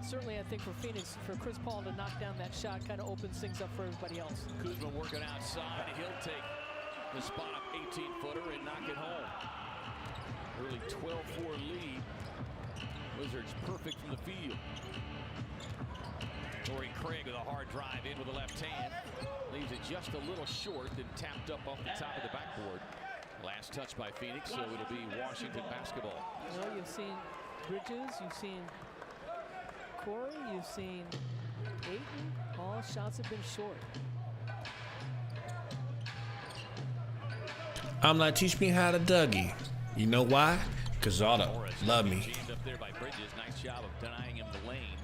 Certainly, I think for Phoenix, for Chris Paul to knock down that shot kind of opens things up for everybody else. Kuzma working outside. He'll take the spot up 18-footer and knock it home. Early 12-4 lead. Wizards perfect from the field. Torrey Craig with a hard drive in with the left hand. Leaves it just a little short, then tapped up off the top of the backboard. Last touch by Phoenix, so it'll be Washington basketball. You know, you've seen Bridges, you've seen Corey, you've seen Ayton. All shots have been short. I'm like, teach me how to Dougie. You know why? Because Otto love me. Up there by Bridges. Nice job of denying him the lane.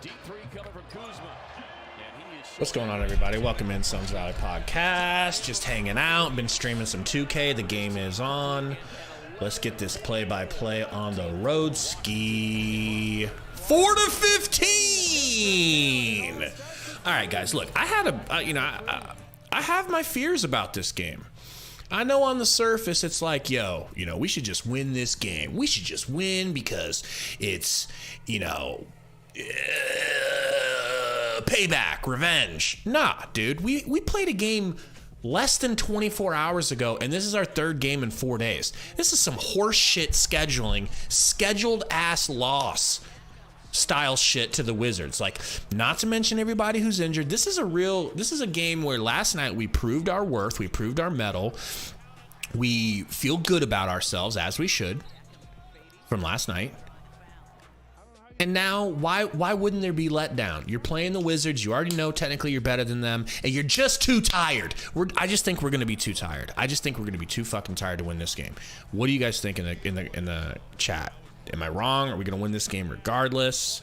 Deep three coming from Kuzma. What's going on, everybody? Welcome in Suns Valley Podcast. Just hanging out. Been streaming some 2K. The game is on. Let's get this play-by-play on the road ski. 4-15. All right, guys. Look, I had I have my fears about this game. I know on the surface it's like, yo, we should just win this game. We should just win because it's, payback, revenge. Nah, dude, we played a game less than 24 hours ago, and this is our third game in 4 days. This is some horse shit scheduling, scheduled ass loss style shit to the Wizards. Like, not to mention everybody who's injured. This is a game where last night we proved our worth, we proved our mettle. We feel good about ourselves, as we should, from last night. And now, why wouldn't there be letdown? You're playing the Wizards. You already know technically you're better than them, and you're just too tired. I just think we're going to be too tired. I just think we're going to be too fucking tired to win this game. What do you guys think in the chat? Am I wrong? Are we going to win this game regardless?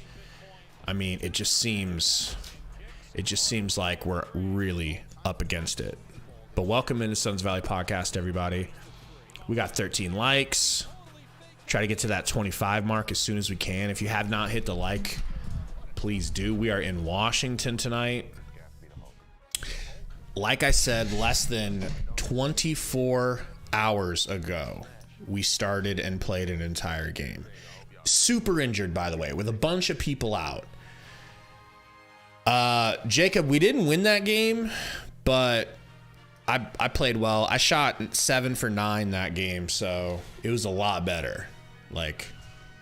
I mean, it just seems like we're really up against it. But welcome into Suns Valley Podcast, everybody. We got 13 likes. Try to get to that 25 mark as soon as we can. If you have not hit the like, please do. We are in Washington tonight. Like I said, less than 24 hours ago, we started and played an entire game. Super injured, by the way, with a bunch of people out. Jacob, we didn't win that game, but I played well. I shot 7 for 9 that game, so it was a lot better. Like,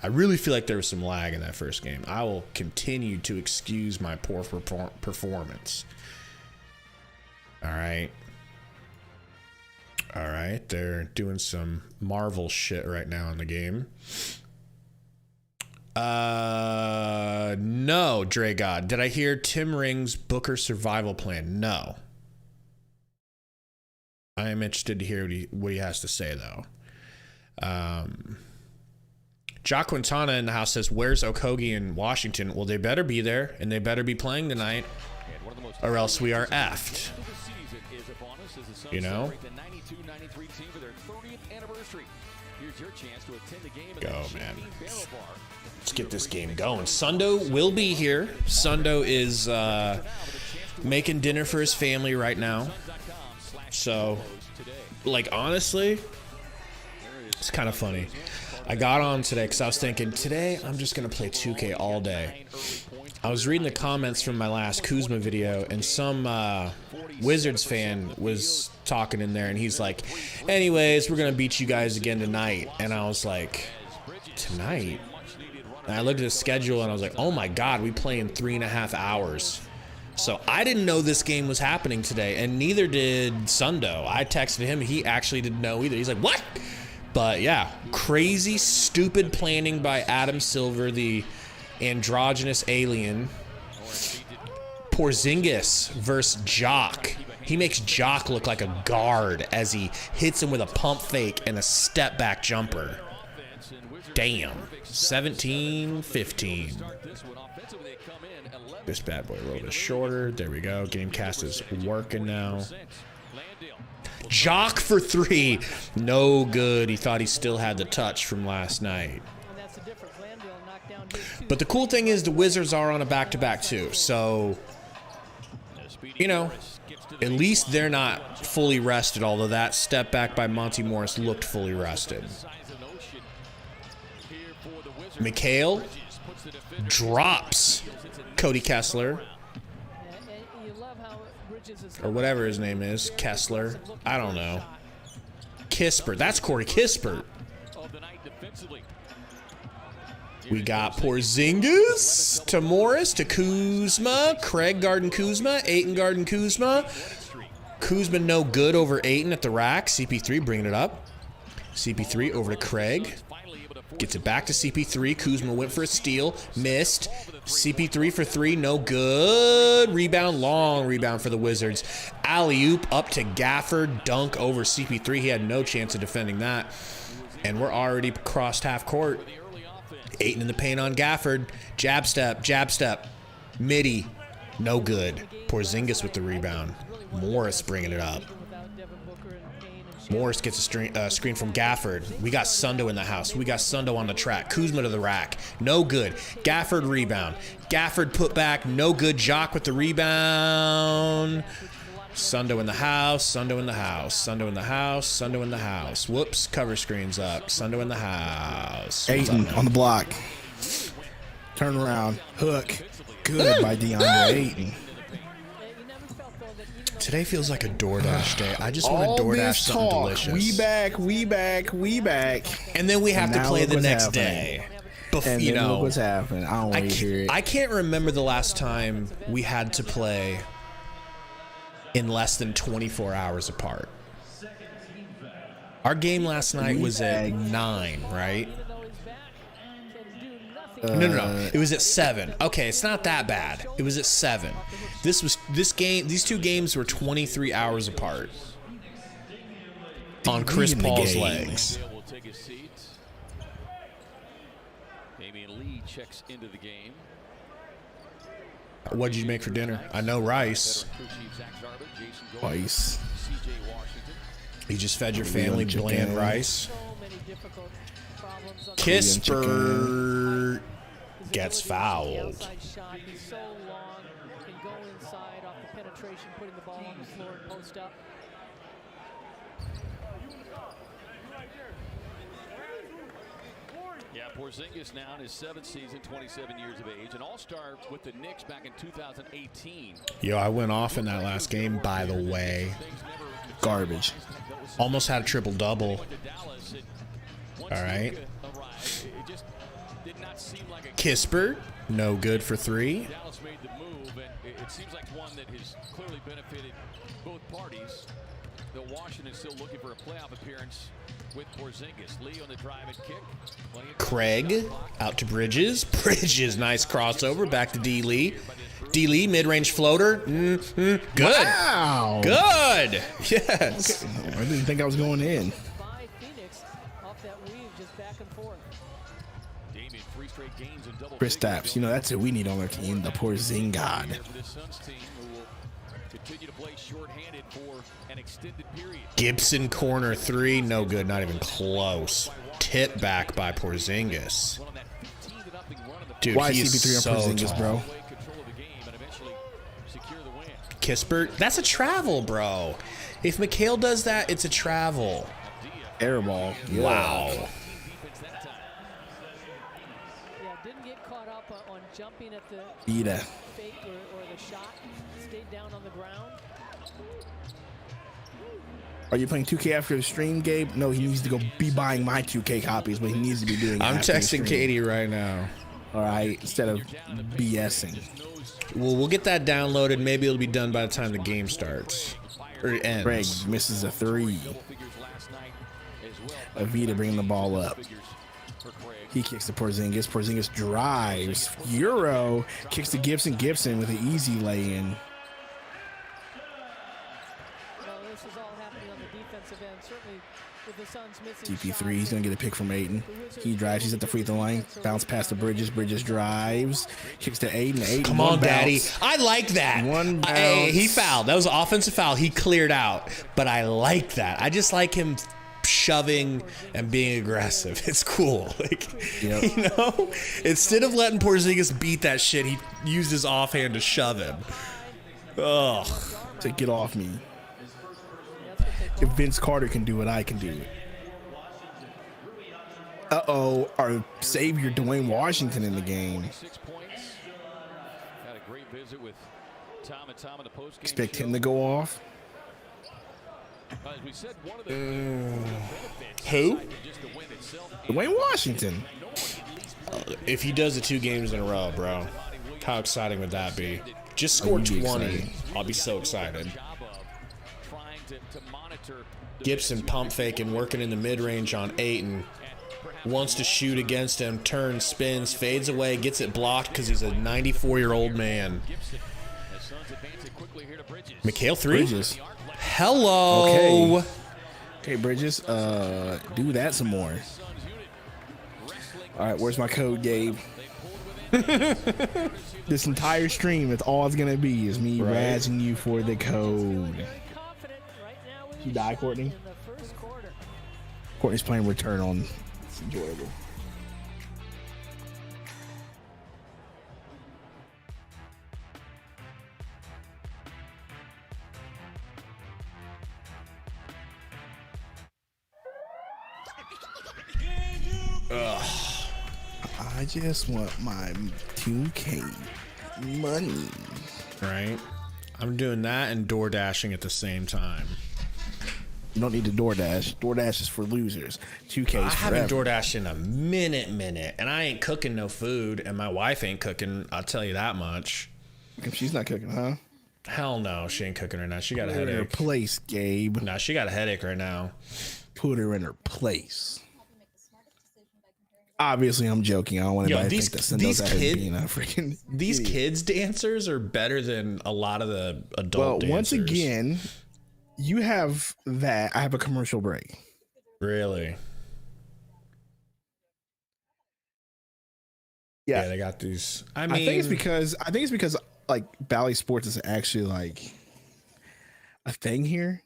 I really feel like there was some lag in that first game. I will continue to excuse my poor performance. All right. All right. They're doing some Marvel shit right now in the game. No, Dre God. Did I hear Tim Ring's Booker survival plan? No. I am interested to hear what he has to say, though. Jock Quintana in the house says, where's Okogie in Washington? Well, they better be there, and they better be playing tonight, or else we are effed. Go, man. Let's get this game going. Sundo will be here. Sundo is making dinner for his family right now. So, like, honestly, it's kind of funny. I got on today because I was thinking, today I'm just going to play 2K all day. I was reading the comments from my last Kuzma video, and some Wizards fan was talking in there, and he's like, anyways, we're going to beat you guys again tonight. And I was like, tonight? And I looked at the schedule, and I was like, oh my God, we play in 3.5 hours. So I didn't know this game was happening today, and neither did Sundo. I texted him. He actually didn't know either. He's like, what? But yeah, crazy, stupid planning by Adam Silver, the androgynous alien. Porzingis versus Jock. He makes Jock look like a guard as he hits him with a pump fake and a step back jumper. Damn. 17-15. This bad boy a little bit shorter. There we go. Gamecast is working now. Jock for 3. No good. He thought he still had the touch from last night. But the cool thing is the Wizards are on a back-to-back too. So, at least they're not fully rested, although that step back by Monty Morris looked fully rested. Mikhail drops Cody Kessler, And you love how Bridges is or whatever his name is, Kessler. I don't know. Kispert. That's Corey Kispert. We got Porzingis to Morris to Kuzma, Craig guarding Kuzma, Ayton guarding Kuzma. Kuzma no good over Ayton at the rack. CP3 bringing it up. CP3 over to Craig. Gets it back to CP3. Kuzma went for a steal. Missed. CP3 for 3. No good. Rebound. Long rebound for the Wizards. Alley-oop up to Gafford. Dunk over CP3. He had no chance of defending that. And we're already crossed half court. Ayton in the paint on Gafford. Jab step. Jab step. Midi. No good. Porzingis with the rebound. Morris bringing it up. Morris gets a screen from Gafford. We got Sundo in the house. We got Sundo on the track. Kuzma to the rack. No good. Gafford rebound. Gafford put back. No good. Jock with the rebound. Sundo in the house. Sundo in the house. Sundo in the house. Sundo in the house. Whoops. Cover screen's up. Sundo in the house. Ayton on the block. Turn around. Hook. Good by DeAndre Ayton. Today feels like a DoorDash day. I just want to DoorDash something delicious. We back, we back, we back. And then we have to now play look the what's next happening. day. And You then look know, what's happening. I don't want to hear it. I can't remember the last time we had to play in less than 24 hours apart. Our game last night was at 9, right? No. It was at 7. Okay, it's not that bad. It was at 7. These two games were 23 hours apart. On Chris Paul's legs. We'll take a seat. Damian Lee checks into the game. What'd you make for dinner? I know rice. Twice. You just fed your family chicken. bland rice. Kispert gets fouled. He's so long, can go inside off the penetration, putting the ball on the floor and post up. Yeah, Porzingis now in his 7th season, 27 years of age, an all-star with the Knicks back in 2018. Yo, I went off in that last game, by the way. Garbage. Almost had a triple-double. All right. Kispert, no good for 3. Dallas made the move, and it seems like one that has clearly benefited both parties. Though Washington still looking for a playoff appearance with Porzingis. Lee on the drive and kick. Craig out to Bridges. Bridges, nice crossover. Back to D. Lee. D. Lee, mid-range floater. Good. Wow. Good. Yes. I didn't think I was going in. By Phoenix off that weave, just back and forth. Damian, 3 straight games in double Chris Stapps, you know, that's what we need on our team, the Porzingis. this Suns team who will continue to play shorthanded for an extended period. Gibson corner 3. No good. Not even close. Tip back by Porzingis. Dude, Why he is CP3 on so Porzingis, tall. bro? Control of the game and eventually secure the win. Kispert, that's a travel, bro. If McHale does that, it's a travel. Airball. Yeah. Wow. Yeah, didn't get caught up on jumping at the Ida. fake or the shot. Stayed down on the ground. Are you playing 2K after the stream, Gabe? No, he needs to go be buying my 2K copies, but he needs to be doing it I'm after the texting stream. Katie right now. All right, instead of BSing. Well, we'll get that downloaded. Maybe it'll be done by the time the game starts. Or it ends. Craig misses a 3. Avita bringing the ball up. He kicks to Porzingis. Porzingis drives. Euro kicks to Gibson. Gibson with an easy lay-in. Well, this is all happening on the defensive end. Certainly with the Suns missing GP3, he's going to get a pick from Ayton. He drives. He's at the free throw line. Bounce past the Bridges. Bridges drives. Kicks to Ayton. Ayton. Come one on, Daddy. bounce. I like that. One Hey, he bounce. fouled. That was an offensive foul. He cleared out. But I like that. I just like him shoving and being aggressive. It's cool. Like, Yep. you know, instead of letting Porzingis beat that shit, he used his offhand to shove him. Ugh. To get off me. If Vince Carter can do it, I can do it. Our savior Dwayne Washington in the game. 6 points. Had a great visit with Tom in the post-game Expect show. him to go off. As we said, one of the benefits Who? aside from just the win itself, Dwayne Washington. If he does it 2 games in a row, bro, how exciting would that be? Just score you'd be 20. excited. I'll be so excited. job of trying to monitor the Gibson pump faking, working in the mid-range on Ayton. Wants to shoot against him, turns, spins, fades away, gets it blocked because he's a 94-year-old man. Mikhail 3? Bridges. Hello. Okay, Bridges. Do that some more. All right, where's my code, Gabe? This entire stream, that's all it's gonna be, is me razzing you for the code. You die, Courtney? Courtney's playing Return on. It's enjoyable. I just want my 2K money. Right? I'm doing that and door dashing at the same time. You don't need to DoorDash. DoorDash is for losers. 2K I is haven't forever. DoorDashed in a minute, and I ain't cooking no food, and my wife ain't cooking. I'll tell you that much. She's not cooking, huh? Hell no, she ain't cooking right now. She got a Put her in her headache. place, Gabe. Nah, she got a headache right now. Put her in her place. Obviously, I'm joking. I don't want Yo, anybody these- to think that these Sendo's out here kid- being a freaking These idiot. kids dancers are better than a lot of the adult Well, dancers. once again, you have that. I have a commercial break. Really? Yeah, They got these. I I mean, think it's because like Bally Sports is actually like a thing here.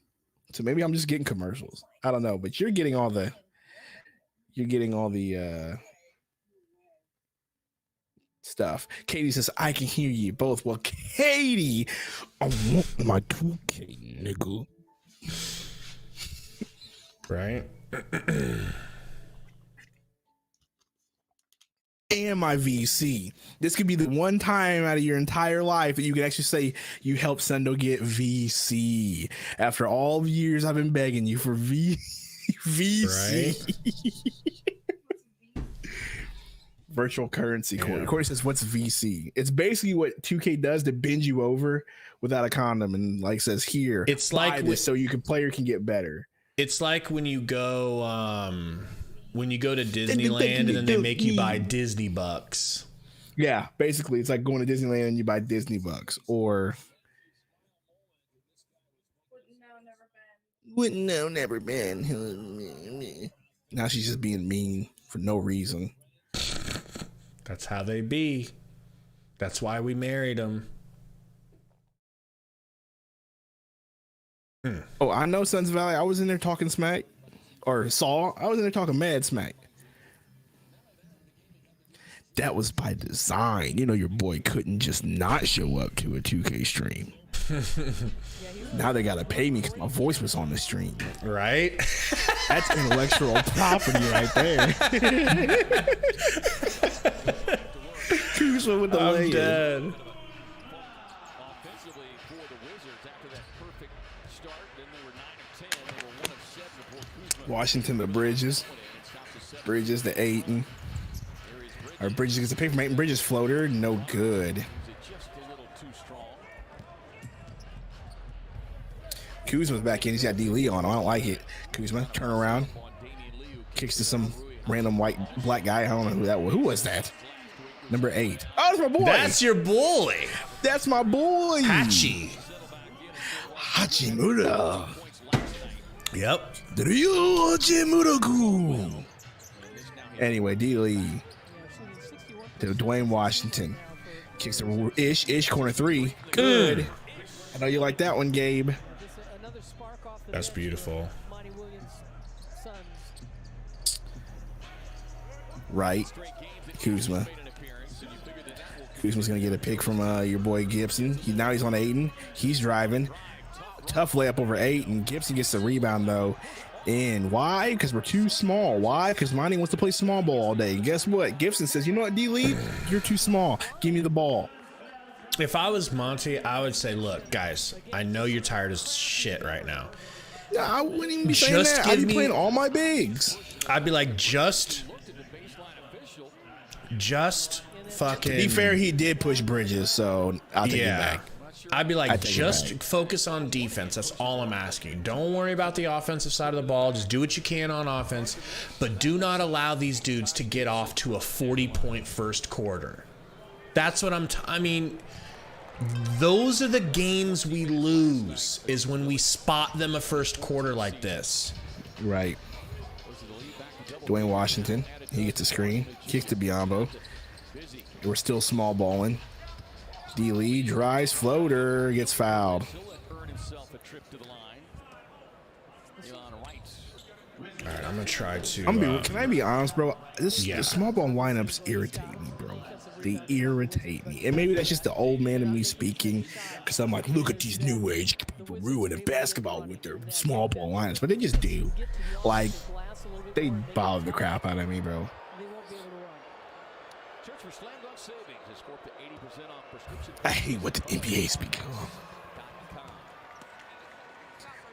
So maybe I'm just getting commercials. I don't know, but you're getting all the stuff. Katie says, I can hear you both. Well, Katie, I want my 2K, nigga. right? And my VC. This could be the one time out of your entire life that you can actually say you helped Sendo get VC. After all the years I've been begging you for VC. Virtual currency. Yeah. Corey says, what's VC? It's basically what 2K does to bend you over without a condom and like says, here, It's buy like this so you can player can get better. It's like when you go to Disneyland and then they make you buy Disney bucks. Yeah, basically it's like going to Disneyland and you buy Disney bucks or wouldn't know, never been. Now she's just being mean for no reason. That's how they be. That's why we married them. Oh, I know Sons Valley. I was in there talking smack. Or I was in there talking mad smack. That was by design. You know, your boy couldn't just not show up to a 2K stream. Now they gotta pay me because my voice was on the stream. Right? That's intellectual property right there. Kuzma with the I'm lay-in. dead. offensively for the Wizards after that perfect start. Then they were 9 of 10. They were 1 of 7 before Kuzma. Washington to Bridges. Bridges to Ayton. Or Bridges gets the pick from Ayton. Bridges floater, no good. Just a little too strong. Kuzma's back in. He's got D. Lee on. I don't like it. Kuzma, turn around. Kicks to some random black guy. I don't know who that was. Who was that? Number 8. Oh, that's my boy. That's your boy. That's my boy. Hachi. Hachimura. Yep. Ryu Hachimura-ku. Anyway, D. Lee to Dwayne Washington. Kicks the ish corner 3. Good. I know you like that one, Gabe. That's beautiful. Right. Kuzma. Kuzma's going to get a pick from your boy Gibson. Now he's on Ayton. He's driving. Tough layup over Ayton. Gibson gets the rebound, though. In. Why? Because we're too small. Why? Because Monty wants to play small ball all day. Guess what? Gibson says, you know what, D-Lee? You're too small. Give me the ball. If I was Monty, I would say, look, guys, I know you're tired as shit right now. Yeah, I wouldn't even be saying Just that. give I'd be me- playing all my bigs. I'd be like, just fucking. To be fair, he did push Bridges, so I'll take it back. I'd be like, I take it just back. focus on defense. That's all I'm asking. Don't worry about the offensive side of the ball. Just do what you can on offense, but do not allow these dudes to get off to a 40-point first quarter. That's what I mean, those are the games we lose, is when we spot them a first quarter like this. Right. Dwayne Washington, he gets a screen, kicks to Biombo. We're still small balling. D-Lee drives, floater, gets fouled. All right, I'm gonna try to. Can I be honest, bro? The small ball lineups irritate me, bro. They irritate me. And maybe that's just the old man in me speaking, because I'm like, look at these new age people ruining basketball with their small ball lineups. But they just do. Like, they bother the crap out of me, bro. I hate what the NBA's become.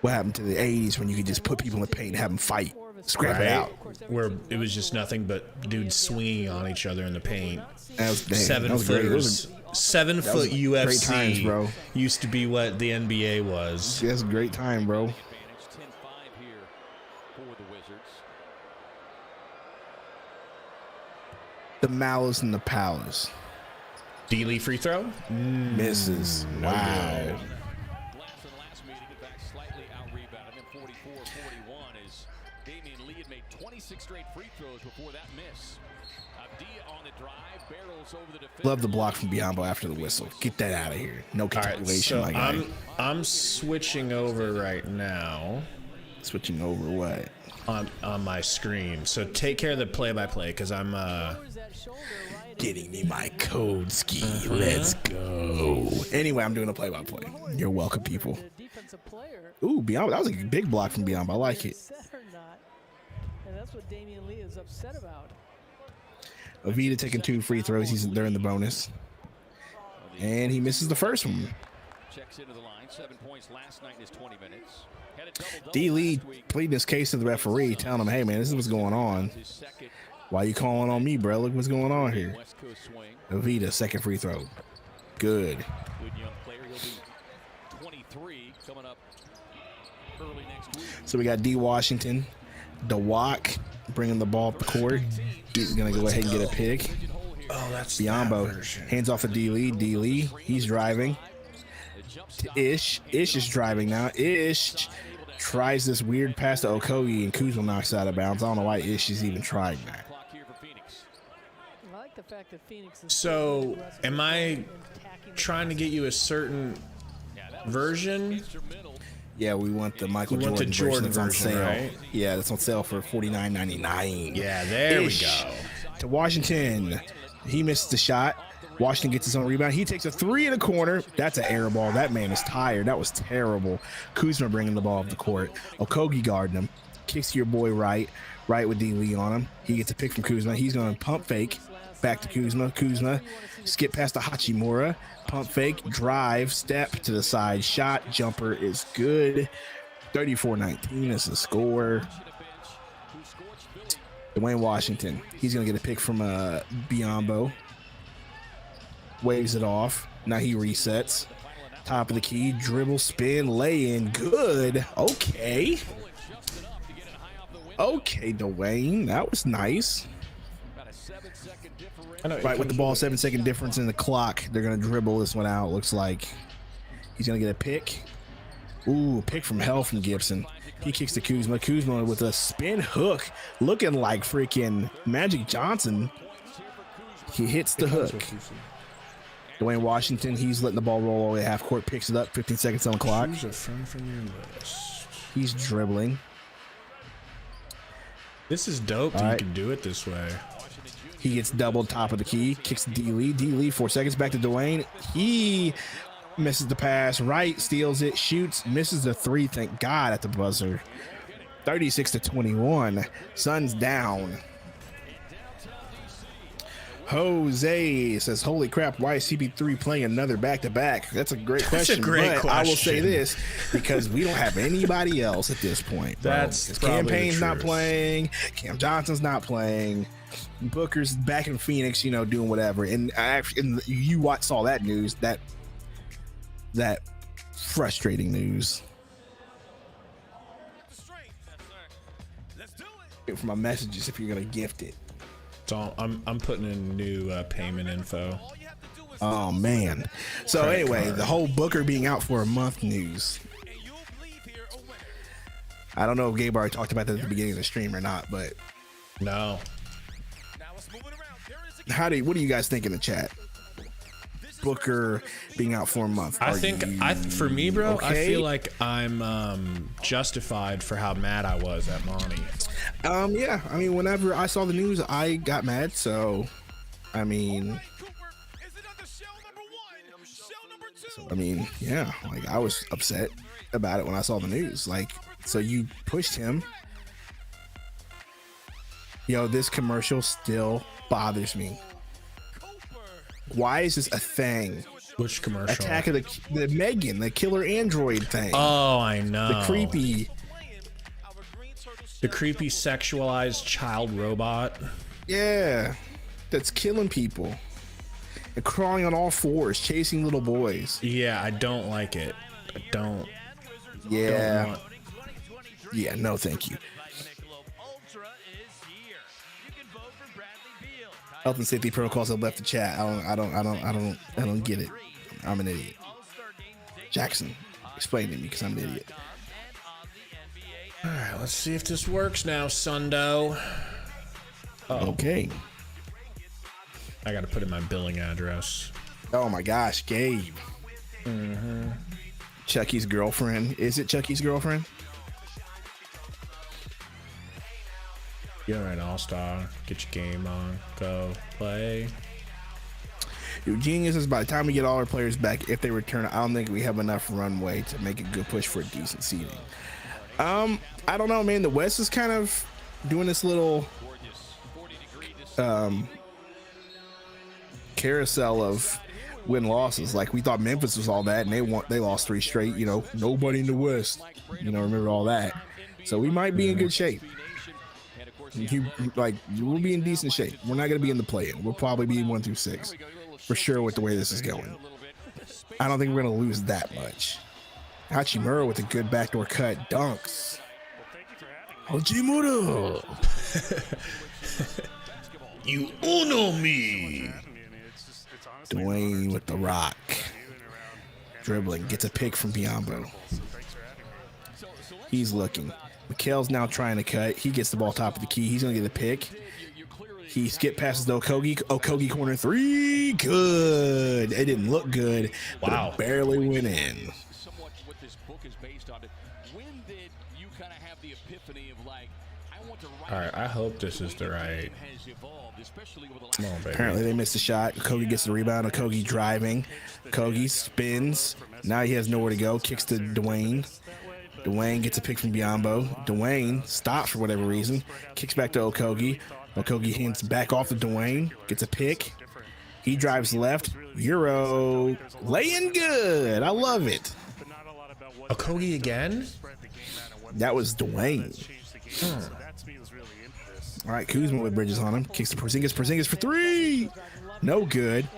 What happened to the 80s when you could just put people in the paint and have them fight, scrap it out? Where it was just nothing but dudes swinging on each other in the paint. That was, dang, 7 that was great. footers. 7 foot UFC great times, bro. Used to be what the NBA was. That's a great time, bro. The Malice and the Palace. D-Lee free throw? Misses. Wow. Love the block from Biombo after the whistle. Get that out of here. No continuation. All right, so I'm switching over right now. Switching over what? On my screen. So take care of the play-by-play, because I'm getting me my code ski. Let's go. Anyway, I'm doing a play-by-play. You're welcome, people. Ooh, Biombo. That was a big block from Biombo. I like it. And that's what Damian Lee is upset about. Avita taking 2 free throws. They're in the bonus. And he misses the first one. Checks into the line. 7 points last night in his 20 minutes. D-Lee pleading his case to the referee, telling him, hey, man, this is what's going on. Why you calling on me, bro? Look what's going on here. Avita, second free throw. Good. So we got D. Washington, the walk, bringing the ball up the court. He's going to go ahead and get a pick. Oh, that's Biombo. Hands off of D-Lee. D-Lee, he's driving. To Ish. Ish is driving now. Ish tries this weird pass to Okogie, and Kuzma knocks it out of bounds. I don't know why Ish is even trying that. So, am I trying to get you a certain version? Yeah, we want the Michael Jordan, version that's on sale. Right? Yeah, that's on sale for $49.99. Yeah, there Ish. We go. To Washington. He missed the shot. Washington gets his own rebound. He takes a 3 in the corner. That's an air ball. That man is tired. That was terrible. Kuzma bringing the ball up the court. Okogie guarding him. Kicks to your boy right with D-Lee on him. He gets a pick from Kuzma. He's going to pump fake. Back to Kuzma. Kuzma skip past the Hachimura. Pump fake. Drive. Step to the side. Shot. Jumper is good. 34-19 is the score. Dwayne Washington. He's going to get a pick from Biombo. Waves it off. Now he resets. Top of the key. Dribble, spin, lay in. Good. Okay. Okay, Dwayne. That was nice. Right with the ball, 7-second difference in the clock. They're going to dribble this one out. Looks like he's going to get a pick. Ooh, pick from hell from Gibson. He kicks to Kuzma. Kuzma with a spin hook. Looking like freaking Magic Johnson. He hits the hook. Dwayne Washington, he's letting the ball roll all the way to half court, picks it up, 15 seconds on the clock. He's dribbling. This is dope that you can do it this way. He gets doubled top of the key, kicks D-Lee. D-Lee, 4 seconds, back to Dwayne. He misses the pass, right, steals it, shoots, misses the 3, thank God, at the buzzer. 36-21. Suns down. Jose says, "Holy crap! Why is CP3 playing another back-to-back?" That's a great question. But I will say this because we don't have anybody else at this point. That's Cam Payne's not playing. Cam Johnson's not playing. Booker's back in Phoenix, doing whatever. And you saw that news. That frustrating news. Wait for my messages if you're gonna gift it. So I'm putting in new payment info. Oh man. So anyway, the whole Booker being out for a month news. I don't know if Gabe already talked about that at the beginning of the stream or not, but No. what do you guys think in the chat? Booker being out for a month. For me, bro, okay? I feel like I'm justified for how mad I was at Monty. Yeah. I mean, whenever I saw the news, I got mad. So, I mean, yeah. Like, I was upset about it when I saw the news. Like, so you pushed him. This commercial still bothers me. Why is this a thing? Which commercial? Attack of the Megan, the killer android thing. Oh, I know. The creepy sexualized child robot. Yeah, that's killing people and crawling on all fours, chasing little boys. Yeah, I don't like it. I don't. Yeah. Don't want... Yeah, no, thank you. Health and safety protocols have left the chat. I don't get it. I'm an idiot. Jackson, explain to me because I'm an idiot. All right, let's see if this works now, Sundo. Okay. I got to put in my billing address. Oh my gosh, Gabe. Chucky's girlfriend. Is it Chucky's girlfriend? Get right, All-Star. Get your game on. Go play. Genius is by the time we get all our players back, if they return, I don't think we have enough runway to make a good push for a decent seeding. I don't know, man. The West is kind of doing this little carousel of win losses. Like, we thought Memphis was all that, and they lost 3 straight. Nobody in the West. Remember all that. So we might be in good shape. We'll be in decent shape. We're not going to be in the play-in. We'll probably be in 1 through 6 for sure with the way this is going. I don't think we're going to lose that much. Hachimura with a good backdoor cut. Dunks. Hachimura. You uno me. Dwayne with the rock. Dribbling. Gets a pick from Biombo. He's looking. Mikhail's now trying to cut. He gets the ball top of the key. He's going to get a pick. He skip passes to Okogie. Okogie corner 3. Good. It didn't look good. Wow. But it barely went in. All right, I hope this is the right. Come on, baby. Apparently they missed a shot. Okogie gets the rebound. Okogie driving. Okogie spins. Now he has nowhere to go. Kicks to Dwayne. Dwayne gets a pick from Biombo. Dwayne stops for whatever reason. Kicks back to Okogie. Okogie hands back off to Dwayne. Gets a pick. He drives left. Euro. Laying good. I love it. Okogie again? That was Dwayne. All right, Kuzma with Bridges on him. Kicks to Porzingis. Porzingis for 3. No good.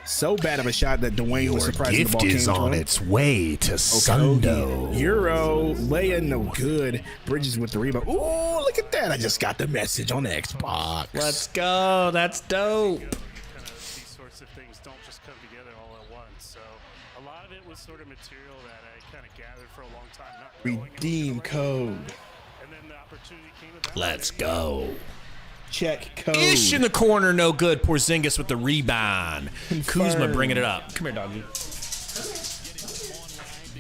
So bad of a shot that Dwayne was surprised the ball came is on its way to Sundo. Euro, laying no good. Bridges with the rebound. Ooh, look at that. I just got the message on the Xbox. Let's go. That's dope. These sorts of things don't just come together all at once. So a lot of it was sort of material that I kind of gathered for a long time. Redeem code. And then the opportunity came about. Let's go. Check code. Ish in the corner, no good. Porzingis with the rebound. Kuzma bringing it up. Come here, doggy.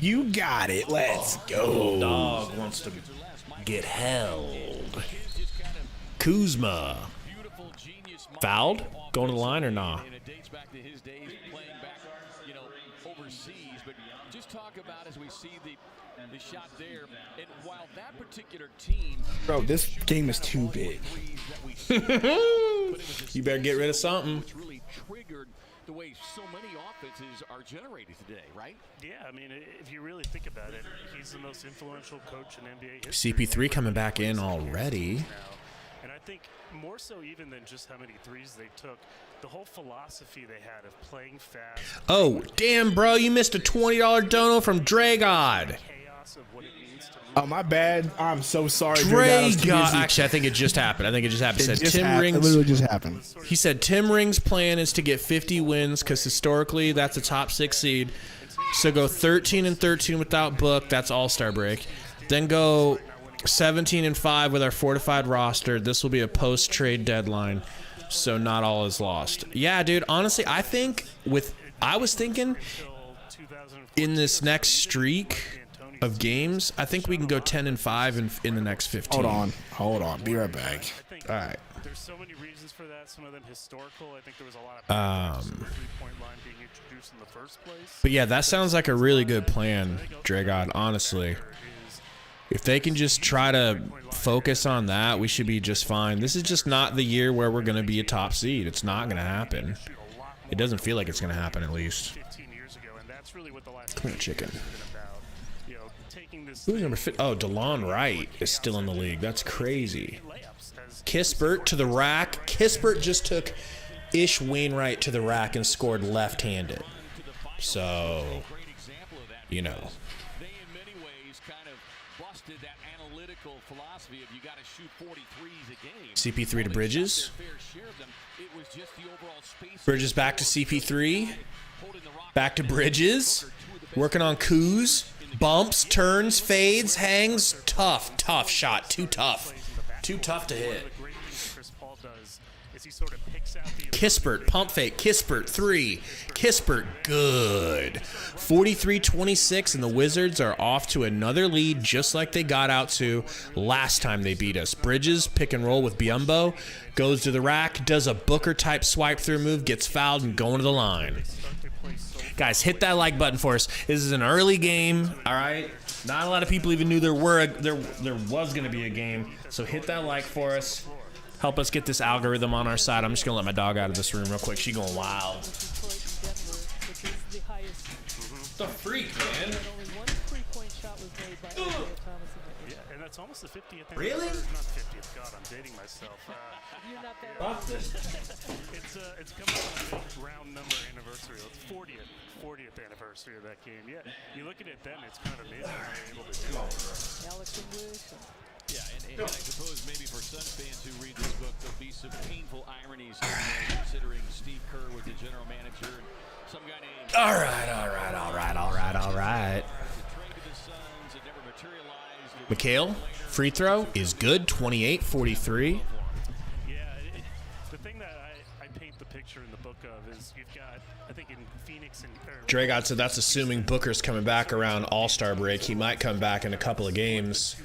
You got it. Let's go. Dog wants to get held. Kuzma. Fouled? Going to the line or not? Just talk about as we see the shot there, and while that particular team, Bro, this game is too big. You better get rid of something. which really triggered the way so many offenses are generated today, right? Yeah, I mean, if you really think about it, he's the most influential coach in NBA history. CP3 coming back in already. Now. And I think more so even than just how many threes they took, the whole philosophy they had of playing fast. Oh, damn, bro. You missed a $20 dono from Dragod. Chaos of what it means to move. Oh, my bad. I'm so sorry. I was too Dragod. busy. Actually, I think it just happened. It Said just Tim happened. It Rings. literally just happened. He said Tim Ring's plan is to get 50 wins because historically that's a top 6 seed. So go 13-13 without Book. That's All-Star break. Then go 17-5 with our fortified roster. This will be a post-trade deadline, so not all is lost. Yeah, dude. Honestly, I think I was thinking in this next streak of games, I think we can go 10-5 in the next 15. Hold on. Be right back. All right. There's so many reasons for that. Some of them historical. I think there was a lot of three-point line being introduced in the first place. But yeah, that sounds like a really good plan, Dragod, honestly. If they can just try to focus on that, we should be just fine. This is just not the year where we're going to be a top seed. It's not going to happen. It doesn't feel like it's going to happen, at least. 15 years ago, and that's really what the last Come here, chicken. about. You know, taking this Who's number 5? Oh, DeLon Wright is still in the league. That's crazy. layups as Kispert to the rack. Kispert just took Ish Wainwright to the rack and scored left-handed. So, you know. They in many ways kind of busted that analytical philosophy of you got to shoot 43s a game. CP3 to Bridges. Fair share of them. It was just the overall space. Bridges back to CP3. Back to Bridges. Working on coups. Bumps, turns, fades, hangs. Tough shot. Too tough. Too tough to hit. the great thing Chris Paul does is he sort of picks out the Kispert, pump fake. Kispert, 3. Kispert, good. 43-26, and the Wizards are off to another lead just like they got out to last time they beat us. Bridges, pick and roll with Biombo. Goes to the rack, does a Booker-type swipe-through move, gets fouled, and going to the line. Guys, hit that like button for us. This is an early game, all right? Not a lot of people even knew there was going to be a game, so hit that like for us. Help us get this algorithm on our side. I'm just going to let my dog out of this room real quick. She's going wild. The freak, man. Only one three-point shot was made by Isaiah Thomas in that game. Yeah, and that's almost the 50th. Really? Not 50th. God, I'm dating myself. You're not that old. It's coming up on a big round number anniversary. It's 40th anniversary of that game. Yeah, you look at it then, it's kind of amazing how they're able to do it. Alex English. Yeah, and I suppose maybe for Suns fans who read this book, there'll be some painful ironies in there, considering Steve Kerr was the general manager and some guy named. All right. Mikhail, free throw is good, 28-43. Yeah, the thing that I paint the picture in the book of is you've got, I think in Phoenix and Dragod said that's assuming Booker's coming back around All-Star break. He might come back in a couple of games.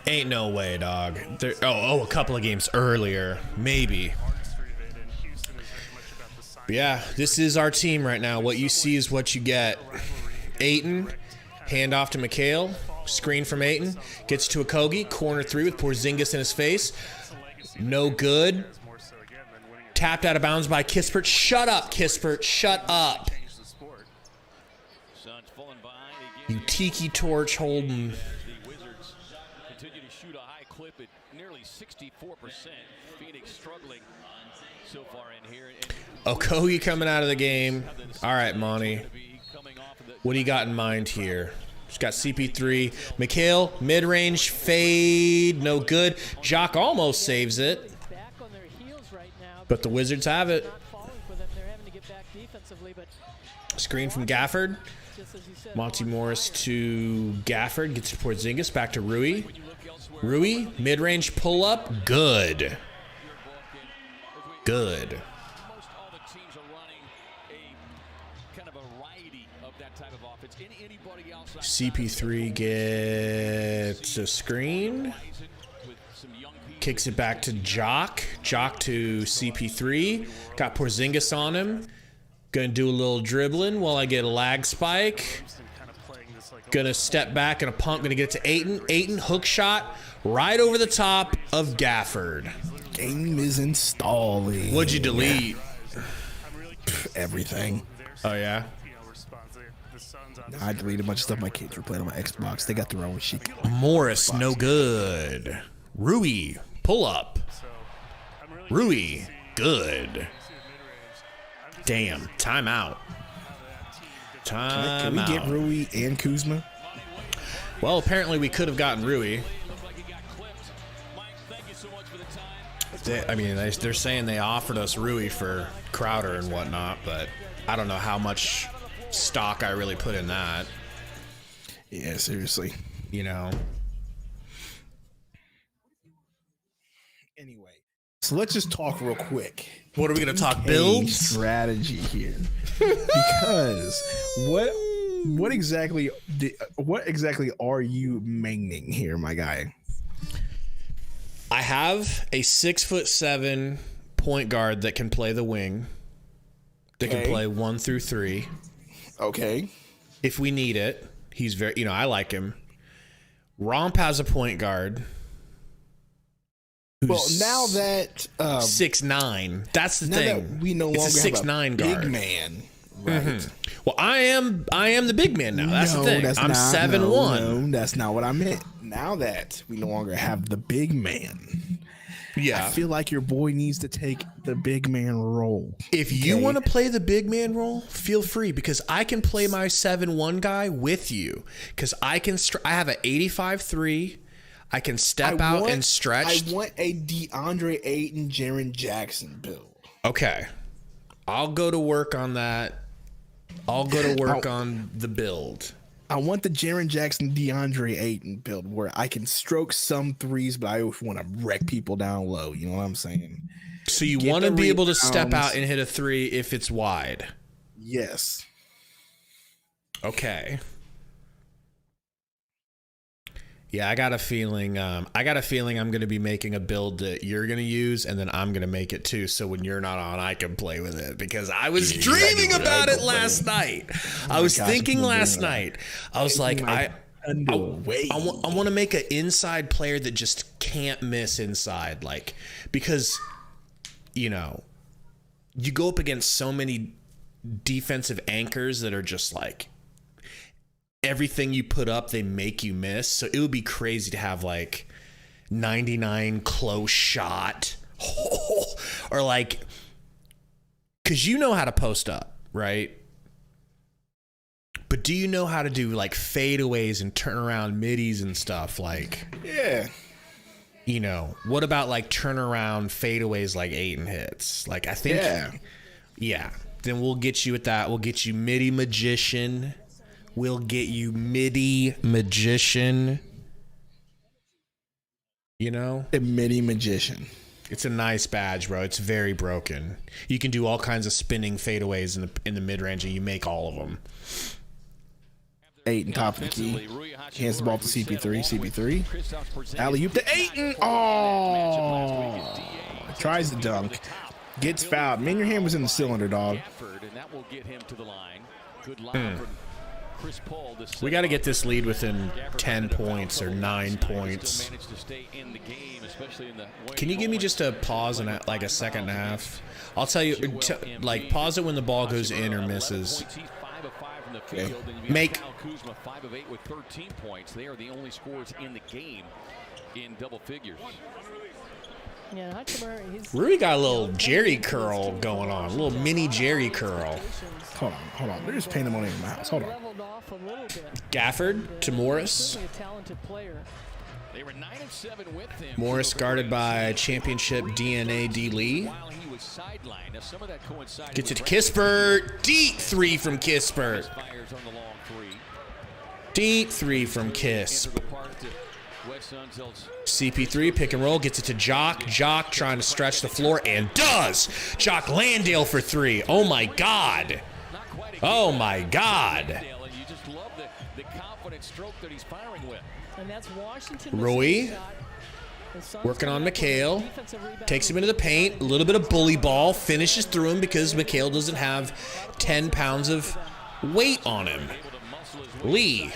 Ain't no way, dog. A couple of games earlier. Maybe. artistry of it, and Houston is very much about the science. But yeah, this is our team right now. What you see is what you get. Aiton, hand off to Mikhail. Screen from Aiton. Gets to Okogie. Corner 3 with Porzingis in his face. No good. More so again than winning a Tapped out of bounds by Kispert. Shut up, Kispert. Shut up. Change the sport. Suns falling behind again. You tiki torch holding. The Wizards continue to shoot a high clip at nearly 64%. Phoenix struggling so far in here. And Okogie coming out of the game. All right, Monty. to be coming off of the What do you got in mind here? Just got CP3. Mikhail, mid-range fade. No good. Jock almost saves it. Back on their heels right now. But the Wizards have it. Not falling for them. They're having to get back defensively, but Screen from Gafford. just as you said, Monty on Morris fire. to Gafford. Gets to Porzingis. Back to Rui. Rui, mid-range pull-up. Good. Good. most all the teams are running a kind of a variety of that type of offense. Anybody outside CP3 gets a screen. with some young people. Kicks it back to Jock. Jock to CP3. Got Porzingis on him. Gonna do a little dribbling while I get a lag spike. just like Gonna step back and a pump. Gonna get it to Ayton. Ayton hook shot right over the top of Gafford. Game is installing. What'd you delete? Everything. Oh yeah. the Suns I deleted a bunch of stuff my kids were playing on my Xbox. They got their own shit. Morris, no good. Rui, pull up. Rui, good. Damn, timeout. Can we get Rui and Kuzma? Well, apparently we could have gotten Rui. They're saying they offered us Rui for Crowder and whatnot, but I don't know how much stock I really put in that. Yeah, seriously. You know. Anyway, so let's just talk real quick. What are we gonna talk? Builds? Strategy here, because what exactly are you maining here, my guy? I have a 6'7" point guard that can play the wing. That can play 1 through 3. Okay. If we need it, he's very. I like him. Romp has a point guard. Well, now that 6'9", that's the thing. That we no longer it's a 6'9" guard, big man, right? Mm-hmm. Well, I am the big man now. That's the thing. I'm 7'1". No, that's not what I meant. Now that we no longer have the big man, yeah, I feel like your boy needs to take the big man role. If you want to play the big man role, feel free, because I can play my 7'1" guy with you. Because I have an 85-3. I can step out and stretch. I want a DeAndre Ayton, Jaren Jackson build. Okay. I'll go to work on that. I'll go to work on the build. I want the Jaren Jackson, DeAndre Ayton build where I can stroke some threes, but I always want to wreck people down low. You know what I'm saying? So you want to be able to step out and hit a 3 if it's wide? Yes. Okay. Yeah, I got a feeling I'm going to be making a build that you're going to use, and then I'm going to make it too, so when you're not on, I can play with it, because I was dreaming about it last night. I was thinking last night. I was like, I want to make an inside player that just can't miss inside, like, because, you go up against so many defensive anchors that are just like, everything you put up, they make you miss. So it would be crazy to have like 99 close shot or like, because you know how to post up, right? But do you know how to do like fadeaways and turn around middies and stuff? Like, yeah. What about like turn around fadeaways like Ayton hits? Like, I think, yeah. Then we'll get you with that. We'll get you midi magician. We'll get you midi magician. A midi magician. It's a nice badge, bro. It's very broken. You can do all kinds of spinning fadeaways in the mid range, and you make all of them. Ayton top of the key. Hands the ball to CP3. Alley-oop to Ayton. Oh, tries to dunk. Gets fouled. Man, your hand was in the cylinder, dog. We got to get this lead within 10 points or 9 points. Can you give me just a pause and like a second and a half? I'll tell you, pause it when the ball goes in or misses. Okay. Make 5 of 8 with 13 points. They are the only scorers in the game in double figures. Yeah, Rui got a little Jerry curl going on, a little mini Jerry curl. Hold on. They're just painting him on in my house. Hold on. Gafford to Morris. They were 9-7 with him. Morris guarded by championship DNA D. Lee. Gets it to Kispert. Deep 3 from Kispert. Deep 3 from Kisp. CP3 pick and roll, gets it to Jock. Jock trying to stretch the floor and does. Jock Landale for 3. Oh my God. Oh my God. Rui working on McHale. Takes him into the paint. A little bit of bully ball. Finishes through him because McHale doesn't have 10 pounds of weight on him. Lee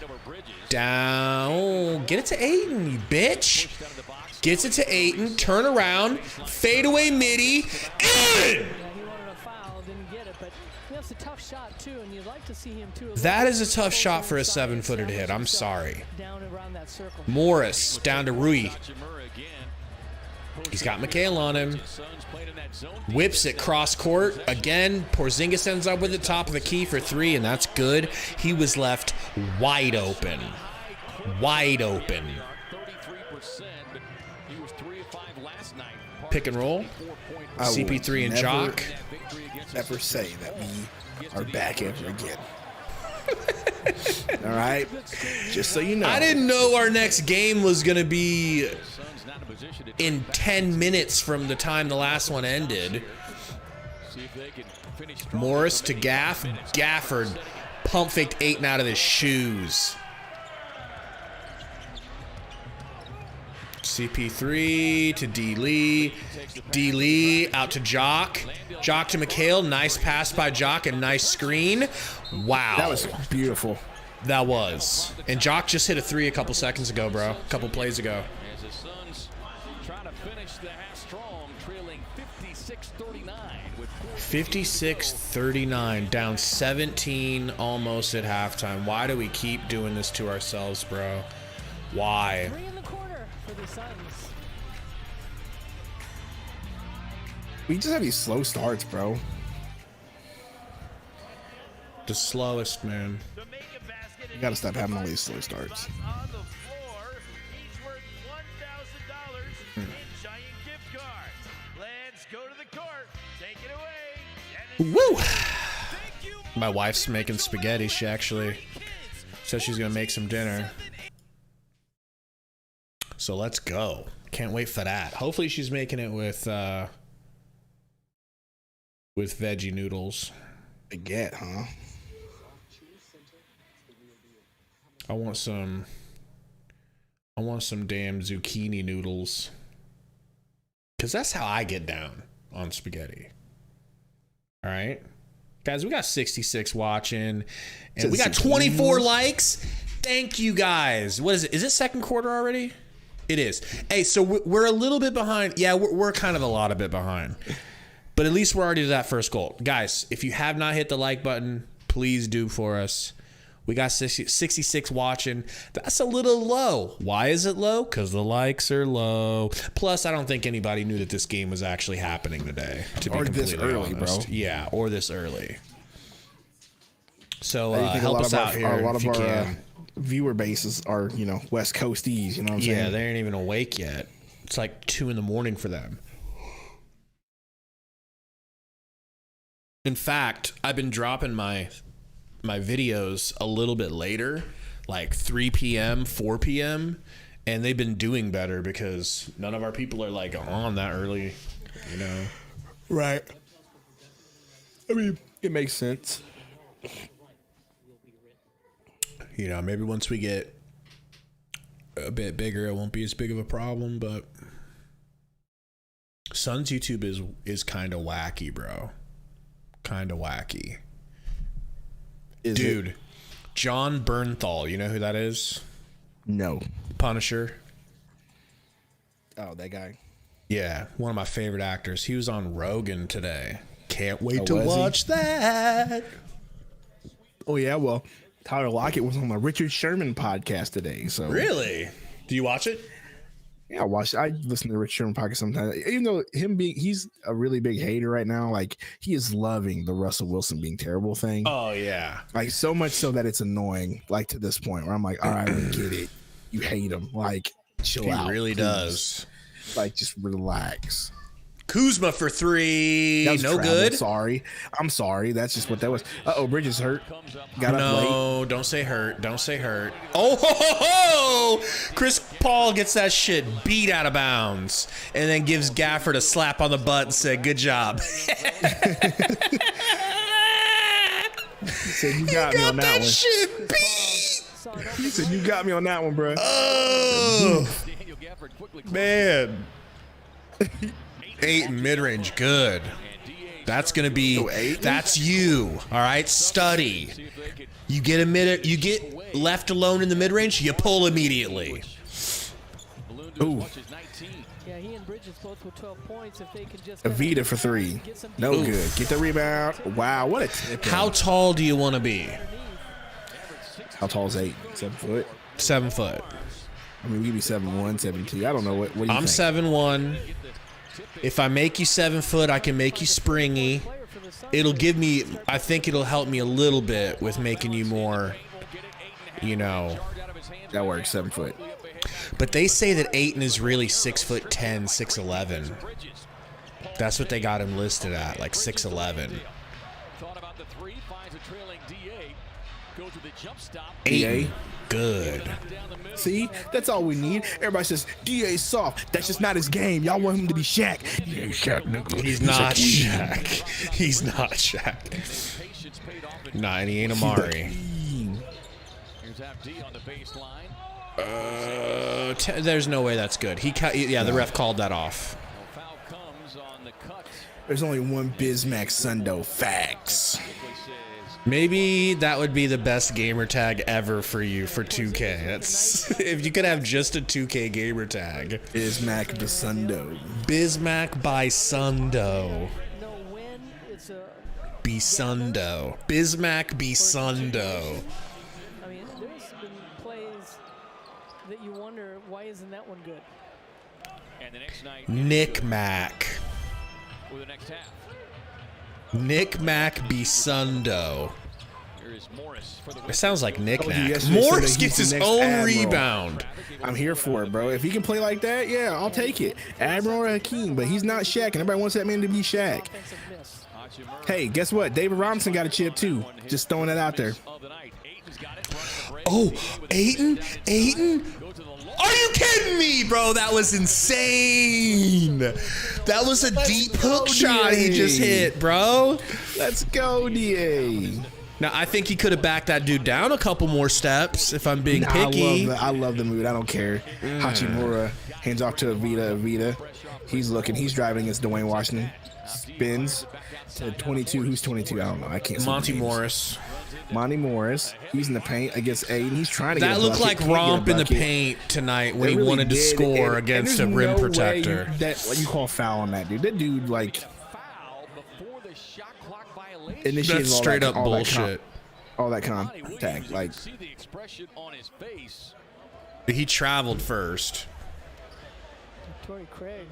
Down. Oh, get it to Ayton, you bitch. Gets it to Ayton. Turn around. Fadeaway midi. In! Yeah, he wanted a foul, didn't get it, but that's a tough shot too, and you'd like to see him too. That is a tough shot for a 7-footer to hit. I'm sorry. Down around that circle. Morris down to Rui. He's got McHale on him. Whips it cross court. Again, Porzingis ends up with the top of the key for 3, and that's good. He was left wide open. Wide open. Pick and roll. CP3 and Jock. Never say that we are back ever again. All right? Just so you know. I didn't know our next game was going to be in 10 minutes from the time the last one ended. Morris to Gaff. Gafford pump faked Ayton out of his shoes. CP3 to D. Lee. D. Lee out to Jock. Jock to McHale. Nice pass by Jock and nice screen. Wow. That was beautiful. That was. And Jock just hit a 3 a couple seconds ago, bro. A couple plays ago. 56-39, down 17 almost at halftime. Why do we keep doing this to ourselves, bro? Why? 3 in the corner for the Suns. We just have these slow starts, bro. The slowest, man. You gotta stop having all these slow starts. On the floor, each worth $1,000 in giant gift cards. Let's go to the court. Take it away. Woo! My wife's making spaghetti. She actually says she's gonna make some dinner. So let's go. Can't wait for that. Hopefully she's making it with veggie noodles. Baguette, huh? I want some damn zucchini noodles. Cause that's how I get down on spaghetti. All right, guys, we got 66 watching, and we got 24 likes. Thank you guys. What is it? Is it second quarter already? It is. Hey, so we're a little bit behind. Yeah, we're kind of a lot of bit behind, but at least we're already to that first goal. Guys, if you have not hit the like button, please do for us. We got 66 watching. That's a little low. Why is it low? Because the likes are low. Plus, I don't think anybody knew that this game was actually happening today. To be this early, honest. bro. Yeah, or this early. So I think help us out here a lot if of you our can. viewer bases are, West Coasties. You know what I'm saying? Yeah, they ain't even awake yet. It's like 2 a.m. for them. In fact, I've been dropping my videos a little bit later, like 3 p.m., 4 p.m., and they've been doing better because none of our people are like on that early, Right. I mean, it makes sense. Maybe once we get a bit bigger, it won't be as big of a problem, but Sun's YouTube is kind of wacky, bro. Kind of wacky. Dude, John Bernthal, you know who that is? No. Punisher. Oh, that guy. Yeah, one of my favorite actors. He was on Rogan today. Can't wait to was he? watch that. Oh, yeah, well, Tyler Lockett was on the Richard Sherman podcast today. So Really? Do you watch it? Yeah, I listen to the Rich Sherman podcast sometimes. Even though he's a really big hater right now, like he is loving the Russell Wilson being terrible thing. Oh, yeah. Like so much so that it's annoying, like to this point where I'm like, all right, I get it. You hate him. Like, chill out. He really please. does. Like, just relax. Kuzma for 3. That was No travel. good. I'm sorry. That's just what that was. Bridges hurt. Got up late. No, don't say hurt. Don't say hurt. Oh, ho, ho, ho! Chris Paul gets that shit beat out of bounds and then gives Gafford a slap on the butt and said, good job. He said, you got me on that one. Shit beat. He said, you got me on that one, bro. Oh, man. 8 mid-range, good. That's gonna be. That's you. All right, study. You get left alone in the mid-range, you pull immediately. Ooh. Yeah, he and Bridges both with 12 points. If they can just Avita for 3. No Oof. good. Get the rebound. Wow, what a tip. How tall do you want to be? How tall is 8? 7 foot? 7 foot. I mean, we could be 7'1", 7'2". I don't know. What do you I'm think? 7'1". If I make you 7 foot, I can make you springy. It'll give me, I think it'll help me a little bit with making you more, you know. That works, 7 foot. But they say that Ayton is really 6'10", 6'11". That's what they got him listed at, like 6'11". Ayton, good. See, that's all we need. Everybody says DA soft. That's just not his game. Y'all want him to be Shaq. He ain't Shaq, nigga. He's not Shaq. He's not Shaq. Nah, and he ain't Amari. There's no way that's good. Yeah, the ref called that off. There's only one Bismack Sundo. Facts. Maybe that would be the best gamer tag ever for you for 2K. That's if you could have just a 2K gamer tag. Bismack Basundo. Bismack by Sundo. Bisundo. Bismack Bisundo. I mean, there's been plays that you wonder, why isn't that one good? And the next night, Nick Mac. for the next half. Nick Mac Bisundo. Here is Morris for the It sounds like Nick Told you Nack. yesterday, Morris so that gets he's his the next own Admiral. rebound. I'm here for it, bro. If he can play like that, yeah, I'll take it. Admiral or Hakeem, but he's not Shaq, and everybody wants that man to be Shaq. Offensive miss. Hey, guess what? David Robinson got a chip too. Just throwing that out there. Oh, Ayton? Are you kidding me, bro? That was insane. That was a deep hook shot he just hit, bro. Let's go, DA. Now, I think he could have backed that dude down a couple more steps if I'm being picky. I love the mood. I don't care. Hachimura hands off to Avita. He's looking. He's driving against Dwayne Washington. Spins to 22. Who's 22? I don't know. I can't see Monty the names. Morris. Monty Morris. He's in the paint against Aiden. He's trying to get That a looked bucket. like Can't get a romp in the bucket. paint tonight when It he really wanted to did. score And against a there's rim no way protector. what you call foul on that dude. That dude like foul before the shot clock violation. initiated That's all straight that, up all that bullshit. all that Monty contact. Williams, you Like can see the expression on his face. He traveled first. Torrey Craig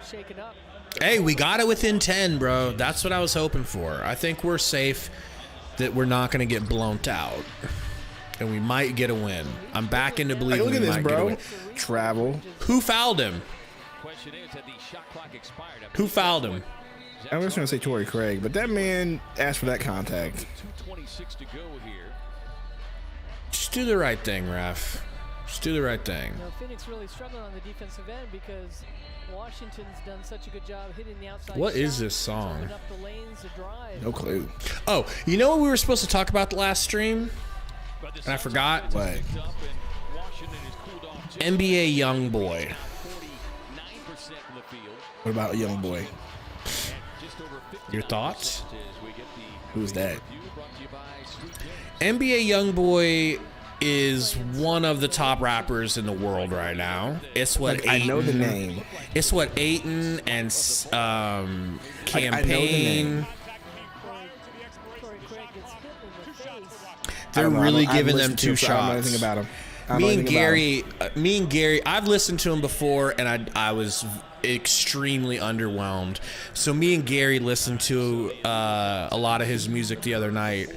shaking up. Hey, we got it within 10, bro. That's what I was hoping for. I think we're safe that we're not going to get blown out. And we might get a win. I'm back into hey, believing look at we this, might get a bro. win. Travel. Who fouled him? Question is, had the shot clock expired? Who fouled him? I'm just gonna say Torrey Craig, but that man asked for that contact. 2:26 to go here. Just do the right thing, ref. Just do the right thing. You know, Phoenix really struggling on the defensive end because Washington's done such a good job hitting the outside. What is shot, this song? opening up the lanes to drive. No clue. Oh, you know what we were supposed to talk about the last stream? And I forgot. What? NBA Youngboy. What about a young boy? Your thoughts? Who's that? NBA Youngboy is one of the top rappers in the world right now. It's what Like, I know the Ayton- name. It's what Ayton and I know the Campaign. name. Torrey Craig gets hit in the face. They're I don't know. really I haven't giving them listened to two him, so I don't know shots. anything about him. I don't know Me and anything about him. Gary, I've listened to him before, and I was extremely underwhelmed. So me and Gary listened to a lot of his music the other night,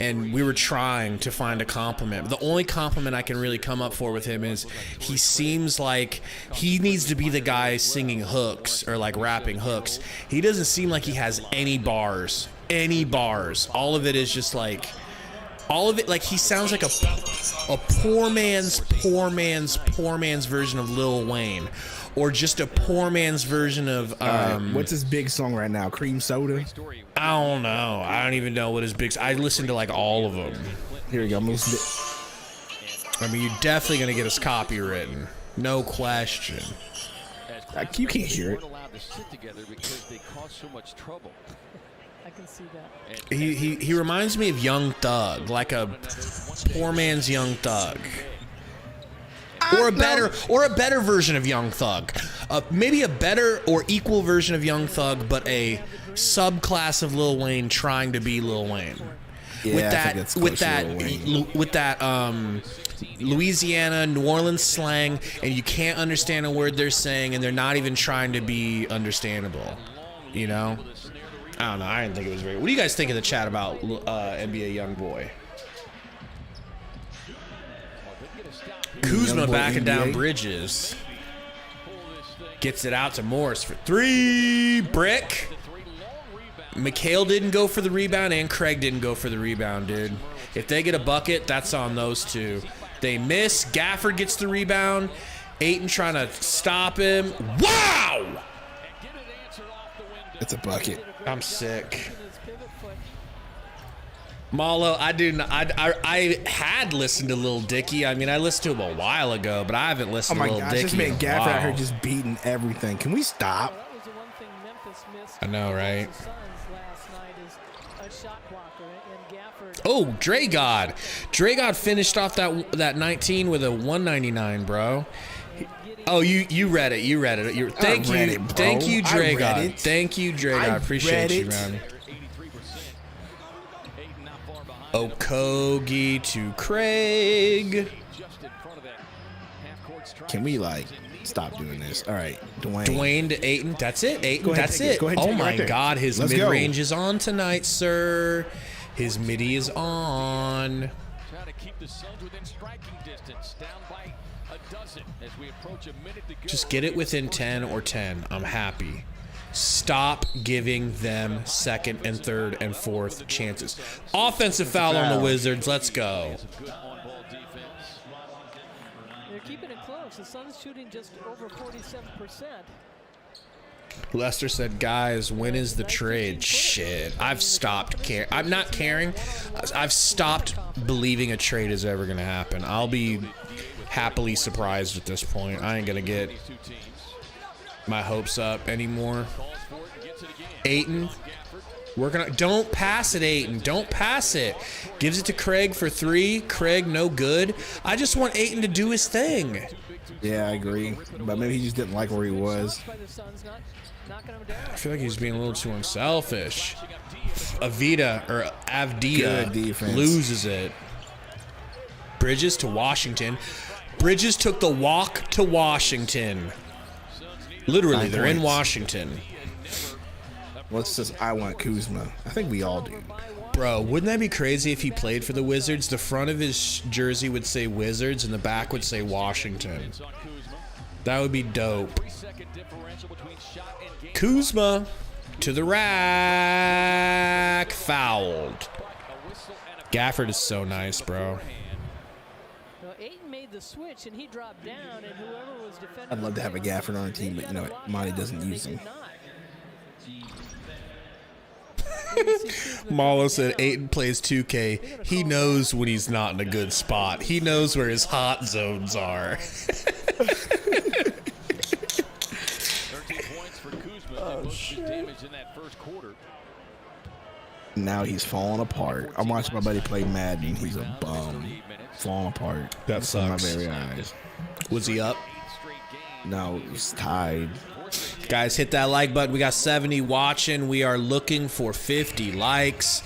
and we were trying to find a compliment. The only compliment I can really come up for with him is he seems like he needs to be the guy singing hooks or like rapping hooks. He doesn't seem like he has any bars. All of it is just like... All of it, like he sounds like a poor man's version of Lil Wayne, or just a poor man's version of What's his big song right now? Cream Soda. I don't know. I don't even know what his big. I listened to like all of them. Here we go. I mean, you're definitely gonna get us copywritten, no question. You can't hear it. Weren't allowed to sit together because they caused so much trouble. I can see that. He reminds me of Young Thug, like a poor man's Young Thug. Or a better version of Young Thug. Maybe a better or equal version of Young Thug, but a subclass of Lil Wayne trying to be Lil Wayne. Yeah, with that Louisiana, New Orleans slang, and you can't understand a word they're saying, and they're not even trying to be understandable. You know? I don't know. I didn't think it was very. What do you guys think in the chat about NBA YoungBoy? Kuzma backing down Bridges. Gets it out to Morris for 3. Brick. Mikhail didn't go for the rebound, and Craig didn't go for the rebound, dude. If they get a bucket, that's on those two. They miss. Gafford gets the rebound. Ayton trying to stop him. Wow! It's a bucket. I'm sick. Malo, I had listened to Lil Dicky. I mean, I listened to him a while ago, but I haven't listened to Lil Dicky. This man Gafford out here just beating everything. Can we stop? I know, right? Oh, Dragod. Dragod finished off that 19 with a 199, bro. Oh, you read it. You read it. Thank you, Dragod. Thank you, Dragod. I appreciate you, man. Okogie to Craig. Can we stop doing this? All right, Dwayne to Ayton. That's it, Ayton. That's it. Go ahead and oh my right God, his mid-range is on tonight, sir. His midi is on. Trying to keep the Suns within striking distance, down by a dozen as we approach a minute to go. Just get it within 10 or 10. I'm happy. Stop giving them second and third and fourth chances. Offensive foul on the Wizards. Let's go. They're keeping it close. The Suns shooting just over 47%. Lester said, guys, when is the trade? Shit. I've stopped caring. I'm not caring. I've stopped believing a trade is ever going to happen. I'll be happily surprised at this point. I ain't going to get my hopes up anymore. Ayton. Don't pass it, Ayton. Don't pass it. Gives it to Craig for 3. Craig, no good. I just want Ayton to do his thing. Yeah, I agree. But maybe he just didn't like where he was. I feel like he's being a little too unselfish. Avdia loses it. Bridges to Washington. Bridges took the walk to Washington. Literally, they're in Washington. What's this? I want Kuzma. I think we all do. Bro, wouldn't that be crazy if he played for the Wizards? The front of his jersey would say Wizards and the back would say Washington. That would be dope. Kuzma to the rack. Fouled. Gafford is so nice, bro. Ayton made the switch and he dropped down, and whoever was defending. I'd love to have a Gafford on the team, but you know what? Monty doesn't use him. Malo said Ayton plays 2K. He knows when he's not in a good spot. He knows where his hot zones are. 13 points for Kuzma. Most of his damage in that first quarter. Now he's falling apart. I'm watching my buddy play Madden. He's a bum. Falling apart. That sucks. My very eyes. Was he up? No, he's tied. Guys, hit that like button. We got 70 watching. We are looking for 50 likes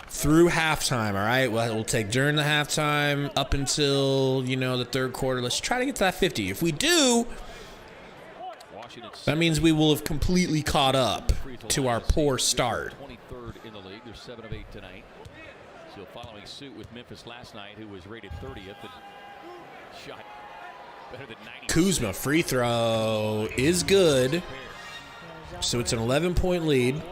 through halftime, all right? We'll take during the halftime up until, the third quarter. Let's try to get to that 50. If we do, that means we will have completely caught up to our poor start. 23rd in the league. They're 7 of 8 tonight. So following suit with Memphis last night, who was rated 30th and shot better than 90. Kuzma free throw is good. So it's an 11-point lead.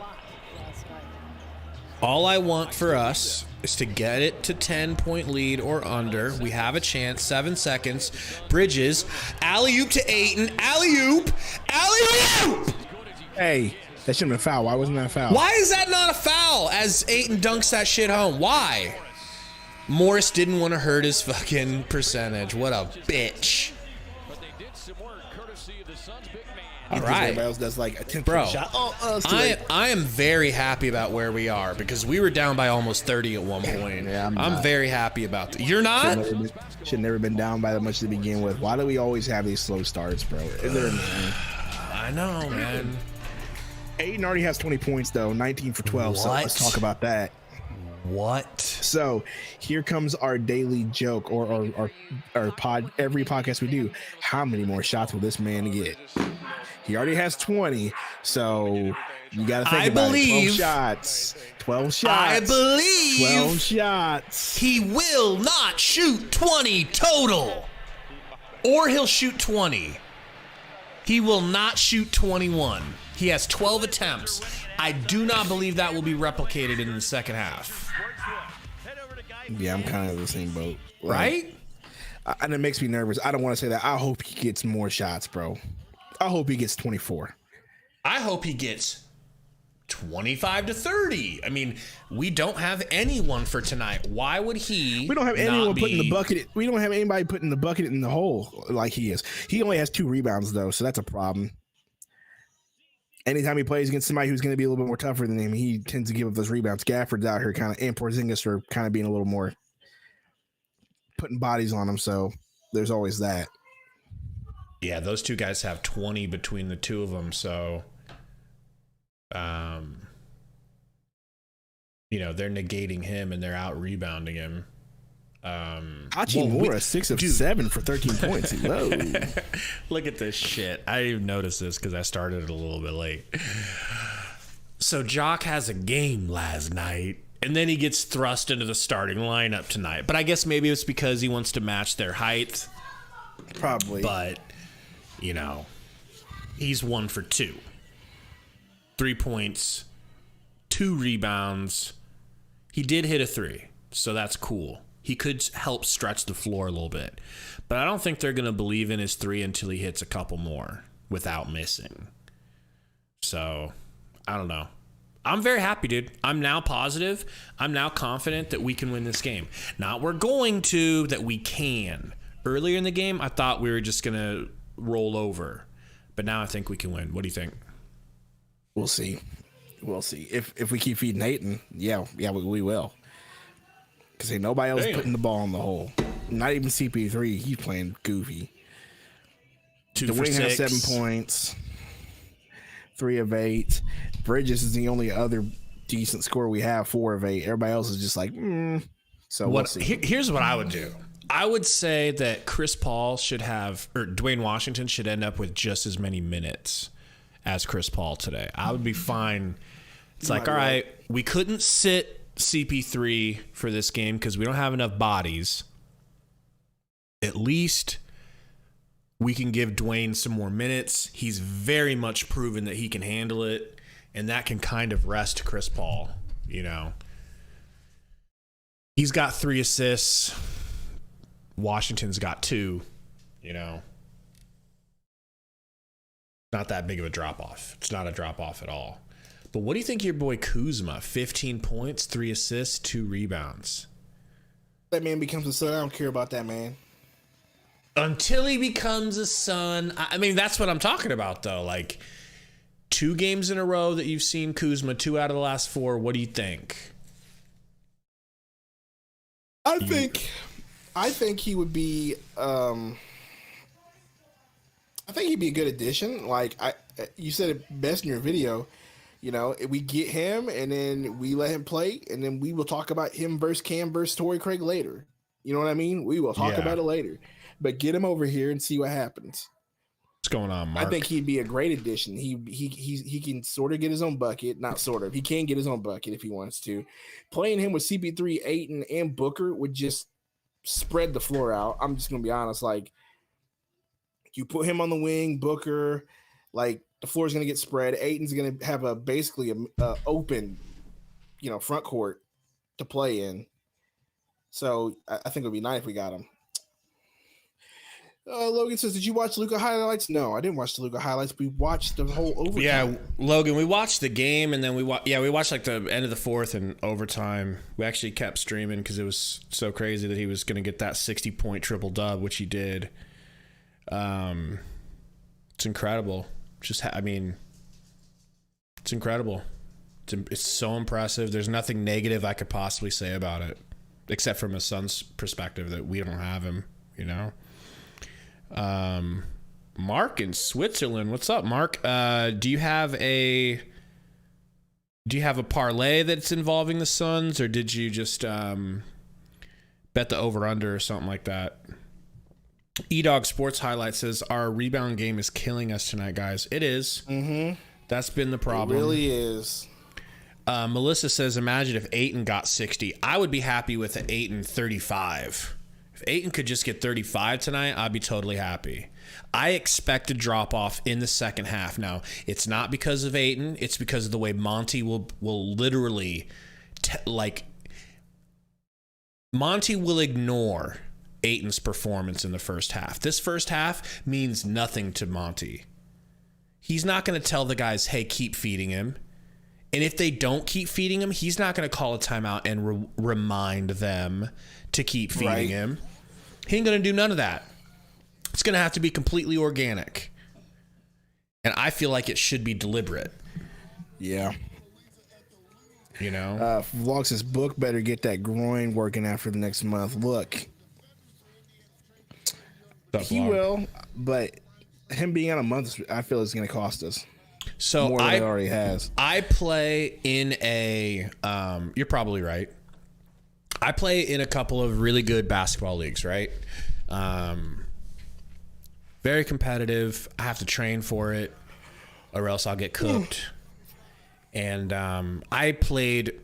All I want for us is to get it to 10-point lead or under. We have a chance. 7 seconds. Bridges. Alley-oop to Ayton. Alley-oop. Alley-oop. Hey, that shouldn't have been a foul. Why wasn't that a foul? Why is that not a foul as Ayton dunks that shit home? Why? Morris didn't want to hurt his fucking percentage. What a bitch. But they did some work courtesy of the Suns big man. All right. Everybody else does like a 10 Bro, shot. It's too late. I am very happy about where we are because we were down by almost 30 at one point. Yeah, I'm I'm not. very happy about that. You're not? Should never been down by that much to begin with. Why do we always have these slow starts, bro? Is there I know, man. Aiden already has 20 points though, 19 for 12. So What? let's talk about that. What? So here comes our daily joke, or our pod. Every podcast we do, how many more shots will this man get? He already has 20, so you got to think I about believe- it. 12 shots. 12 shots. I believe 12 shots. he will not shoot 20 total. Or he'll shoot 20. He will not shoot 21. He has 12 attempts. I do not believe that will be replicated in the second half. Yeah, I'm kind of in the same boat. Like, Right? and it makes me nervous. I don't want to say that. I hope he gets more shots, bro. I hope he gets 24. I hope he gets 25 to 30. I mean, we don't have anyone for tonight. Why would he? We don't have not anyone putting the be- bucket. We don't have anybody putting the bucket in the hole like he is. He only has 2 rebounds though, so that's a problem. Anytime he plays against somebody who's going to be a little bit more tougher than him, he tends to give up those rebounds. Gafford's out here kind of, and Porzingis are kind of being a little more putting bodies on him. So there's always that. Yeah, those two guys have 20 between the two of them. So, you know, they're negating him and they're out rebounding him. Hachimura, 6 of 7 for 13 points. Whoa. Look at this shit. I didn't even notice this because I started it a little bit late. So Jock has a game last night, and then he gets thrust into the starting lineup tonight. But I guess maybe it's because he wants to match their height. Probably. But, you know, he's 1 for 2. 3 points, 2 rebounds. He did hit a 3, so that's cool. He could help stretch the floor a little bit. But I don't think they're going to believe in his 3 until he hits a couple more without missing. So, I don't know. I'm very happy, dude. I'm now positive. I'm now confident that we can win this game. Not we're going to, that we can. Earlier in the game, I thought we were just going to roll over. But now I think we can win. What do you think? We'll see. We'll see. If we keep feeding Hayton, yeah, we will. Because ain't nobody else putting the ball in the hole. Not even CP3. He's playing goofy. 2 The for wing 6. has 7 points. 3 of 8. Bridges is the only other decent scorer we have. 4 of 8. Everybody else is just like, So we'll see. Here's what I would do. I would say that Chris Paul should have, or Dwayne Washington should end up with just as many minutes as Chris Paul today. I would be fine. It's like, all right, we couldn't sit CP3 for this game because we don't have enough bodies. At least we can give Dwayne some more minutes. He's very much proven that he can handle it, and that can kind of rest Chris Paul, you know. He's got 3 assists. Washington's got 2, you know. Not that big of a drop-off. It's not a drop-off at all. But what do you think of your boy Kuzma? 15 points, 3 assists, 2 rebounds. That man becomes a son. I don't care about that man. Until he becomes a son. I mean, that's what I'm talking about, though. Like, 2 games in a row that you've seen Kuzma, 2 out of the last 4. What do you think? I think he would be. I think he'd be a good addition. Like you said it best in your video. You know, we get him and then we let him play, and then we will talk about him versus Cam versus Torrey Craig later. You know what I mean? We will talk about it later. But get him over here and see what happens. What's going on, Mark? I think he'd be a great addition. He can sort of get his own bucket. Not sort of. He can get his own bucket if he wants to. Playing him with CP3, Ayton, and Booker would just spread the floor out. I'm just going to be honest. Like, you put him on the wing, Booker, like, the floor is going to get spread. Ayton's going to have basically a open, front court to play in. So I think it would be nice if we got him. Logan says, "Did you watch Luka highlights?" No, I didn't watch the Luka highlights. We watched the whole overtime. Yeah, Logan, we watched the game, and then we watched like the end of the 4th and overtime. We actually kept streaming because it was so crazy that he was going to get that 60-point triple dub, which he did. It's incredible. I mean, it's incredible. It's so impressive. There's nothing negative I could possibly say about it, except from a son's perspective that we don't have him, you know? Mark in Switzerland. What's up, Mark? Do you have a parlay that's involving the Suns, or did you just bet the over-under or something like that? E-Dog Sports Highlight says, our rebound game is killing us tonight, guys. It is. Mm-hmm. That's been the problem. It really is. Melissa says, imagine if Ayton got 60. I would be happy with an Ayton 35. If Ayton could just get 35 tonight, I'd be totally happy. I expect a drop-off in the second half. Now, it's not because of Ayton. It's because of the way Monty will literally, Monty will ignore Ayton's performance in the first half. This first half means nothing to Monty. He's not going to tell the guys, hey, keep feeding him. And if they don't keep feeding him, he's not going to call a timeout and remind them to keep feeding him. He ain't going to do none of that. It's going to have to be completely organic. And I feel like it should be deliberate. Yeah. You know? Vlog says, Book better get that groin working after the next month. Look, he will, but him being out a month, I feel it's going to cost us. So more than it already has. I play in a, you're probably right. I play in a couple of really good basketball leagues, right? Very competitive. I have to train for it or else I'll get cooked. And I played,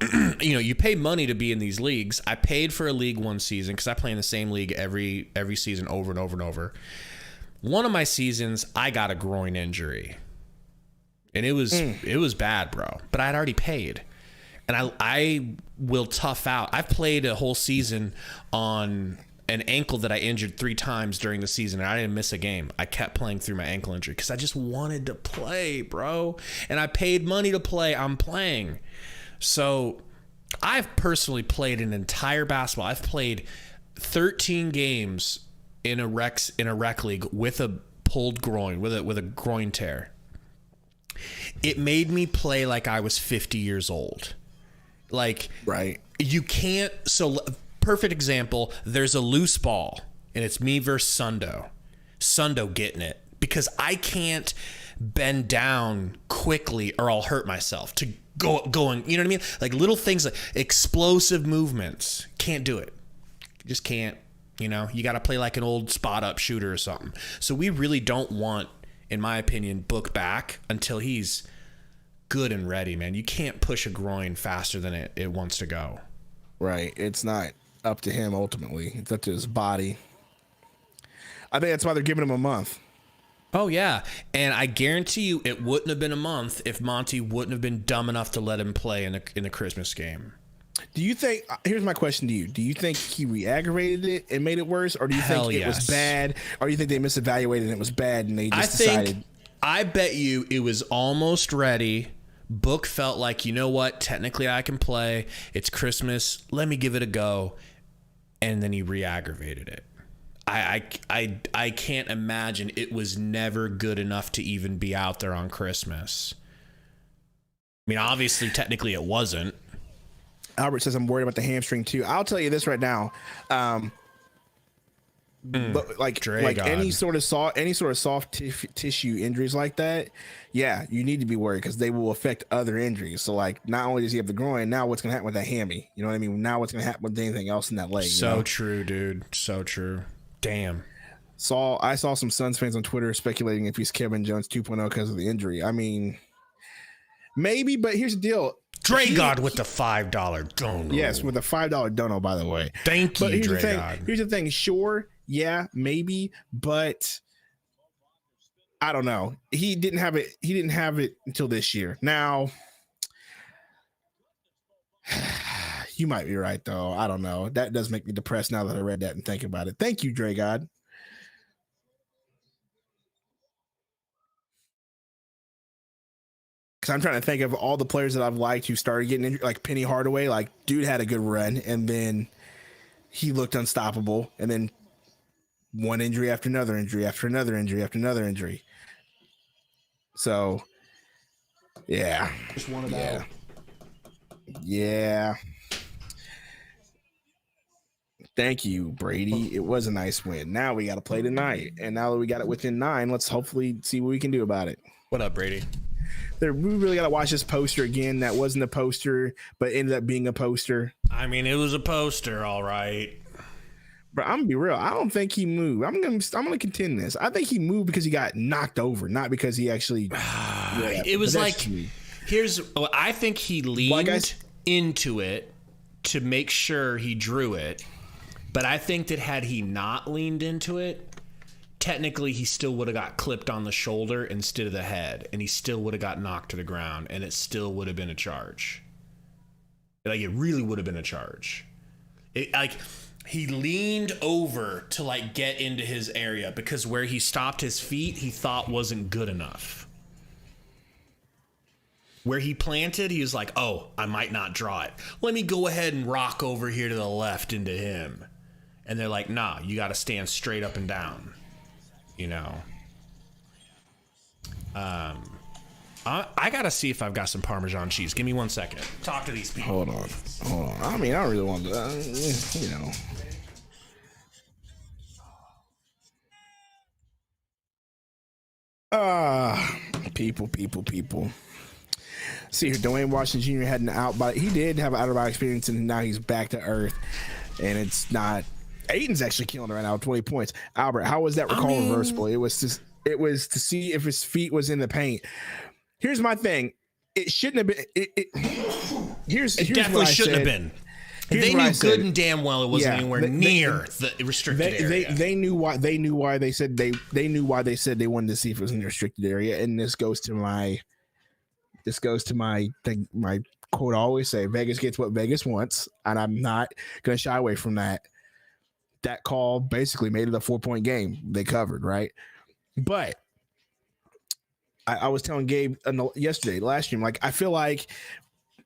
you pay money to be in these leagues. I paid for a league one season because I play in the same league every season over and over and over. One of my seasons, I got a groin injury. And it was bad, bro. But I'd already paid. And I will tough out. I've played a whole season on an ankle that I injured 3 times during the season, and I didn't miss a game. I kept playing through my ankle injury because I just wanted to play, bro. And I paid money to play. I'm playing. So I've personally played an entire basketball. I've played 13 games in a rec league with a pulled groin, with a groin tear. It made me play like I was 50 years old. Like, right. You can't. So, perfect example, there's a loose ball, and it's me versus Sundo. Sundo getting it. Because I can't bend down quickly or I'll hurt myself to going, you know what I mean? Like little things, like explosive movements. Can't do it. Just can't, you got to play like an old spot up shooter or something. So we really don't want, in my opinion, Book back until he's good and ready, man. You can't push a groin faster than it wants to go. Right. It's not up to him ultimately. It's up to his body. I think that's why they're giving him a month. Oh, yeah. And I guarantee you it wouldn't have been a month if Monty wouldn't have been dumb enough to let him play in the Christmas game. Do you think, here's my question to you. Do you think he re-aggravated it and made it worse? Or do you think it was bad? Or do you think they misevaluated and it was bad and they just decided? I bet you it was almost ready. Book felt like, you know what? Technically I can play. It's Christmas. Let me give it a go. And then he re-aggravated it. I can't imagine it was never good enough to even be out there on Christmas. I mean, obviously, technically it wasn't. Albert says, I'm worried about the hamstring too. I'll tell you this right now. But like any sort of soft tissue injuries like that, yeah, you need to be worried because they will affect other injuries. So like, not only does he have the groin, now what's gonna happen with that hammy? You know what I mean? Now what's gonna happen with anything else in that leg? So true, dude. So true. Damn. I saw some Suns fans on Twitter speculating if he's Kevin Jones 2.0 because of the injury. I mean, maybe, but here's the deal. Dre God with the $5 dono. Yes, with a $5 dono, by the way. Thank you, Dre God. Here's the thing. Sure, yeah, maybe, but I don't know. He didn't have it. He didn't have it until this year. Now, you might be right, though. I don't know. That does make me depressed now that I read that and think about it. Thank you, Dre God. Because I'm trying to think of all the players that I've liked who started getting injured, like Penny Hardaway. Like, dude had a good run, and then he looked unstoppable, and then one injury after another injury after another injury after another injury. So, yeah. Just wanted Yeah. Yeah. Thank you, Brady. It was a nice win. Now we got to play tonight. And now that we got it within 9, let's hopefully see what we can do about it. What up, Brady? We really got to watch this poster again. That wasn't a poster, but ended up being a poster. I mean, it was a poster, all right. But I'm gonna be real. I don't think he moved. I'm gonna contend this. I think he moved because he got knocked over, not because he actually. It was like, I think he leaned into it to make sure he drew it. But I think that had he not leaned into it, technically he still would have got clipped on the shoulder instead of the head, and he still would have got knocked to the ground, and it still would have been a charge. Like, it really would have been a charge. He leaned over to like get into his area because where he stopped his feet, he thought wasn't good enough. Where he planted, he was like, oh, I might not draw it. Let me go ahead and rock over here to the left into him. And they're like, nah, you got to stand straight up and down. You know? I got to see if I've got some Parmesan cheese. Give me 1 second. Talk to these people. Hold on. I mean, I don't really want to, you know. People. See here, Dwayne Washington Jr. had an out-body. He did have an out-of-body experience, and now he's back to earth. And it's not. Aiden's actually killing it right now with 20 points. Albert, how was that recall reversible? It was to see if his feet was in the paint. Here's my thing. It shouldn't have been. It definitely shouldn't have been. They knew good and damn well it wasn't anywhere near the restricted area. They knew why. They knew why they said they knew why they said they wanted to see if it was in the restricted area. And this goes to my thing. My quote I always say: Vegas gets what Vegas wants, and I'm not going to shy away from that. That call basically made it a 4-point game. They covered, right? But I was telling Gabe yesterday, last stream, like, I feel like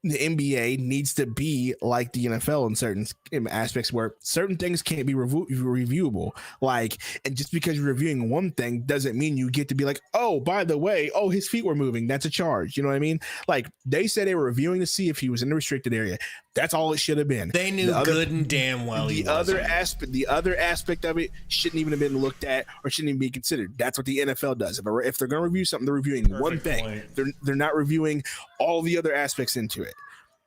the NBA needs to be like the NFL in certain aspects where certain things can't be reviewable. Like, and just because you're reviewing one thing doesn't mean you get to be like, oh, by the way, his feet were moving. That's a charge. You know what I mean? Like, they said they were reviewing to see if he was in the restricted area. That's all it should have been. They knew good and damn well the other aspect of it shouldn't even have been looked at or shouldn't even be considered. That's what the NFL does. If they're going to review something, they're reviewing one thing. They're not reviewing all the other aspects into it.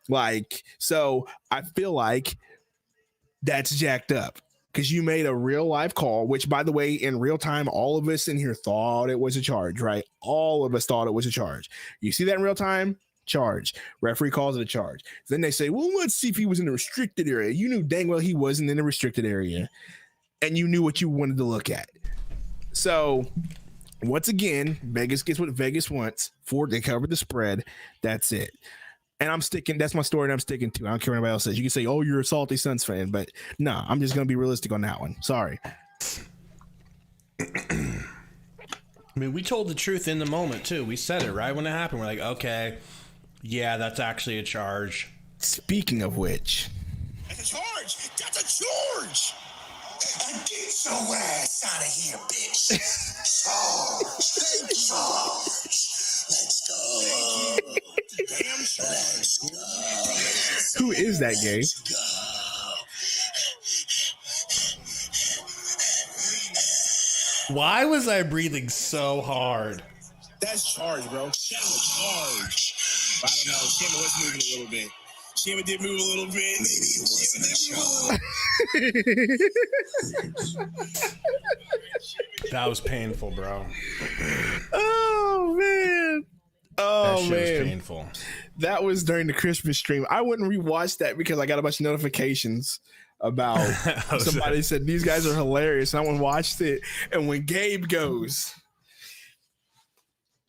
Like, so I feel like that's jacked up because you made a real live call, which, by the way, in real time, all of us in here thought it was a charge, right? All of us thought it was a charge. You see that in real time? Charge. Referee calls it a charge. Then they say, well, let's see if he was in the restricted area. You knew dang well he wasn't in the restricted area, and you knew what you wanted to look at. So, once again, Vegas gets what Vegas wants. They covered the spread. That's it. And I'm sticking. That's my story, and I'm sticking to. I don't care what anybody else says. You can say, "Oh, you're a salty Suns fan," but no, I'm just gonna be realistic on that one. Sorry. I mean, we told the truth in the moment too. We said it right when it happened. We're like, okay, yeah, that's actually a charge. Speaking of which, that's a charge. That's a charge. And get your ass out of here, bitch. Charge. Let's go. Damn charge. Who is that, Gabe? Why was I breathing so hard? That's charge, bro. Shima charge. I don't know. Shima was moving a little bit. Shima did move a little bit. Maybe it wasn't a charge. That was painful, bro. Oh man. That shit was painful. That was during the Christmas stream. I wouldn't rewatch that because I got a bunch of notifications about somebody said these guys are hilarious. And I went and watched it. And when Gabe goes,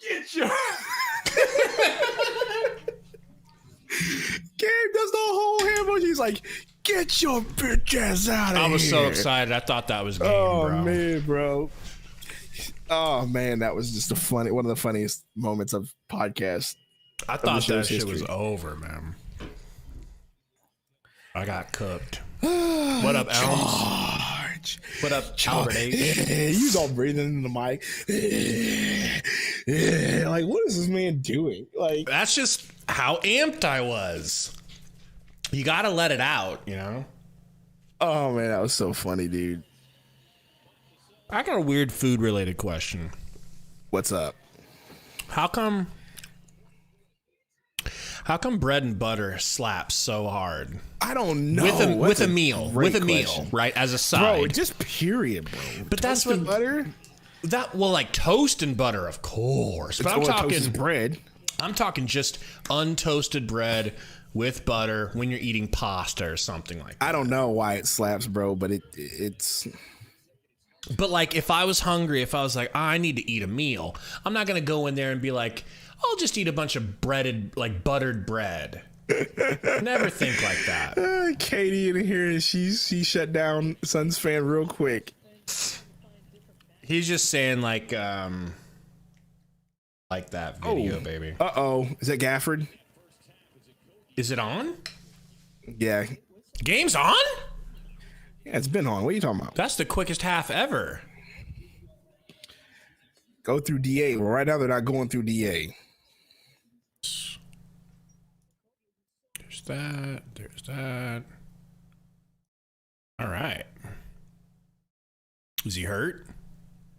get your Gabe does the whole hand motion. He's like, get your bitch ass out of here. I was so excited. I thought that was game, bro. Man, bro. Oh man, that was just one of the funniest moments of podcast. I thought that shit was over, man. I got cooked. What up, Elms? What up, Albert H? He's all breathing in the mic. Yeah, like what is this man doing? Like That's just how amped I was. You got to let it out, you know? oh man, that was so funny, dude. I got a weird food related question. What's up? How come bread and butter slaps so hard? I don't know. With a meal, right? As a side. Bro, just period, bro. But that's Toasted what butter. like toast and butter, of course. But I'm talking bread. I'm talking just untoasted bread with butter when you're eating pasta or something like that. I don't know why it slaps, bro, but it's. But like, if I was hungry, if I was like, I need to eat a meal, I'm not gonna go in there and be like, I'll just eat a bunch of buttered bread. Never think like that. Katie in here, she shut down Suns fan real quick. He's just saying like that video, baby. Is that Gafford? Is it on? Yeah. Game's on? Yeah, it's been on. What are you talking about? That's the quickest half ever. Go through DA. Well, right now they're not going through DA. There's that. There's that. All right. Was he hurt?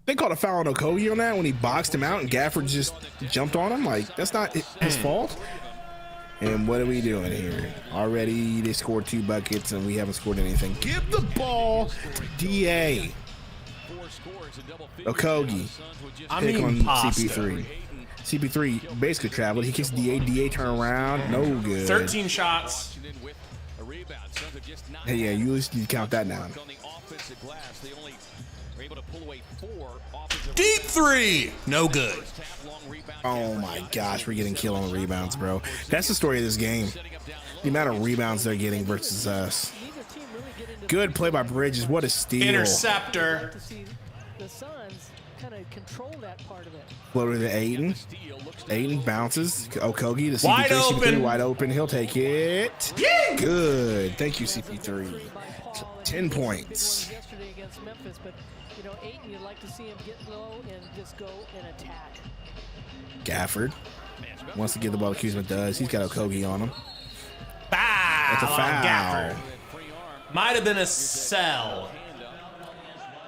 They called a foul on Okogie on that when he boxed him out and Gafford just jumped on him. Like, that's not his fault. And what are we doing here? Already they scored 2 buckets and we haven't scored anything. Give the ball to DA. Okogie. I Pick mean, on pasta. CP3. CP3 basically traveled. He kicks DA. DA turn around. No good. 13 shots. Hey, yeah, you need to count that down. Deep 3. No good. Oh my gosh, we're getting killed on rebounds, bro. That's the story of this game. The amount of rebounds they're getting versus us. Good play by Bridges. What a steal. Interceptor. The Suns kind of control that part of it. Floater to Aiden. Aiden bounces. Okogie, the Wide CP3, open. CP3 wide open. He'll take it. Yeah. Good. Thank you, CP3. 10 points. Yesterday against Memphis, but you know, Ayton, you'd like to see him get low and just go and attack. Gafford wants to give the ball to Kuzma. Does. He's got Okogie on him. Foul. That's a on foul. Gafford. Might have been a sell.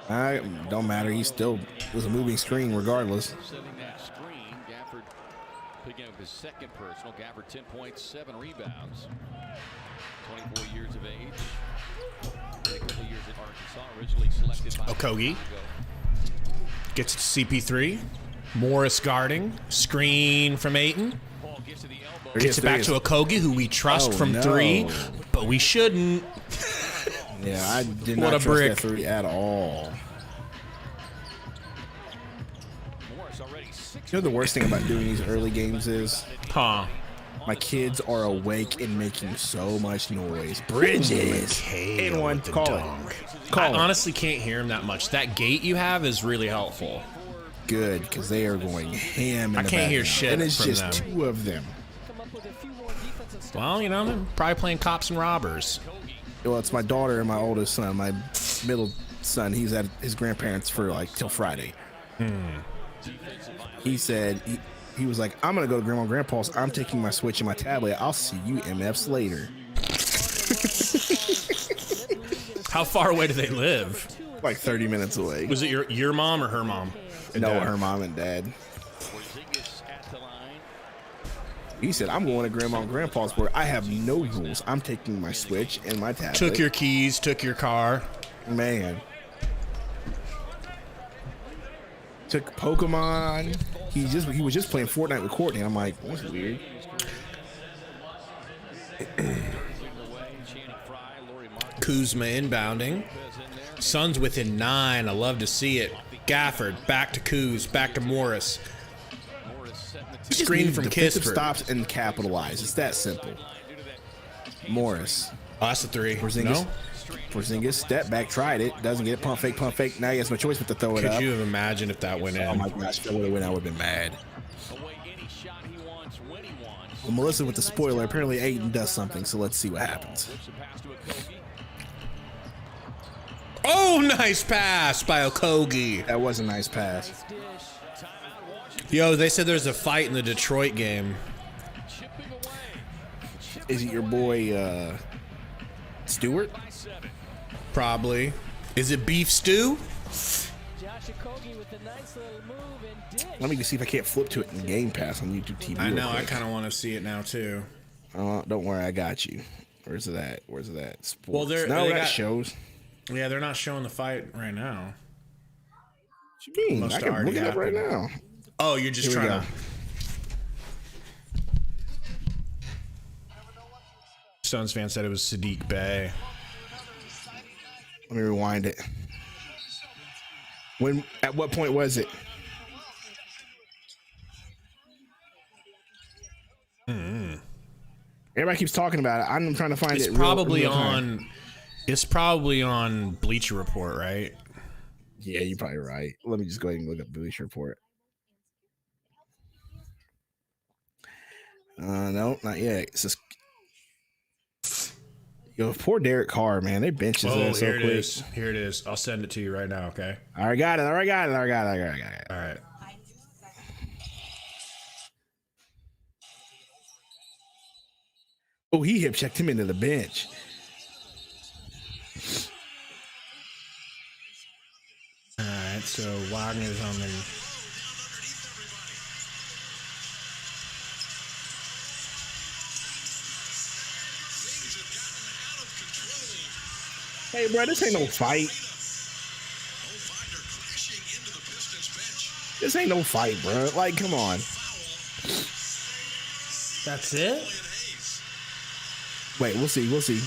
Don't matter. He still was a moving screen regardless. Setting that screen, Gafford picking up his second personal. Gafford 10 points, 7 rebounds. 24 years of age. A couple of years at Arkansas, originally selected by Okogie gets it to CP3. Morris guarding. Screen from Ayton. Ball gets to the elbow. Gets it back to Okogie, who we trust from 3, but we shouldn't. Yeah, I did What not a trust brick. that 3 at all. Morris already 6. You know the worst thing about doing these early games is Huh. my kids are awake and making so much noise. Bridges. In one. Call it. I Call it. honestly can't hear him that much. That gate you have is really helpful. Good, because they are going ham in I the can't hear background. shit And it's from just them. 2 of them. Come up with a few more defensive steps. Well, you know, they're probably playing cops and robbers. Well, it's my daughter and my oldest son. My middle son, he's at his grandparents for like till Friday. He said, he was like, I'm going to go to Grandma and Grandpa's. I'm taking my Switch and my tablet. I'll see you MFs later. How far away do they live? Like 30 minutes away. Was it your mom or her mom? No, Dad? her mom and dad. He said, I'm going to Grandma and Grandpa's where I have no rules. I'm taking my Switch and my tablet. Took your keys, took your car. Man. Took Pokemon. He was just playing Fortnite with Courtney. I'm like, that's weird. Kuzma inbounding. Suns within 9. I love to see it. Gafford back to Kuz, back to Morris. He just Screen needs from defensive Kispert. stops and capitalize. It's that simple. Morris. Oh, that's a 3. Porzingis. No? Porzingis step back, tried it, doesn't get it. Pump fake. Now he has no choice but to throw it Could up. you have imagined if that went in? Oh my gosh, if that would have went, I would have been mad. Well, Melissa with the spoiler. Apparently Aiden does something, so let's see what happens. Oh, nice pass by Okogie. That was a nice pass. Yo, they said there's a fight in the Detroit game. Is it your boy Stewart? Probably. Is it beef stew? Josh Okogie with a nice little move and dish. Let me just see if I can't flip to it in Game Pass on YouTube TV. I know. real I quick. kind of want to see it now too. Don't worry, I got you. Where's it at? Where's it at? Sports. Well, no, they that got shows. Yeah, they're not showing the fight right now. What you mean? Must I can already look it up right happened. now. Oh, you're just Here we trying go. to. Suns fan said it was Sadiq Bey. Let me rewind it. At what point was it? Everybody keeps talking about it. I'm trying to find It's it. probably real time. on. It's probably on Bleacher Report, right? Yeah, you're probably right. Let me just go ahead and look up Bleacher Report. No, not yet. It's just, yo, poor Derek Carr, man. They bench his ass so here it quick. is. Here it is. I'll send it to you right now. Okay. All right, got it. All right, got it. All right. Oh, he hip checked him into the bench. All right. So Wagner's on the. Hey, bro, this ain't no fight. This ain't no fight, bro. Like, come on. That's it. Wait, we'll see. We'll see.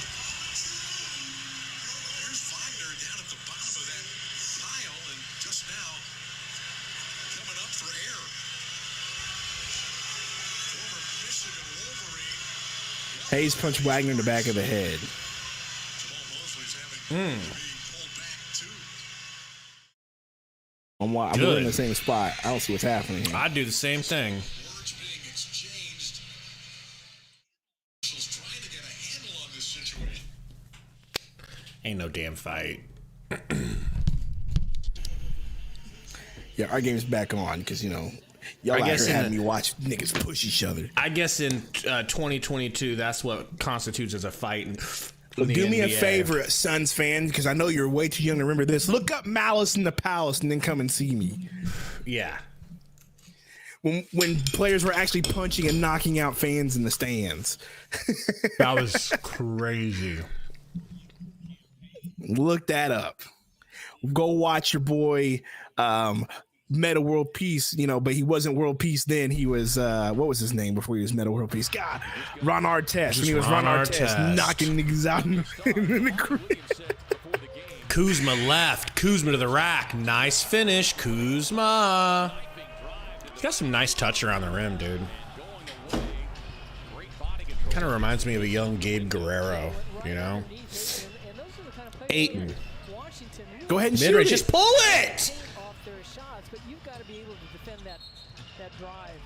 Hayes punched Wagner in the back of the head. I'm in the same spot. I don't see what's happening here. I'd do the same thing. Ain't no damn fight. Yeah, our game's back on because, you know, y'all out here having me watch niggas push each other. I guess in 2022, that's what constitutes as a fight. Do me a favor, Suns fan, because I know you're way too young to remember this. Look up Malice in the Palace and then come and see me. Yeah. When players were actually punching and knocking out fans in the stands. That was crazy. Look that up. Go watch your boy Meta World Peace, you know, but he wasn't World Peace then. He was, what was his name before he was Meta World Peace? God, Ron Artest. When he was Ron Artest knocking niggas out in the crib. Kuzma left. Kuzma to the rack. Nice finish. Kuzma. He's got some nice touch around the rim, dude. Kind of reminds me of a young Gabe Guerrero, you know? Ayton. Go ahead and shoot Mid-range. it. Just pull it! Off their shots, but you've got to be able to defend that drive.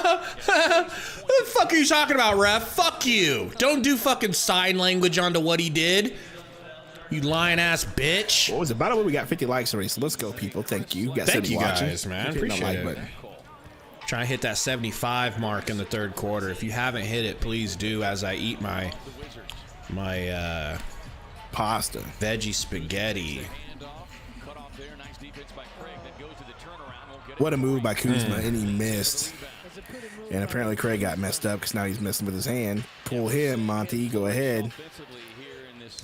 What the fuck are you talking about, ref? Fuck you. Don't do fucking sign language onto what he did. You lying ass bitch. What was it? By the way, we got 50 likes already, so let's go, people. Thank you. Got Thank 70 you watching. guys, man. Keep hitting that Appreciate like it. button. Trying to hit that 75 mark in the third quarter. If you haven't hit it, please do as I eat my Pasta. veggie spaghetti. What a move by Kuzma, and he missed. And apparently Craig got messed up because now he's messing with his hand. Pull him, Monty. Go ahead.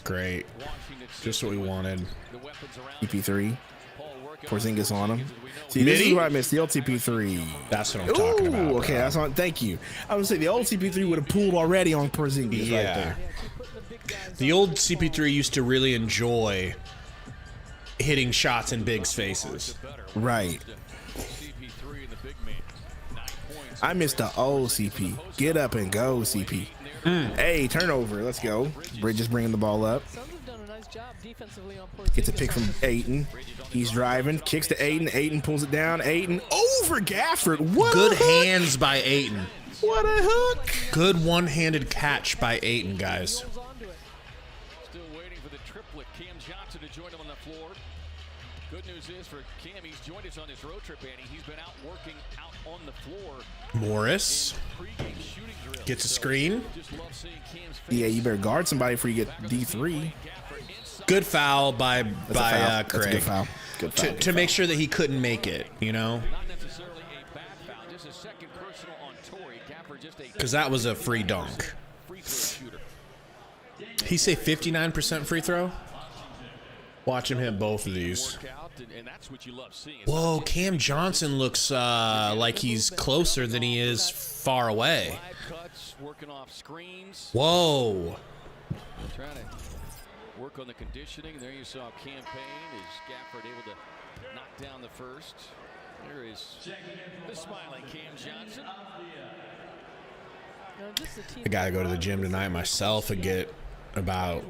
Great. Just what we wanted. TP3. Porzingis on him. See, this is what I missed. The old TP3. That's what I'm talking about. Ooh, okay, bro. that's on. Thank you. I was gonna say the old CP3 would have pulled already on Porzingis right Yeah. there. The old CP3 used to really enjoy hitting shots in Big's faces. Right. I missed the old CP. Get up and go, CP. Hey, turnover. Let's go. Bridges bringing the ball up. Suns have done a nice job defensively on Porzingis. Gets a pick from Ayton. He's driving. Kicks to Ayton. Ayton pulls it down. Ayton over Gafford. What Good a hook. hands by Ayton. What a hook. Good one-handed catch by Ayton, guys. Still waiting for the triplet. Cam Johnson to join him on the floor. Good news is for Cam, he's joined us on this road trip, Andy. He's been out working out on the floor. Morris Pregame shooting drills. gets a screen. Just love seeing Cam's face. Yeah, you better guard somebody before you get D3. Good foul by That's a foul. That's a Craig good foul. Good foul. to make sure that he couldn't make it. You know, Not necessarily a bad foul, just a second personal on Torrey. Gafford just a because that was a free dunk. free throw shooter. He say 59% free throw. Watch him hit both of these. Work out, and that's what you love seeing. Whoa, Cam Johnson looks like he's closer than he is far away. Five cuts, working off screens. Whoa. Trying to work on the conditioning. There you saw Campaign. Is Gafford able to knock down the first? There is the smiling Cam Johnson. I gotta go to the gym tonight myself and get about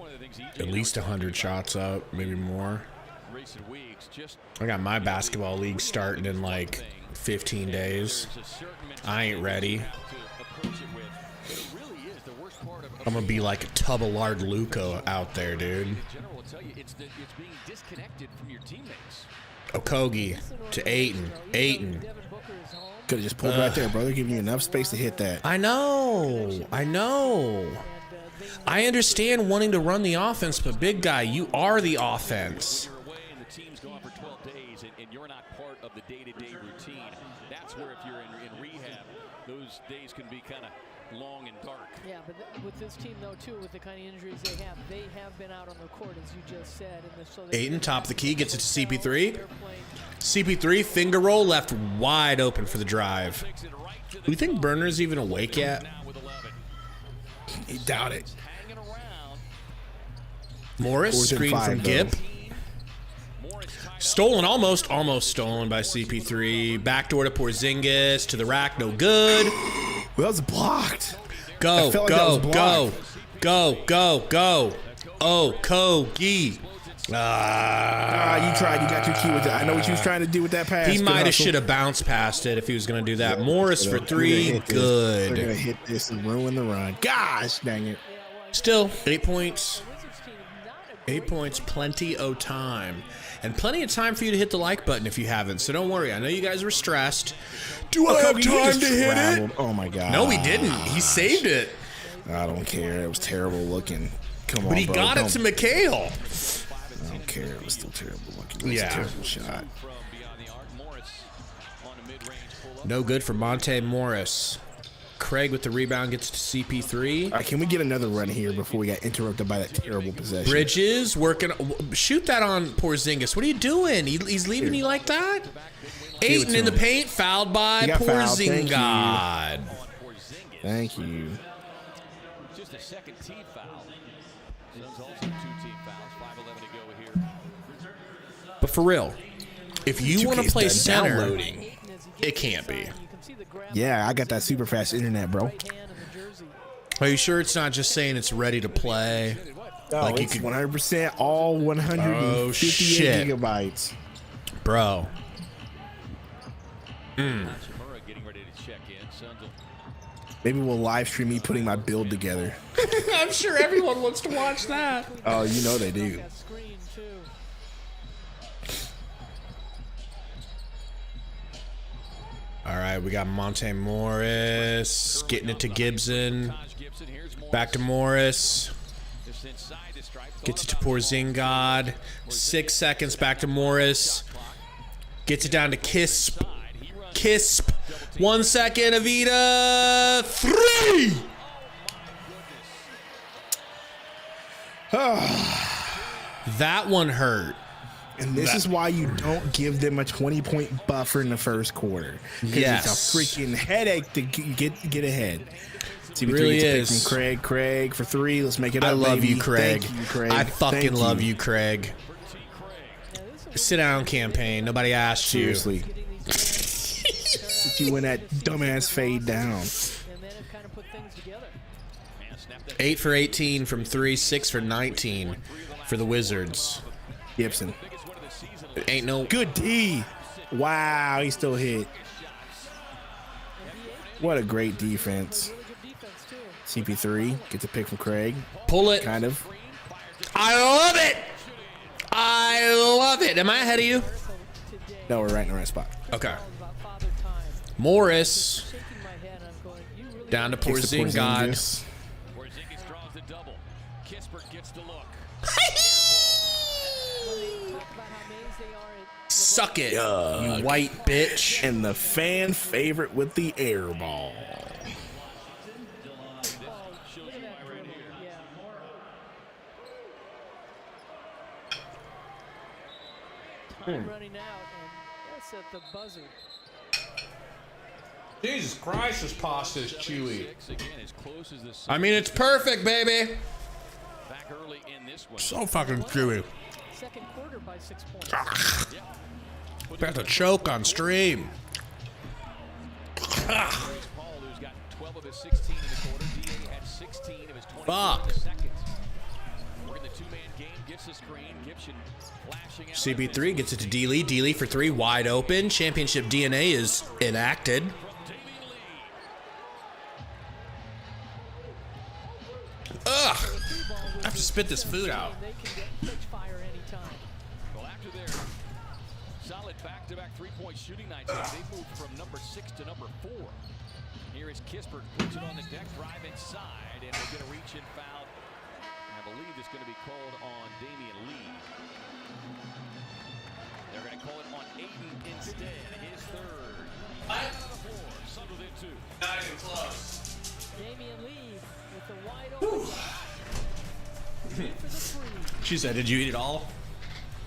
at least 100 shots up, maybe more. Recent weeks, just I got my basketball league starting in like 15 days. I ain't ready. I'm gonna be like a tub of lard Luca out there, dude. general will tell you it's being disconnected from your teammates. Okogie to Ayton. Could have just pulled right there, bro. They're giving you enough space to hit that. I know. I understand wanting to run the offense, but big guy, you are the offense. You're away and the team's gone for 12 days, and you're not part of the day-to-day routine. That's where if you're in rehab, those days can be kind of long and dark. Yeah, but with this team, though, too, with the kind of injuries they have been out on the court, as you just said. Ayton, top of the key, gets it to CP3. CP3, finger roll, left wide open for the drive. Do you think Burner's even awake yet? I doubt it. Morris, screen from Gibb. Stolen, almost stolen by CP3. Backdoor to Porzingis, to the rack, no good. Well, that was blocked. Go. Oh, Kogi. You tried. You got your key with that. I know what you was trying to do with that pass. He Good might have hustle. should have bounced past it if he was going to do that. Morris for three, They're going to good. hit this and ruin the run. Gosh, dang it. Still, 8 points. 8 points, plenty of time. And plenty of time for you to hit the like button if you haven't. So don't worry. I know you guys were stressed. Do I have time to hit it? Oh, my God. No, he didn't. He saved it. I don't care. It was terrible looking. Come on, But he bro. got it to McHale. I don't care. It was still terrible looking. It was a terrible shot. No good for Monte Morris. Craig with the rebound gets to CP3. All right, can we get another run here before we got interrupted by that terrible possession? Bridges working. Shoot that on Porzingis. What are you doing? He's leaving you like that? Ayton in the paint, fouled by Porzingis. Thank you. Just a second team foul. Suns also 2 team fouls. 5:11 to go here. But for real, if you want to 2K's play done center, downloading. it can't be. Yeah, I got that super fast internet, bro. Are you sure it's not just saying it's ready to play? No, Like you it's could- 100% all 158 shit. gigabytes. Bro. Murray getting ready to check in. Suns will Maybe we'll live stream me putting my build together. I'm sure everyone wants to watch that. Oh, you know they do. All right, we got Monte Morris getting it to Gibson. Back to Morris. Gets it to Porzingis. 6 seconds back to Morris. Gets it down to Kisp. 1 second, Avita. 3! That one hurt. And this is why you don't give them a 20-point buffer in the first quarter. 'Cause Yes. It's a freaking headache to get ahead. CP3 really gets a pick is. from Craig for 3. Let's make it up, I love baby. you, Craig. Thank you, Craig. I fucking Thank love you, Craig. Sit down, campaign. Nobody asked you. Seriously. Since you win that dumbass fade down. 8 for 18 from 3, 6 for 19 for the Wizards. Gibson. Ain't no Good D. Wow, he still hit. What a great defense. CP3 gets a pick from Craig. pull it. Kind of. I love it. I love Shit, am I ahead of you? No, we're right in the right spot. Okay. Morris down to Kicks to Porzingis. Porzingis. Porzingis draws the double. Kispert gets the look. Suck it, you white bitch. And the fan favorite with the air ball. Running out, and that's at the buzzer. Jesus Christ, this pasta is chewy. Again, as close as this I mean, it's perfect, baby. back early in this one. So fucking chewy. Second quarter by 6 points. About to choke on stream. Paul, who's got 12 of his 16 in the quarter. DA had 16 of his 20 Fuck. in the second. Working the two-man game, gets the screen. Gibson flashing out. CB3 gets it to D. Lee. D. Lee for three, wide open. Championship DNA is enacted. Ugh. I have to spit this food out. They can get pitch fire anytime. Well, after their solid back-to-back three-point shooting night, they moved from number 6 to number 4. Here is Kispert, puts it on the deck, drive inside, and we'll get a reach-in foul. I believe it's going to be called on Damian Lee. They're going to call it on Aiden instead, his third. 5 out of the 4, settled in 2. Not even close. Damian Lee with the wide open shot. Good for the three. She said, "Did you eat it all?"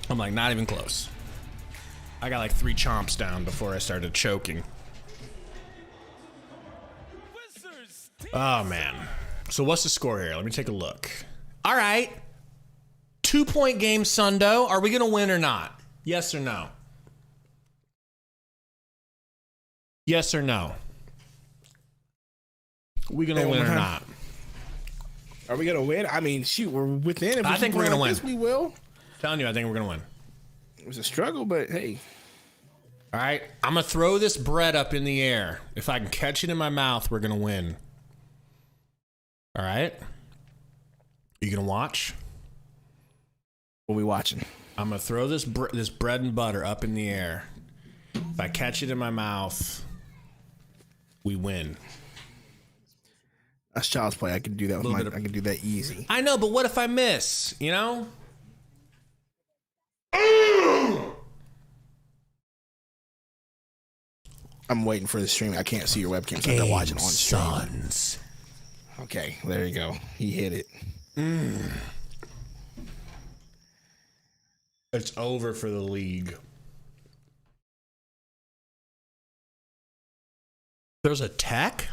I'm like, not even close. I got like 3 chomps down before I started choking. Oh, man. So what's the score here? Let me take a look. All right. 2-point game, Sundo. Are we going to win or not? Yes or no? Yes or no? We going to win or not? Are we gonna win? I mean, shoot, we're within. If I think we're gonna win. We will. Telling you, I think we're going to win. It was a struggle, but hey. All right. I'm going to throw this bread up in the air. If I can catch it in my mouth, we're going to win. All right. You going to watch? What are we watching? I'm going to throw this bread and butter up in the air. If I catch it in my mouth, we win. That's child's play. I can do that with I can do that easy. I know, but what if I miss? You know? I'm waiting for the stream. I can't see your webcam, so I'm watching on stream. Sons. Okay, there you go. He hit it. It's over for the league. There's a tech?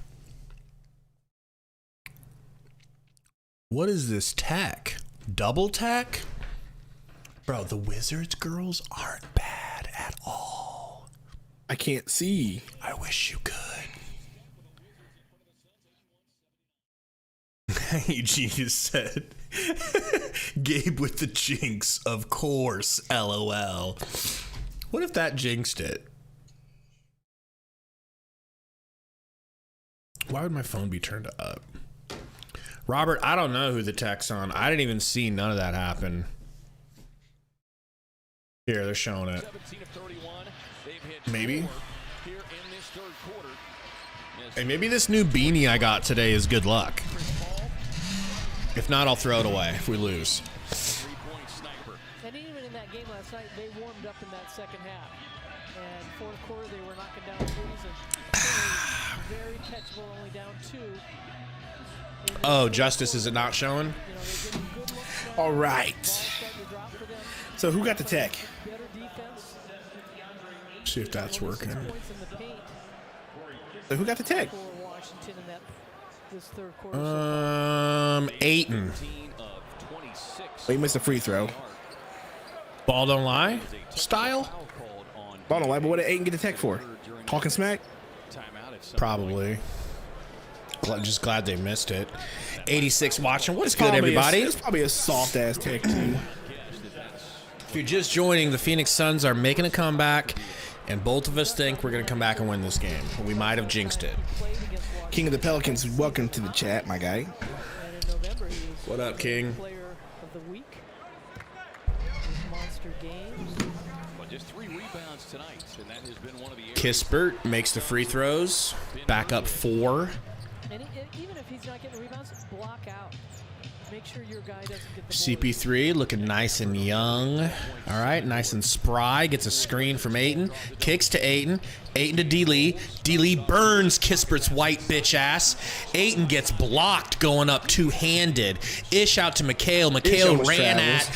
What is this tech? Double tech? Bro, the Wizards girls aren't bad at all. I can't see. I wish you could. Eugene just said, Gabe with the jinx, of course, LOL. What if that jinxed it? Why would my phone be turned up? Robert, I don't know who the tech's on. I didn't even see none of that happen. Here, they're showing it. Maybe. Hey, maybe this new beanie I got today is good luck. If not, I'll throw it away if we lose. And even in that game last night, they warmed up in that second half. And fourth quarter, they were knocking down threes and very catchable, only down 2. Oh, Justice, is it not showing? All right. So who got the tech? See if that's working. So who got the tech? Aiton. Oh, you missed a free throw. Ball don't lie? Style? Ball don't lie, but what did Aiton get the tech for? Talking smack? Probably. Just glad they missed it. 86 watching. What is good, everybody? It's probably a soft ass tech too. If you're just joining, the Phoenix Suns are making a comeback, and both of us think we're going to come back and win this game. We might have jinxed it. King of the Pelicans, welcome to the chat, my guy. What up, King? Player of the week. Monster games. Just 3 rebounds tonight, and that has been one of the areas. Kispert makes the free throws. Back up 4. And even if he's not getting rebounds, block out. Make sure your guy doesn't get the CP3 looking nice and young. All right, nice and spry. Gets a screen from Ayton. Kicks to Ayton. Ayton to D-Lee. D-Lee burns Kispert's white bitch ass. Ayton gets blocked going up two-handed. Ish out to McHale. McHale ran at.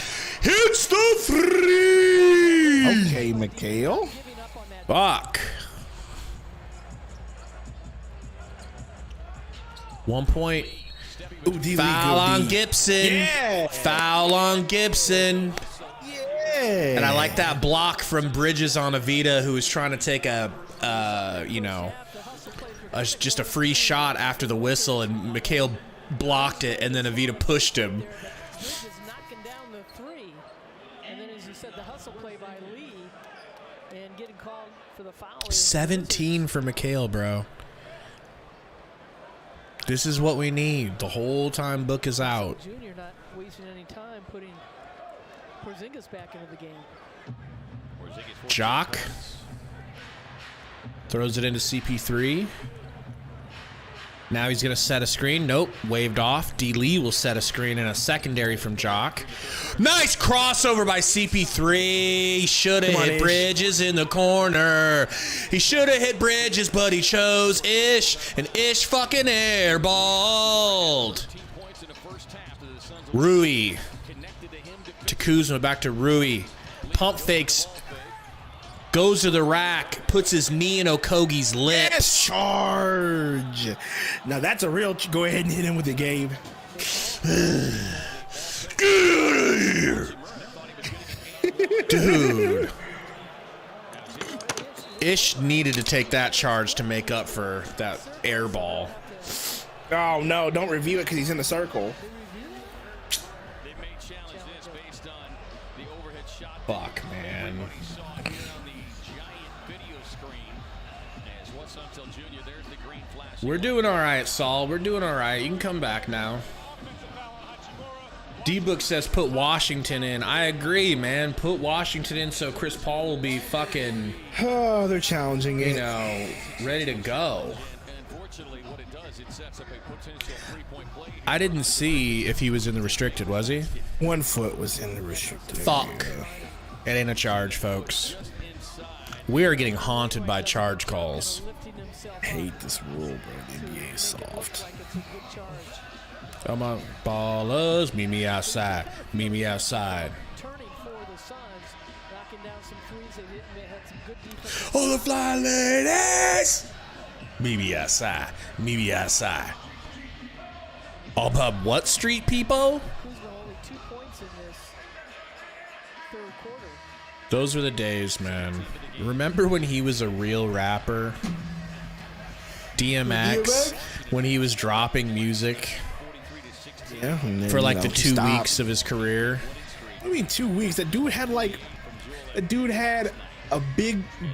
Hits the 3! Okay, McHale. Fuck. 1 point. Ooh, Foul on Gibson. Yeah. Foul on Gibson. Yeah. And I like that block from Bridges on Avita, who was trying to take just a free shot after the whistle, and McHale blocked it, and then Avita pushed him. Bridges knocking down the 3. And then, as you said, the hustle play by Lee and getting called for the foul. 17 for McHale, bro. This is what we need the whole time Book is out. Junior not wasting any time putting Porzingis back into the game. Jock throws it into CP3. Now he's going to set a screen. Nope, waved off. D-Lee will set a screen and a secondary from Jock. Nice crossover by CP3. Should have hit Bridges in the corner. He should have hit Bridges, but he chose Ish, and Ish fucking airballed. Rui to Kuzma, back to Rui. Pump fakes. Goes to the rack, puts his knee in Okogie's lips. Yes, charge. Now that's a real. Go ahead and hit him with the Gabe. Get out of here. Dude. Ish needed to take that charge to make up for that air ball. Oh, no. Don't review it because he's in the circle. Fuck, man. We're doing all right, Saul. We're doing all right. You can come back now. D-Book says put Washington in. I agree, man. Put Washington in so Chris Paul will be fucking, Oh, they're challenging it. ready to go. I didn't see if he was in the restricted, was he? 1 foot was in the restricted. Fuck. It ain't a charge, folks. We are getting haunted by charge calls. I hate this rule, bro. The NBA is soft. Come on, ballers. Meet me outside. Meet me outside. Oh, the fly ladies. Meet me outside. Meet me outside. All about what street, people? Those were the days, man. Remember when he was a real rapper? DMX, when he was dropping music for like the 2 weeks of his career. I mean, 2 weeks. That dude had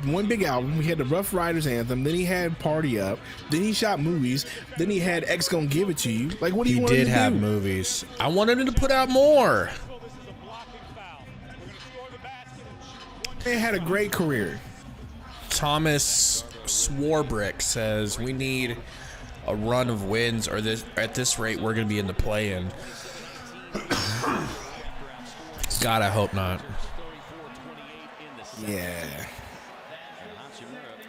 one big album. He had the Rough Riders anthem. Then he had Party Up. Then he shot movies. Then he had X Gon' Give It To You. Like, what do you want him to do? He did have movies. I wanted him to put out more. He had a great career. Thomas Swarbrick says we need a run of wins, or at this rate we're going to be in the play-in. God, I hope not. Yeah.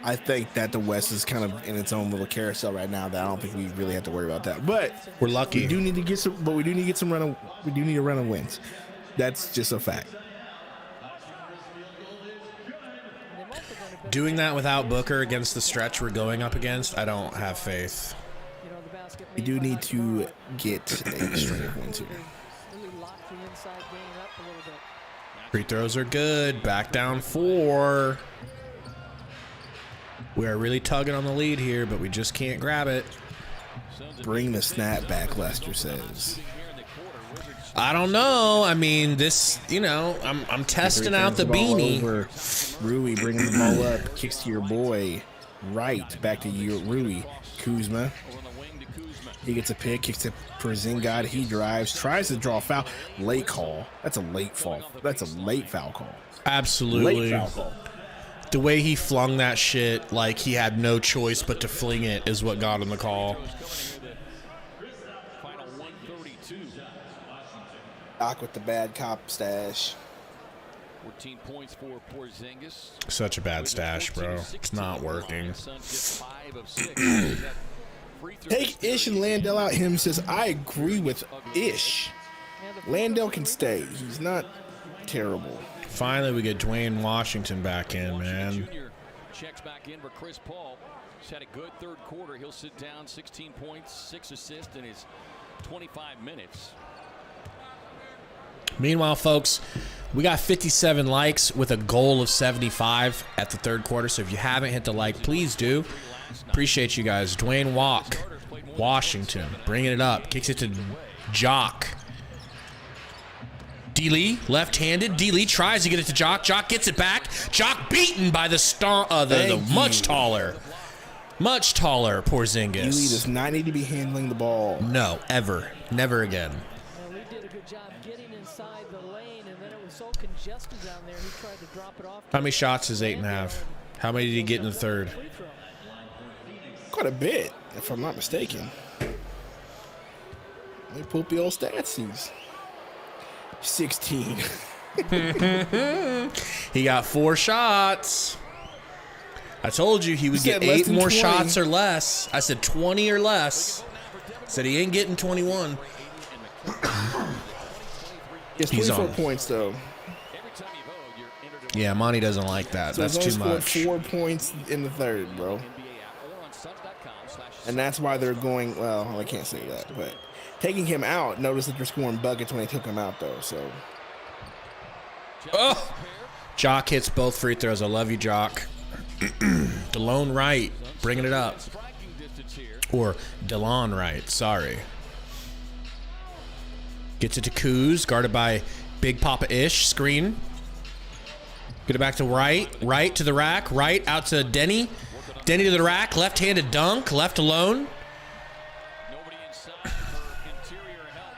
I think that the West is kind of in its own little carousel right now. That I don't think we really have to worry about that. But we're lucky. We do need to get some. But we do need to get some run. We do need a run of wins. That's just a fact. Doing that without Booker against the stretch we're going up against, I don't have faith. We do need to get a string of wins here. Free throws are good. Back down 4. We are really tugging on the lead here, but we just can't grab it. Bring the snap back, Lester says. I don't know. I mean, this, I'm testing out the beanie. Rui bringing the ball up, kicks to your boy. Right, back to you, Rui. Kuzma. He gets a pick, kicks it for Zingod. He drives, tries to draw a foul. Late call. That's a late foul. That's a late foul call. Absolutely. Late foul call. The way he flung that shit like he had no choice but to fling it is what got him the call. Final 132. Doc with the bad cop stash. 14 points for Porzingis. Such a bad stash, bro. It's not working. Take Ish and Landell out. Him says, I agree with Ish. Landell can stay. He's not terrible. Finally, we get Dwayne Washington back in, man. Checks back in for Chris Paul. He's had a good third quarter. He'll sit down. 16 points, 6 assists in his 25 minutes. Meanwhile, folks, we got 57 likes with a goal of 75 at the third quarter. So if you haven't hit the like, please do. Appreciate you guys. Dwayne Washington, bringing it up. Kicks it to Jock. D-Lee, left-handed. D-Lee tries to get it to Jock. Jock gets it back. Jock beaten by the much taller Porzingis. D-Lee does not need to be handling the ball. No, ever. Never again. Lee did a good job getting inside the lane, and then it was so congested down there, he tried to drop it off. How many shots is 8.5? How many did he get in the third? Quite a bit, if I'm not mistaken. Let me pull up the old stats. He's 16. He got 4 shots. I told you he would get 8 more 20. shots or less. I said 20 or less. Said he ain't getting 21. It's He's 24 on. points, though. Yeah, Monty doesn't like that. So That's he's too only much. scored 4 points in the third, bro. And that's why they're going, well, I can't say that, but taking him out, notice that they're scoring buckets when they took him out, though, so. Oh! Jock hits both free throws. I love you, Jock. DeLone Wright, bringing it up. Or DeLon Wright, sorry. Gets it to Kuz, guarded by Big Papa Ish. Screen. Get it back to Wright. Wright to the rack. Wright out to Denny. Denny to the rack. Left-handed dunk. Left alone. Nobody inside for interior help.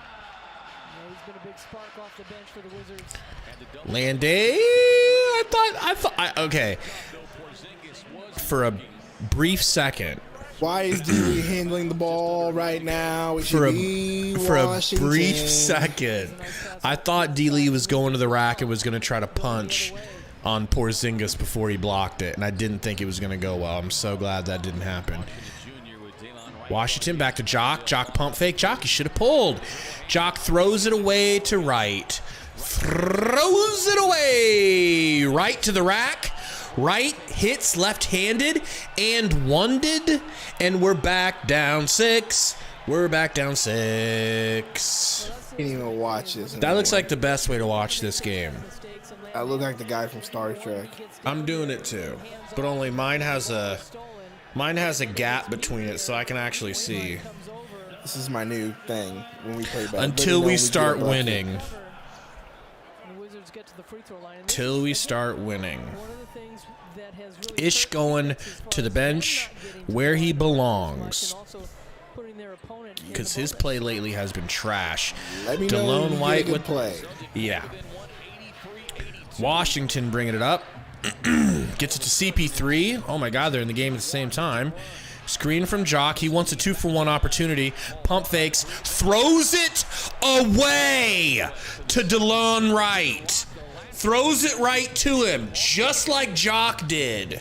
He's been a big spark off the bench for the Wizards. Landay. Okay. For a brief second. Why is D handling the ball right now? It For should be a Washington. brief second, I thought D-Lee was going to the rack and was going to try to punch on Porzingis before he blocked it, and I didn't think it was going to go well. I'm so glad that didn't happen. Washington back to Jock. Jock pump fake. Jock, you should have pulled. Jock throws it away to Wright. Throws it away. Right to the rack. Right hits left-handed and one-did, and we're back down 6. We're back down 6. Can't even watch this. That looks like the best way to watch this game. I look like the guy from Star Trek. I'm doing it too, but only mine has a gap between it, so I can actually see. This is my new thing when we play back. Until we start winning. Till we start winning. Ish going to the bench where he belongs. Because his play lately has been trash. Let me know DeLone when you White get a good with play. Yeah. Washington bringing it up. Gets it to CP3. Oh my God, they're in the game at the same time. Screen from Jock. He wants a 2-for-1 opportunity. Pump fakes. Throws it away to DeLone Wright. Throws it right to him, just like Jock did.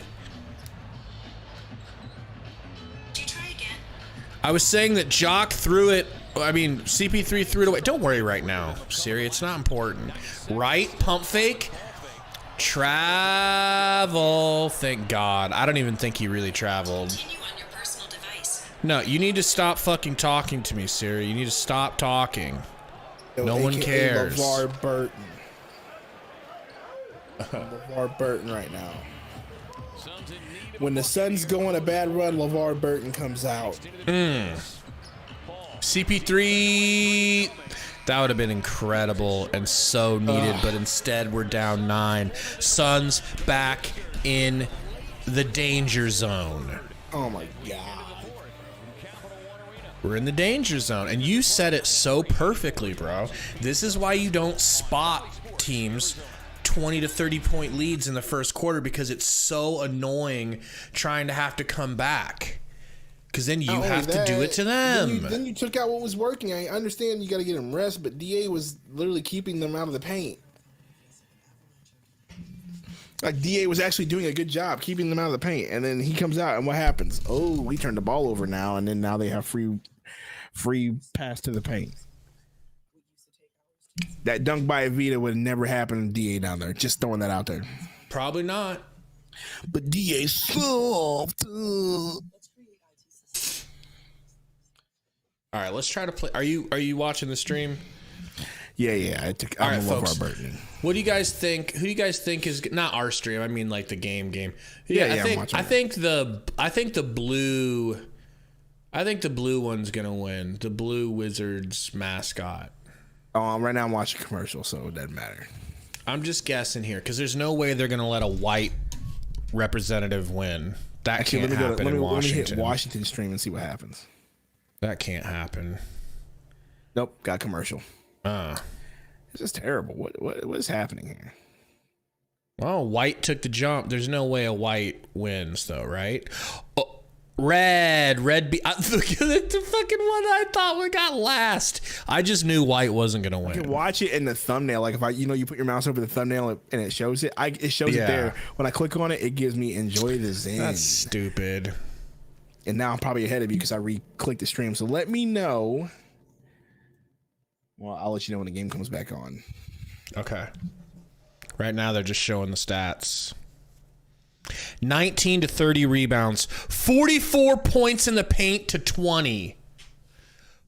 I was saying that Jock threw it. CP3 threw it away. Don't worry right now, Siri. It's not important. Right, pump fake. Travel. Thank God. I don't even think he really traveled. No, you need to stop fucking talking to me, Siri. You need to stop talking. No one cares. LeVar Burton. LeVar Burton right now. When the Suns go on a bad run, LeVar Burton comes out. CP3, that would have been incredible and so needed, but instead we're down 9. Suns back in the danger zone. Oh my God. We're in the danger zone. And you said it so perfectly, bro. This is why you don't spot teams 20 to 30 point leads in the first quarter, because it's so annoying trying to have to come back. Because then you have to do it to them. Then you took out what was working. I understand you got to get them rest, but DA was literally keeping them out of the paint. Like, DA was actually doing a good job keeping them out of the paint, and then he comes out, and what happens? Oh, we turned the ball over now, and then now they have free pass to the paint. That dunk by Evita would never happen to DA down there. Just throwing that out there. Probably not. But DA soft. All right, let's try to play. Are you watching the stream? Yeah. All right, folks. Burton. What do you guys think? Who do you guys think is not our stream? I mean, like the game. Yeah, I think the blue one's gonna win. The blue Wizards mascot. Right now I'm watching a commercial, so it doesn't matter. I'm just guessing here because there's no way they're gonna let a white representative win. That can't happen in Washington. Let me hit Washington stream and see what happens. That can't happen. Nope, got commercial. This is terrible. What is happening here? Well, white took the jump. There's no way a white wins, though, right? Oh, red. The fucking one I thought we got last. I just knew white wasn't gonna win. You can watch it in the thumbnail. Like if you put your mouse over the thumbnail and it shows it. It shows it there. When I click on it, it gives me enjoy the Zen. That's stupid. And now I'm probably ahead of you because I re-clicked the stream. So let me know. Well, I'll let you know when the game comes back on. Okay. Right now, they're just showing the stats. 19 to 30 rebounds. 44 points in the paint to 20.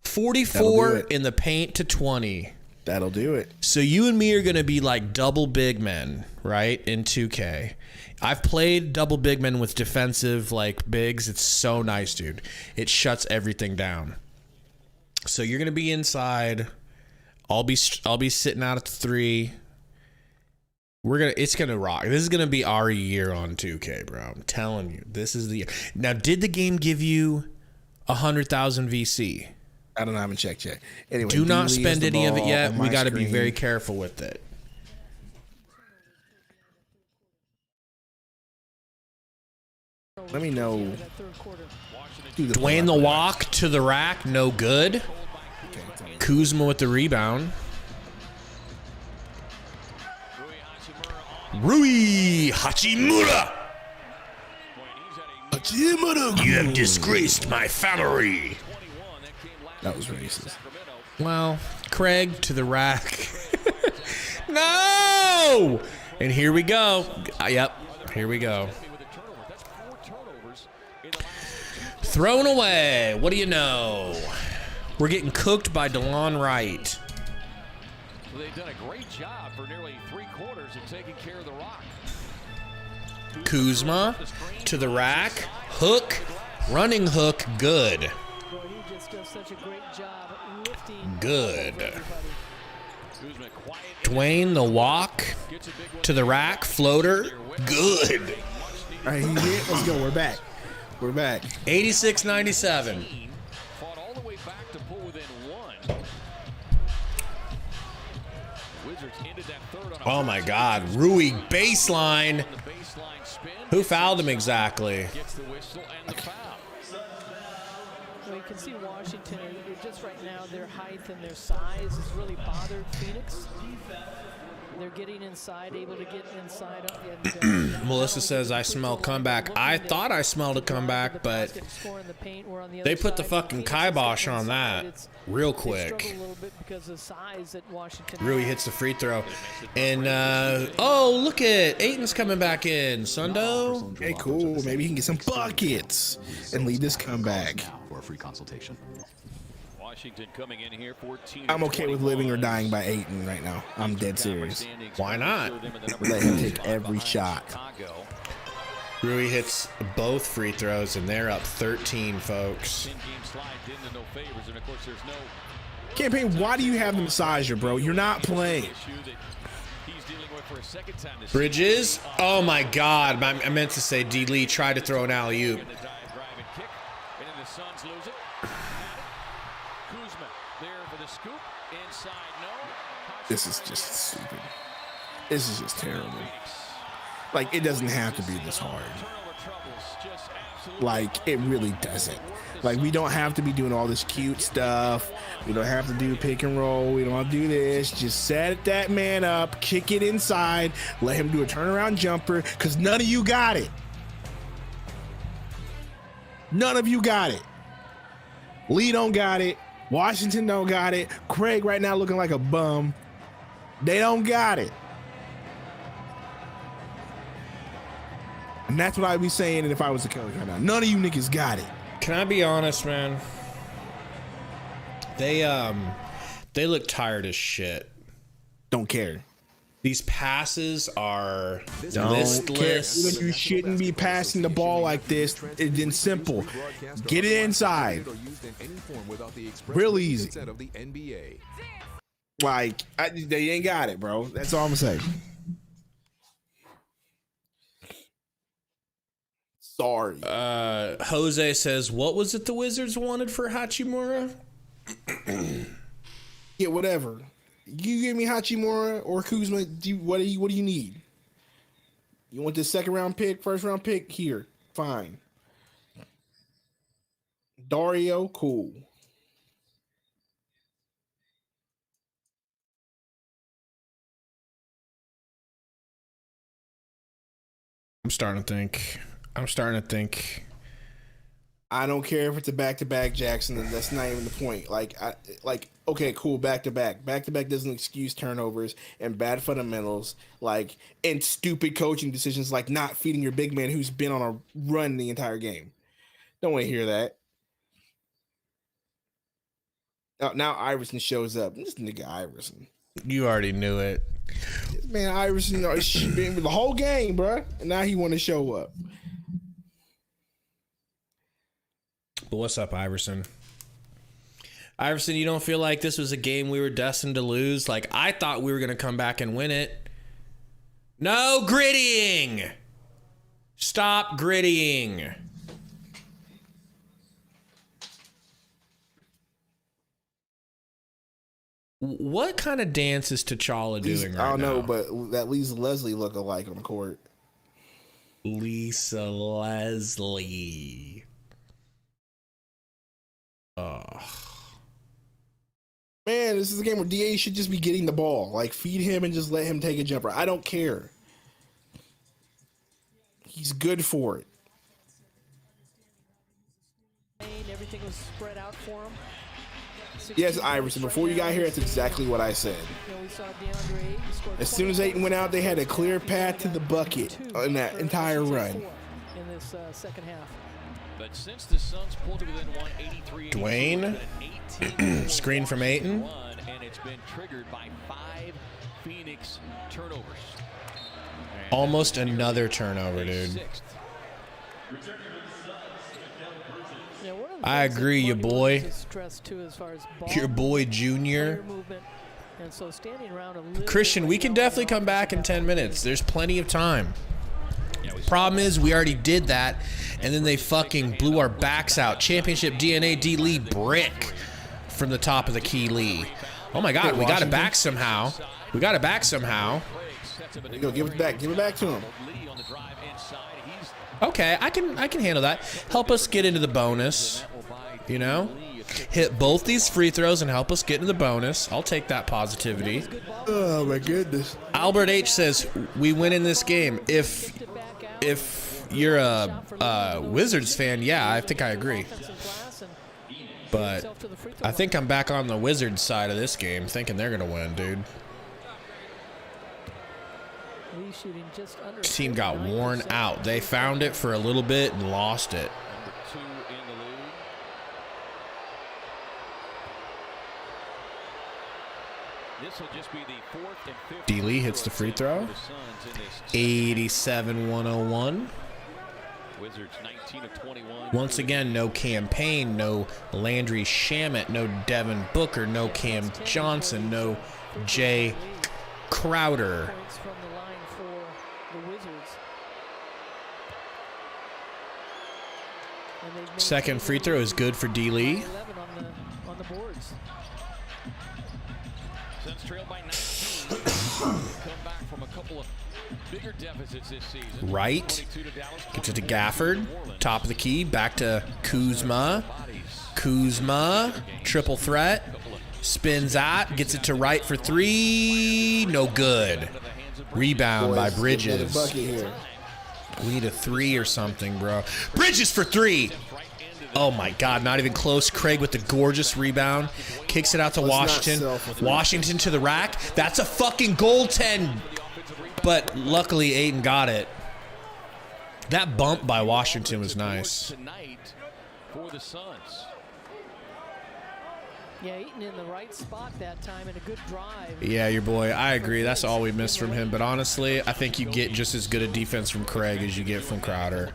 44 in the paint to 20. That'll do it. So you and me are going to be like double big men, right, in 2K. I've played double big men with defensive like bigs. It's so nice, dude. It shuts everything down. So you're going to be inside. I'll be sitting out at the 3. It's gonna rock. This is gonna be our year on 2K, bro. I'm telling you, this is the year. Now, did the game give you 100,000 VC? I don't know. I haven't checked yet. Anyway, do not spend any of it yet. We got to be very careful with it. Let me know. Dwayne the walk to the rack, no good. Kuzma with the rebound. Rui Hachimura. You have disgraced my family. That was racist. Well, Craig to the rack. No! And here we go. Yep, here we go. Thrown away. What do you know? We're getting cooked by DeLon Wright. Well, they've done a great job for nearly 3 quarters of taking care of the rock. Kuzma to the rack. Hook. Running hook. Good. Well, he just does such a great job lifting. Good. Dwayne the walk to the rack. Floater. Good. All right, he's here. Let's go. We're back. 86-97. Fought all the way back to pull within 1. Wizards ended that third on Oh my God. Rui baseline. Who fouled him exactly? Gets the whistle and the foul. Well, you can see Washington, just right now, their height and their size has really bothered Phoenix. They're getting inside, able to get inside. And, Melissa says, I smell comeback. I thought I smelled a comeback, but they put the fucking kibosh on that real quick. Rui hits the free throw. And, oh, look at Ayton's coming back in. Sundo. Okay, cool. Maybe he can get some buckets and lead this comeback. For a free consultation. Washington coming in here 14. I'm okay with living or dying by Ayton right now. I'm dead serious. Why not? Let him take every shot. Rui hits both free throws, and they're up 13, folks. Campaign, why do you have the massager, bro? You're not playing. Bridges. Oh, my God. I meant to say D. Lee tried to throw an alley-oop. scoop inside. No. This is just stupid. This is just terrible. Like, it doesn't have to be this hard. Like, it really doesn't. Like, we don't have to be doing all this cute stuff. We don't have to do pick and roll. We don't have to do this. Just set that man up, kick it inside, let him do a turnaround jumper, because none of you got it. None of you got it. Lee don't got it. Washington don't got it. Craig right now looking like a bum. They don't got it. And that's what I'd be saying if I was the coach right now. None of you niggas got it. Can I be honest, man? They look tired as shit. Don't care. These passes are Don't listless. care. You shouldn't be passing the ball like this. It's simple. Get it inside. Real easy. Like, they ain't got it, bro. That's all I'm saying. Sorry. Jose says, what was it the Wizards wanted for Hachimura? Yeah, whatever. You give me Hachimura or Kuzma. What do you need? You want this second round pick, first round pick? Here, fine. Dario, cool. I'm starting to think. I don't care if it's a back-to-back, Jackson. That's not even the point. Okay, cool, back-to-back. Back-to-back doesn't excuse turnovers and bad fundamentals, and stupid coaching decisions, like not feeding your big man who's been on a run the entire game. Don't want to hear that. Now Iverson shows up. This nigga Iverson. You already knew it. Man, Iverson been the whole game, bro. And now he want to show up. But what's up, Iverson? Iverson, you don't feel like this was a game we were destined to lose? Like, I thought we were going to come back and win it. No grittying. Stop grittying. What kind of dance is T'Challa doing right now? I don't know, but that Lisa Leslie look alike on the court. Lisa Leslie. Oh. Man, this is a game where DA should just be getting the ball. Like, feed him and just let him take a jumper. I don't care. He's good for it. Everything was spread out for him. Yes, Iverson, before you got here, that's exactly what I said. As soon as Ayton went out, they had a clear path to the bucket in that entire run. In this second half. But since the Suns pulled to within 183, Dwayne, screen from Ayton. And it's been triggered by 5 Phoenix turnovers. Almost another turnover, dude. I agree, your boy. Your boy, Junior. Christian, we can definitely come back in 10 minutes. There's plenty of time. Problem is, we already did that, and then they fucking blew our backs out. Championship DNA D Lee brick from the top of the key Lee. Oh my God, we got it back somehow. We got it back somehow. There you go, give it back. Give it back to him. Okay, I can handle that. Help us get into the bonus. You know, hit both these free throws and help us get into the bonus. I'll take that positivity. Oh my goodness. Albert H says we win in this game. If you're a Wizards fan, yeah, I think I agree. But I think I'm back on the Wizards side of this game, thinking they're gonna win, dude. This team got worn out. They found it for a little bit and lost it. D. Lee hits the free throw. 87-101. Once again, no campaign, no Landry Shamet, no Devin Booker, no Cam Johnson, no Jay Crowder. Second free throw is good for D. Lee. Suns trailed by 19. Come back from a couple of bigger deficits this season. Right. 22 to Dallas, Gets it to Gafford. Top of the key. Back to Kuzma. Kuzma. Triple threat. Spins out. Gets it to Wright for three. No good. Rebound by Bridges. We need a three or something, bro. Bridges for three. Oh, my God. Not even close. Craig with the gorgeous rebound. Kicks it out to Washington. Washington to the rack. That's a fucking goaltend. But luckily, Ayton got it. That bump by Washington was nice. Tonight for the Suns. Yeah, Ayton in the right spot that time and a good drive. Yeah, your boy. I agree. That's all we missed from him. But honestly, I think you get just as good a defense from Craig as you get from Crowder.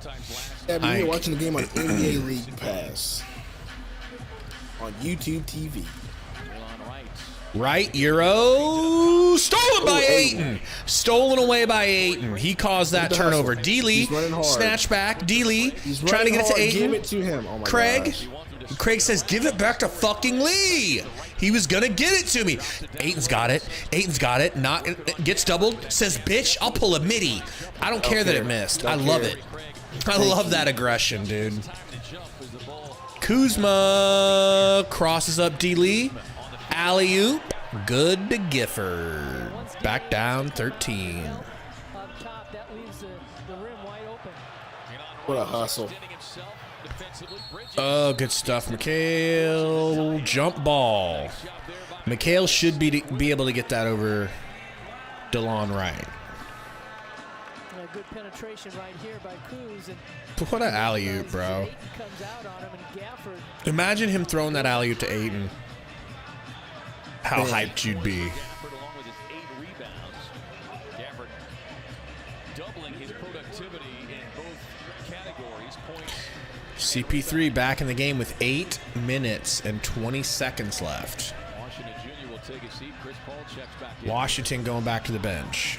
Yeah, but you're watching the game on NBA League Pass on YouTube TV. Right, Euro. Stolen by Ayton. Stolen away by Ayton. He caused that turnover. D-Lee, snatch back. D-Lee, trying to get it to Ayton. Give it to him. Oh my Craig. gosh. Craig says, give it back to fucking Lee. He was going to get it to me. Ayton's got it. Ayton's got it. Not gets doubled. Says, bitch, I'll pull a midi. I don't care that it missed. I love it. I love that aggression, dude. Kuzma crosses up D-Lee. Alley-oop. Good to Gifford. Back down 13. Up top, that leaves the rim wide open. What a hustle. Oh, good stuff, Mikhail. Jump ball. Mikhail should be able to get that over DeLon Wright. And a good penetration right here by Kuz. And What an alley-oop, bro. Ayton comes out on him, and Gafford. Imagine him throwing that alley-oop to Ayton. How hyped you'd be. Gafford along with his 8 rebounds. Gafford doubling his productivity in both categories. Points. CP3 back in the game with 8 minutes and 20 seconds left. Washington Jr. will take a seat. Chris Paul checks back in. Washington going back to the bench.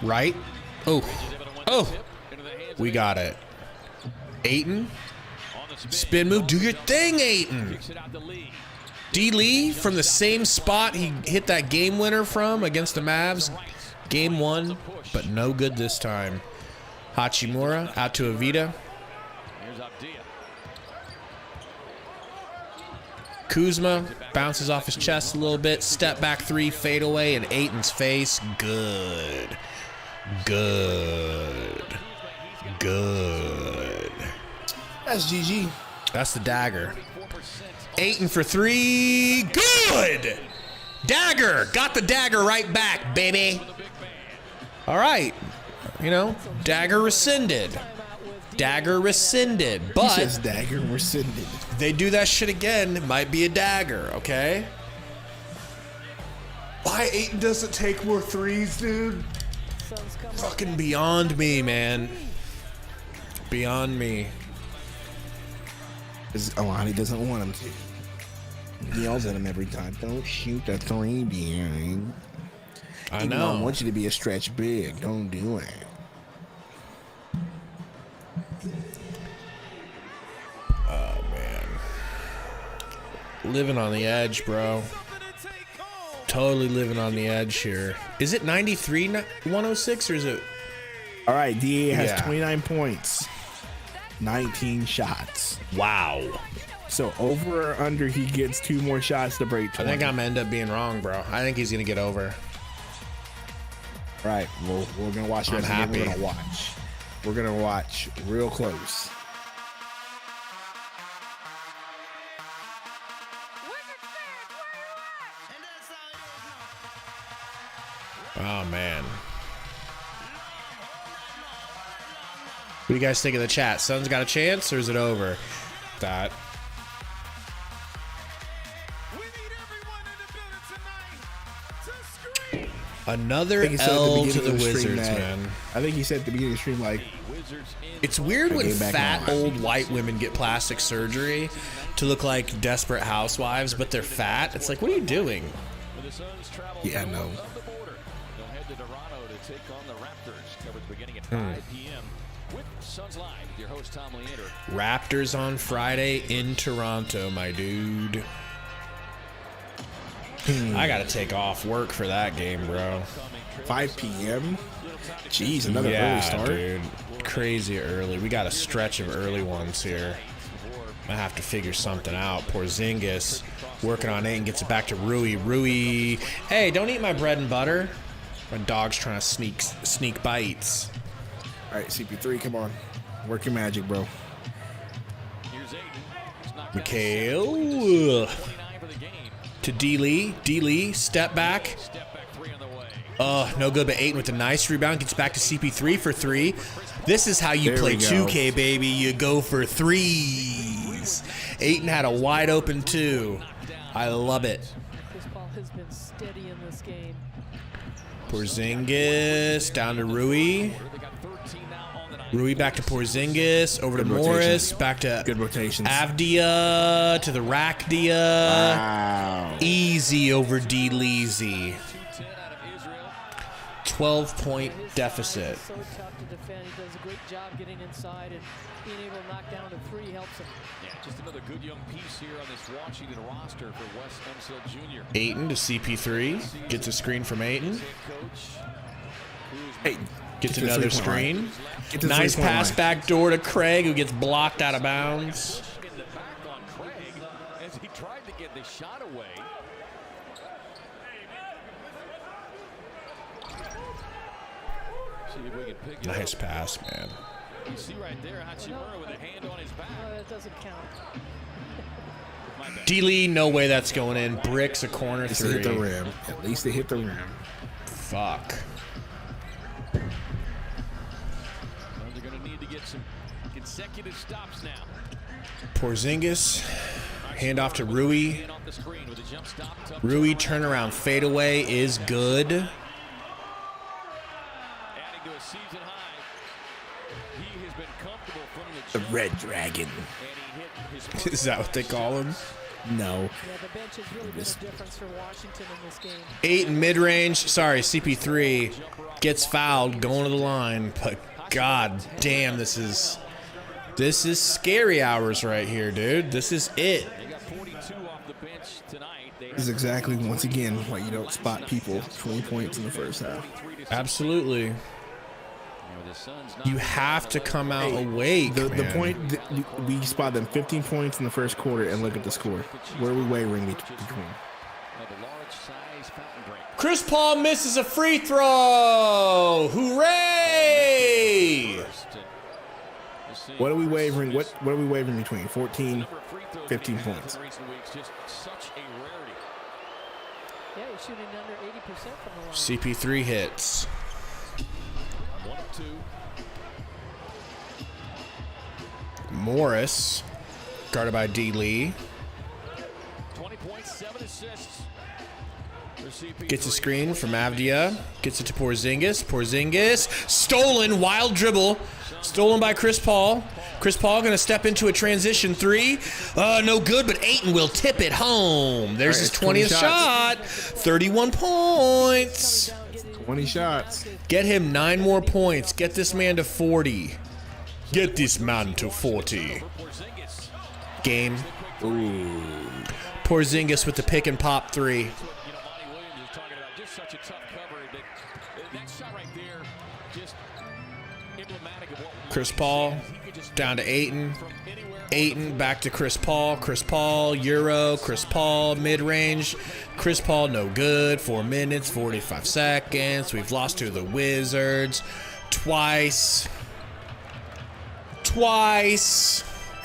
Right? Oh. Oh. We got it. Ayton. Spin move. Do your thing, Ayton. D. Lee from the same spot he hit that game winner from against the Mavs. Game 1, but no good this time. Hachimura out to Avita. Kuzma bounces off his chest a little bit. Step back 3, fade away, and Ayton's face. Good. Good. Good. That's GG. That's the dagger. Ayton for 3. Good. Dagger. Got the dagger right back, baby. All right. You know, dagger rescinded. Dagger rescinded. He But says dagger rescinded. they do that shit again, it might be a dagger, okay? Why Ayton doesn't take more threes, dude? Suns come up. Fucking beyond me, man. Beyond me. Alani doesn't want him to. He yells at him every time. Don't shoot the 3, Deering. I Even though I know. want you to be a stretch big. Don't do it. Oh, man. Living on the edge, bro. Totally living on the edge here. Is it 93-106 or is it? All right, DA has Yeah. 29 points, 19 shots. Wow. So over or under, he gets 2 more shots to break 20. I think I'm gonna end up being wrong, bro. I think he's gonna get over. All right, well, we're gonna watch. I'm happy. We're gonna watch. We're gonna watch real close. Oh, man. What do you guys think of the chat? Suns got a chance, or is it over? That. Another I think he said at the L to beginning the of stream Wizards, that- man. I think he said at the beginning of the stream, like, It's weird when Game back fat on. old white women get plastic surgery to look like desperate housewives, but they're fat. It's like, what are you doing? The Suns travel Yeah, I know. north of the border. They'll head to Toronto to take on the Raptors. Coverage beginning at 5 p.m. with Suns Live with your host, Tom Leander. Raptors on Friday in Toronto, my dude. I got to take off work for that game, bro. 5 p.m. Jeez, another early start. Dude. Crazy early. We got a stretch of early ones here. I have to figure something out. Porzingis working on it and gets it back to Rui. Rui, hey, don't eat my bread and butter. My dog's trying to sneak bites. All right, CP3, come on. Work your magic, bro. Mikhail to D. Lee. D. Lee, step back. No good, but Ayton with a nice rebound. Gets back to CP3 for 3. This is how you play 2K, baby. You go for 3s. Ayton had a wide open 2. I love it. Chris Paul has been steady in this game. Porzingis down to Rui. Rui back to Porzingis. Over to Morris. Back to good rotations. Avdia to the Rackdia. Wow. Easy over D. Leezy. 12-point deficit. So tough to defend. He does a great job getting inside and being able to knock down a 3 helps him. Yeah, just another good young piece here on this Washington roster for Wes Unseld Jr. Ayton to CP3. Gets a screen from Ayton. Ayton. Gets another screen. Nice pass back door to Craig, who gets blocked out of bounds. In the back on Craig as he tried to get the shot away. See if we can pick it Nice up. pass, man. You see right there, Hachimura with a hand on his back. No, that doesn't count. My bad. D. Lee, no way that's going in. Bricks a corner At least they hit the 3. rim. At least they hit the rim. Fuck. Well, they're going to need to get some consecutive stops now. Porzingis. Hand off to Rui. Hand off the screen with a jump stop. Tough Rui turnaround. turnaround fadeaway is good. Adding to a season high. He has been comfortable from the The jump, Red Dragon. and he hit his Is that what they call him? No. Yeah, the bench has really been a difference for Washington in this game. 8 in mid-range. Sorry, CP3 gets fouled going to the line. But god damn, this is scary hours right here, dude. This is it. They got 42 off the bench tonight. They This is exactly, once again, why you don't spot people 20 points in the first half. Absolutely. the Suns You have to come out awake, The man. point, we spot them 15 points in the first quarter and look at the score. Where are we wavering between? of a large size fountain drink. Chris Paul misses a free throw. Hooray! What are we wavering? What are we wavering between? 14, 15 points. Just such a rarity. Yeah, he's shooting under 80% from the line. CP3 hits. 1 of 2. Morris, guarded by D. Lee. 20 points, 7 assists. Gets a screen from Avdia. Gets it to Porzingis. Porzingis. Stolen. Wild dribble. Stolen by Chris Paul. Chris Paul going to step into a transition 3. No good, but Ayton will tip it home. There's his 20th shot. 31 points. 20 shots. Get him 9 more points. Get this man to 40. Get this man to 40. Game. Ooh. Porzingis with the pick and pop 3. Such a tough cover that shot right there, just emblematic of what Chris Paul down to Ayton. Ayton back to Chris Paul. Chris Paul, Euro. Chris Paul, mid-range. Chris Paul, no good. 4 minutes, 45 seconds. We've lost to the Wizards twice. I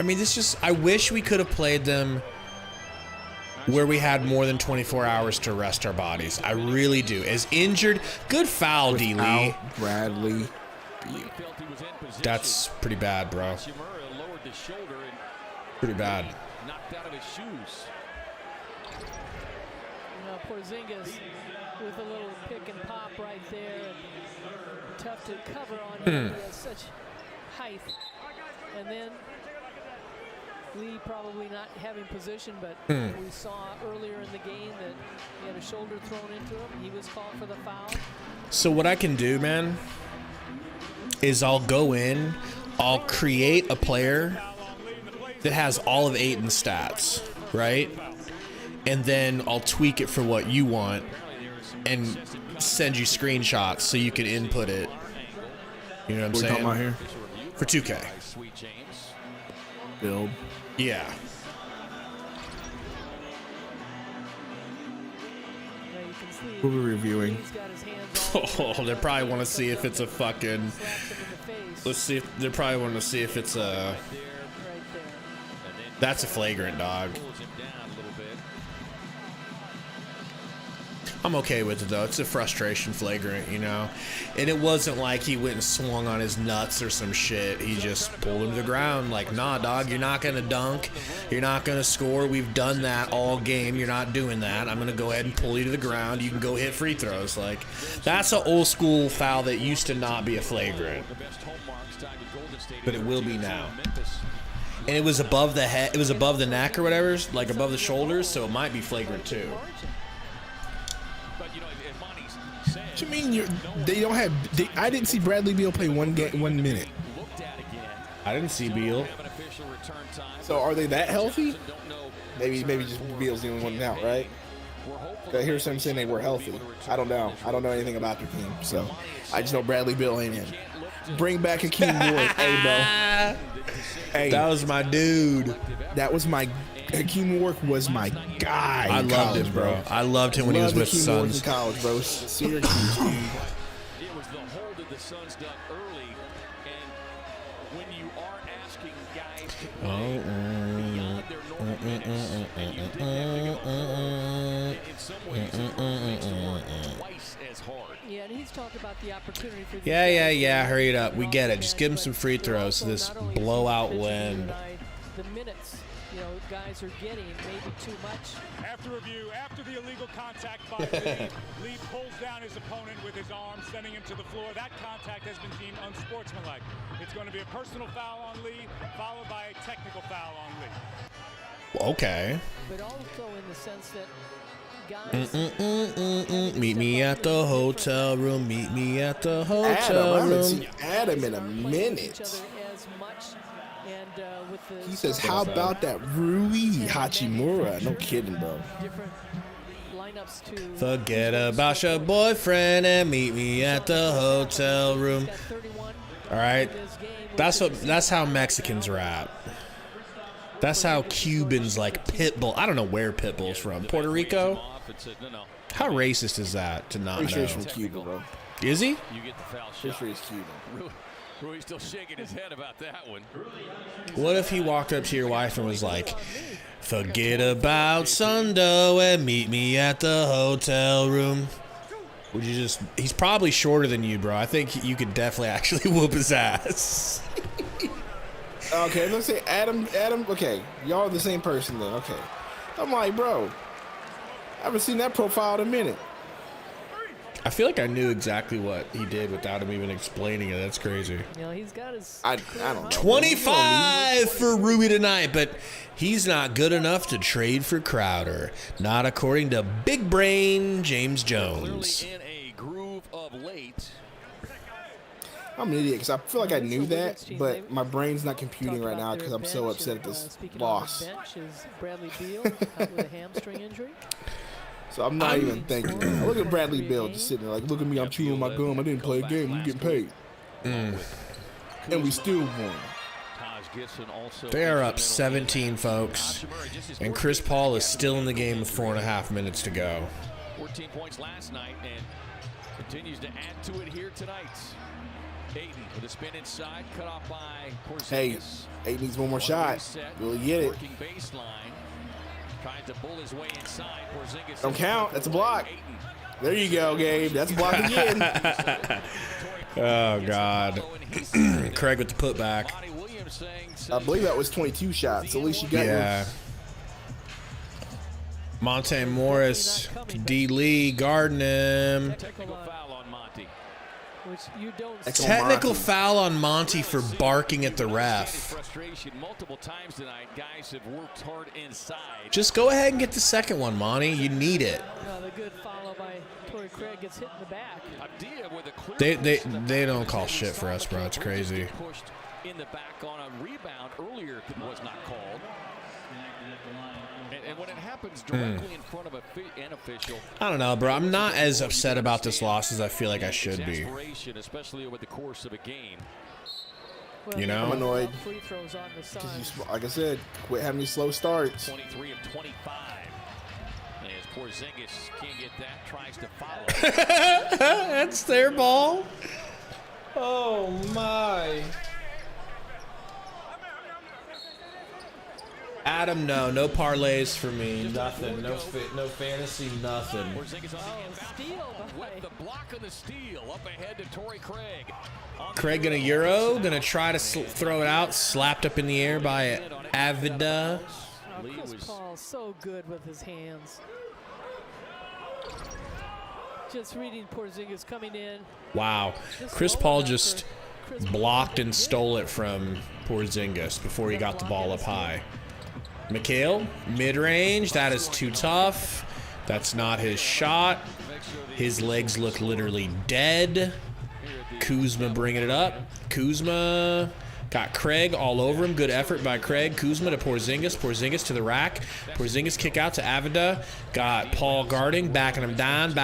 mean, this just, I wish we could have played them where we had more than 24 hours to rest our bodies. I really do. As injured, good foul, D. Lee. Bradley. That's pretty bad, bro. Pretty bad. Knocked out of his shoes. You know, Porzingis with a little pick and pop right there. And tough to cover on him. He has such height. And then Lee probably not having position, but we saw earlier in the game that he had a shoulder thrown into him. He was called for the foul. So what I can do, man, is I'll go in, I'll create a player that has all of Aiton's stats, right? And then I'll tweak it for what you want and send you screenshots so you can input it. You know what I'm saying? Talking about here? For 2K. Build. Yeah. Now you can see What we're reviewing. he's got his hands all Oh, they probably want to see if it's a fucking. slapped him in the face. Let's see if they probably want to see if it's a. Right there. That's a flagrant, dog. I'm okay with it though. It's a frustration flagrant, you know. And it wasn't like he went and swung on his nuts or some shit. He just pulled him to the ground. Like, nah, dog, you're not gonna dunk. You're not gonna score. We've done that all game. You're not doing that. I'm gonna go ahead and pull you to the ground. You can go hit free throws. Like, that's an old school foul that used to not be a flagrant, but it will be now. And it was above the head. It was above the neck or whatever, like above the shoulders. So it might be flagrant too. What you mean they don't have? I didn't see Bradley Beal play 1 minute. I didn't see Beal. So are they that healthy? Maybe just Beal's the only one out, right? I hear some saying they were healthy. I don't know. I don't know anything about their team, so I just know Bradley Beal ain't in. Bring back Hakeem Ward, hey bro. Hey, That was my dude. that was my Hakeem Ward was my guy. I in loved college, him, bro. I loved him when he was with Hakeem Ward in Suns. college, bro. Syracuse, dude. It was the hold that the Suns done early, and when you are asking guys to play beyond their normal minutes, and you didn't have to go, in some ways, it makes the work twice as hard. Yeah, and he's talked about the opportunity for these Yeah. guys. Hurry it up. We get it. Just give him some free throws to this Not only is he blowout mentioned win. tonight, the minutes, guys are getting maybe too much. After review, after the illegal contact by Lee, Lee pulls down his opponent with his arm, sending him to the floor. That contact has been deemed unsportsmanlike. It's going to be a personal foul on Lee, followed by a technical foul on Lee. Okay. But also in the sense that guys Meet me at the hotel room. Meet me at the Adam, I hotel haven't room. seen Adam in a playing with each minute. other as much. And with the He says, "How about that Rui Hachimura?" No kidding, bro. different lineups to Forget about your boyfriend and meet me at the hotel room. got 31 All right. in this game, which That's how Mexicans rap. That's how Cubans like Pitbull. I don't know where Pitbull's from. Puerto Rico? How racist is that to not Pretty sure know? he's from Cuba, bro. Is he? You get the foul Pretty shot. sure he's Cuban. Rui's still shaking his head about that one. What if he walked up to your wife and was like, forget about Sundo and meet me at the hotel room? Would you just... He's probably shorter than you, bro. I think you could definitely actually whoop his ass. Okay, let's say Adam. Okay, y'all are the same person then. Okay, I'm like, bro, I haven't seen that profile in a minute. I feel like I knew exactly what he did without him even explaining it. That's crazy. he's got his. I don't know. 25 for Rui tonight, but he's not good enough to trade for Crowder. Not according to Big Brain James Jones. Clearly in a groove of late. I'm an idiot because I feel like I knew that, but my brain's not computing Talked right about now their because I'm so bench, upset and, at this speaking loss. Of the bench is Bradley Beal out with a hamstring injury. So I'm not even thinking. Look at Bradley Beal just sitting there like, look at me, I'm chewing my gum. I didn't play a game. I'm getting paid. And we still won. They are up 17, folks. And Chris Paul is still in the game with 4.5 minutes to go. 14 points last night and continues to add to it here tonight. Ayton with a spin inside, cut off by Porzingis. Hey, Ayton needs one more shot. Really get it. Working baseline, trying to bull his way inside. Porzingis Don't count. That's a block. There you go, Gabe. That's a block again. Oh, God. Craig with the putback. I believe that was 22 shots. At least you got Yeah. Monte Morris, D. Lee, guarding him. Technical foul on Monty. which you don't That's see. Technical Monty. foul on Monty for barking at the ref. Frustration multiple times tonight. Guys have worked hard inside. Just go ahead and get the second one, Monty. You need it. The good follow by Torrey Craig gets hit in the back. Adia with a clear They don't call shit for us, bro. It's crazy. pushed in the back on a rebound earlier that was not called. And when it happens directly in front of an official, I don't know, bro. I'm not as upset about this loss as I feel like I should be. exasperation, especially over the course of a game. Well, You know? I'm annoyed. Free throws on the Suns. Like I said, quit having these slow starts. 23 of 25. As Porzingis can't get that, tries to follow. That's their ball. Oh my. Adam, no parlays for me. Nothing. No fantasy. Nothing. Porzingis on the Steal by with the block of the steal up ahead to Torrey Craig. Craig gonna Euro. Gonna try to throw it out. Slapped up in the air by Avida. Chris Paul so good with his hands. Just reading Porzingis coming in. Wow. Chris Paul just blocked and stole it from Porzingis before he got the ball up high. Mikhail, mid-range. That is too tough. That's not his shot. His legs look literally dead. Kuzma bringing it up. Kuzma got Craig all over him. Good effort by Craig. Kuzma to Porzingis. Porzingis to the rack. Porzingis kick out to Avida. Got Paul guarding, backing him down,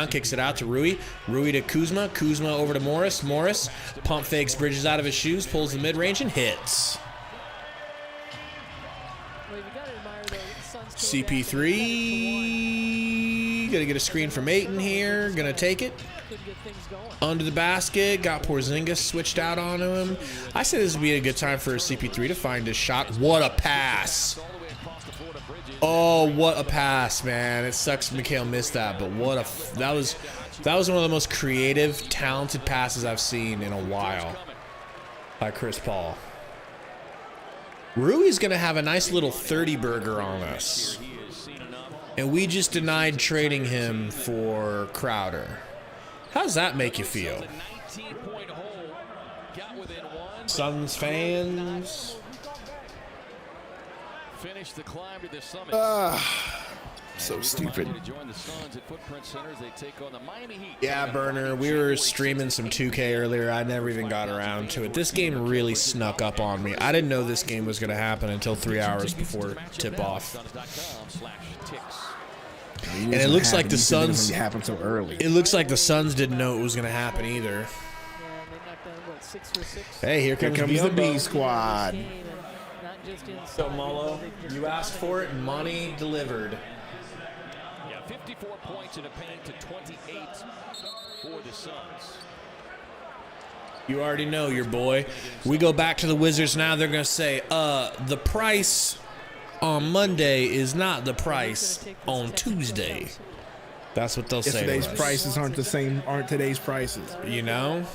kicks it out to Rui. Rui to Kuzma. Kuzma over to Morris. Morris pump fakes Bridges out of his shoes, pulls the mid-range and hits. CP3 gonna get a screen from Ayton here. Gonna take it under the basket. Got Porzingis switched out on him. I said this would be a good time for CP3 to find his shot. What a pass! Oh, what a pass, man! It sucks Mikhail missed that, but what a that was one of the most creative, talented passes I've seen in a while by Chris Paul. Rui's going to have a nice little 30 burger on us. And we just denied trading him for Crowder. How does that make you feel? Suns fans? Finish the climb to the summit. So stupid. Yeah, Burner, we were streaming some 2K earlier. I never even got around to it. This game really snuck up on me. I didn't know this game was going to happen until 3 hours before tip-off. And it looks like the Suns happened so early. It looks like the Suns didn't know it was going to happen either. Hey, here comes the B squad. So Molo, you asked for it and money delivered. 54 points in a paint to 28 for the Suns. You already know your boy. We go back to the Wizards now. They're going to say, the price on Monday is not the price on Tuesday. That's what they'll say. Yesterday's prices aren't the same, aren't today's prices. You know?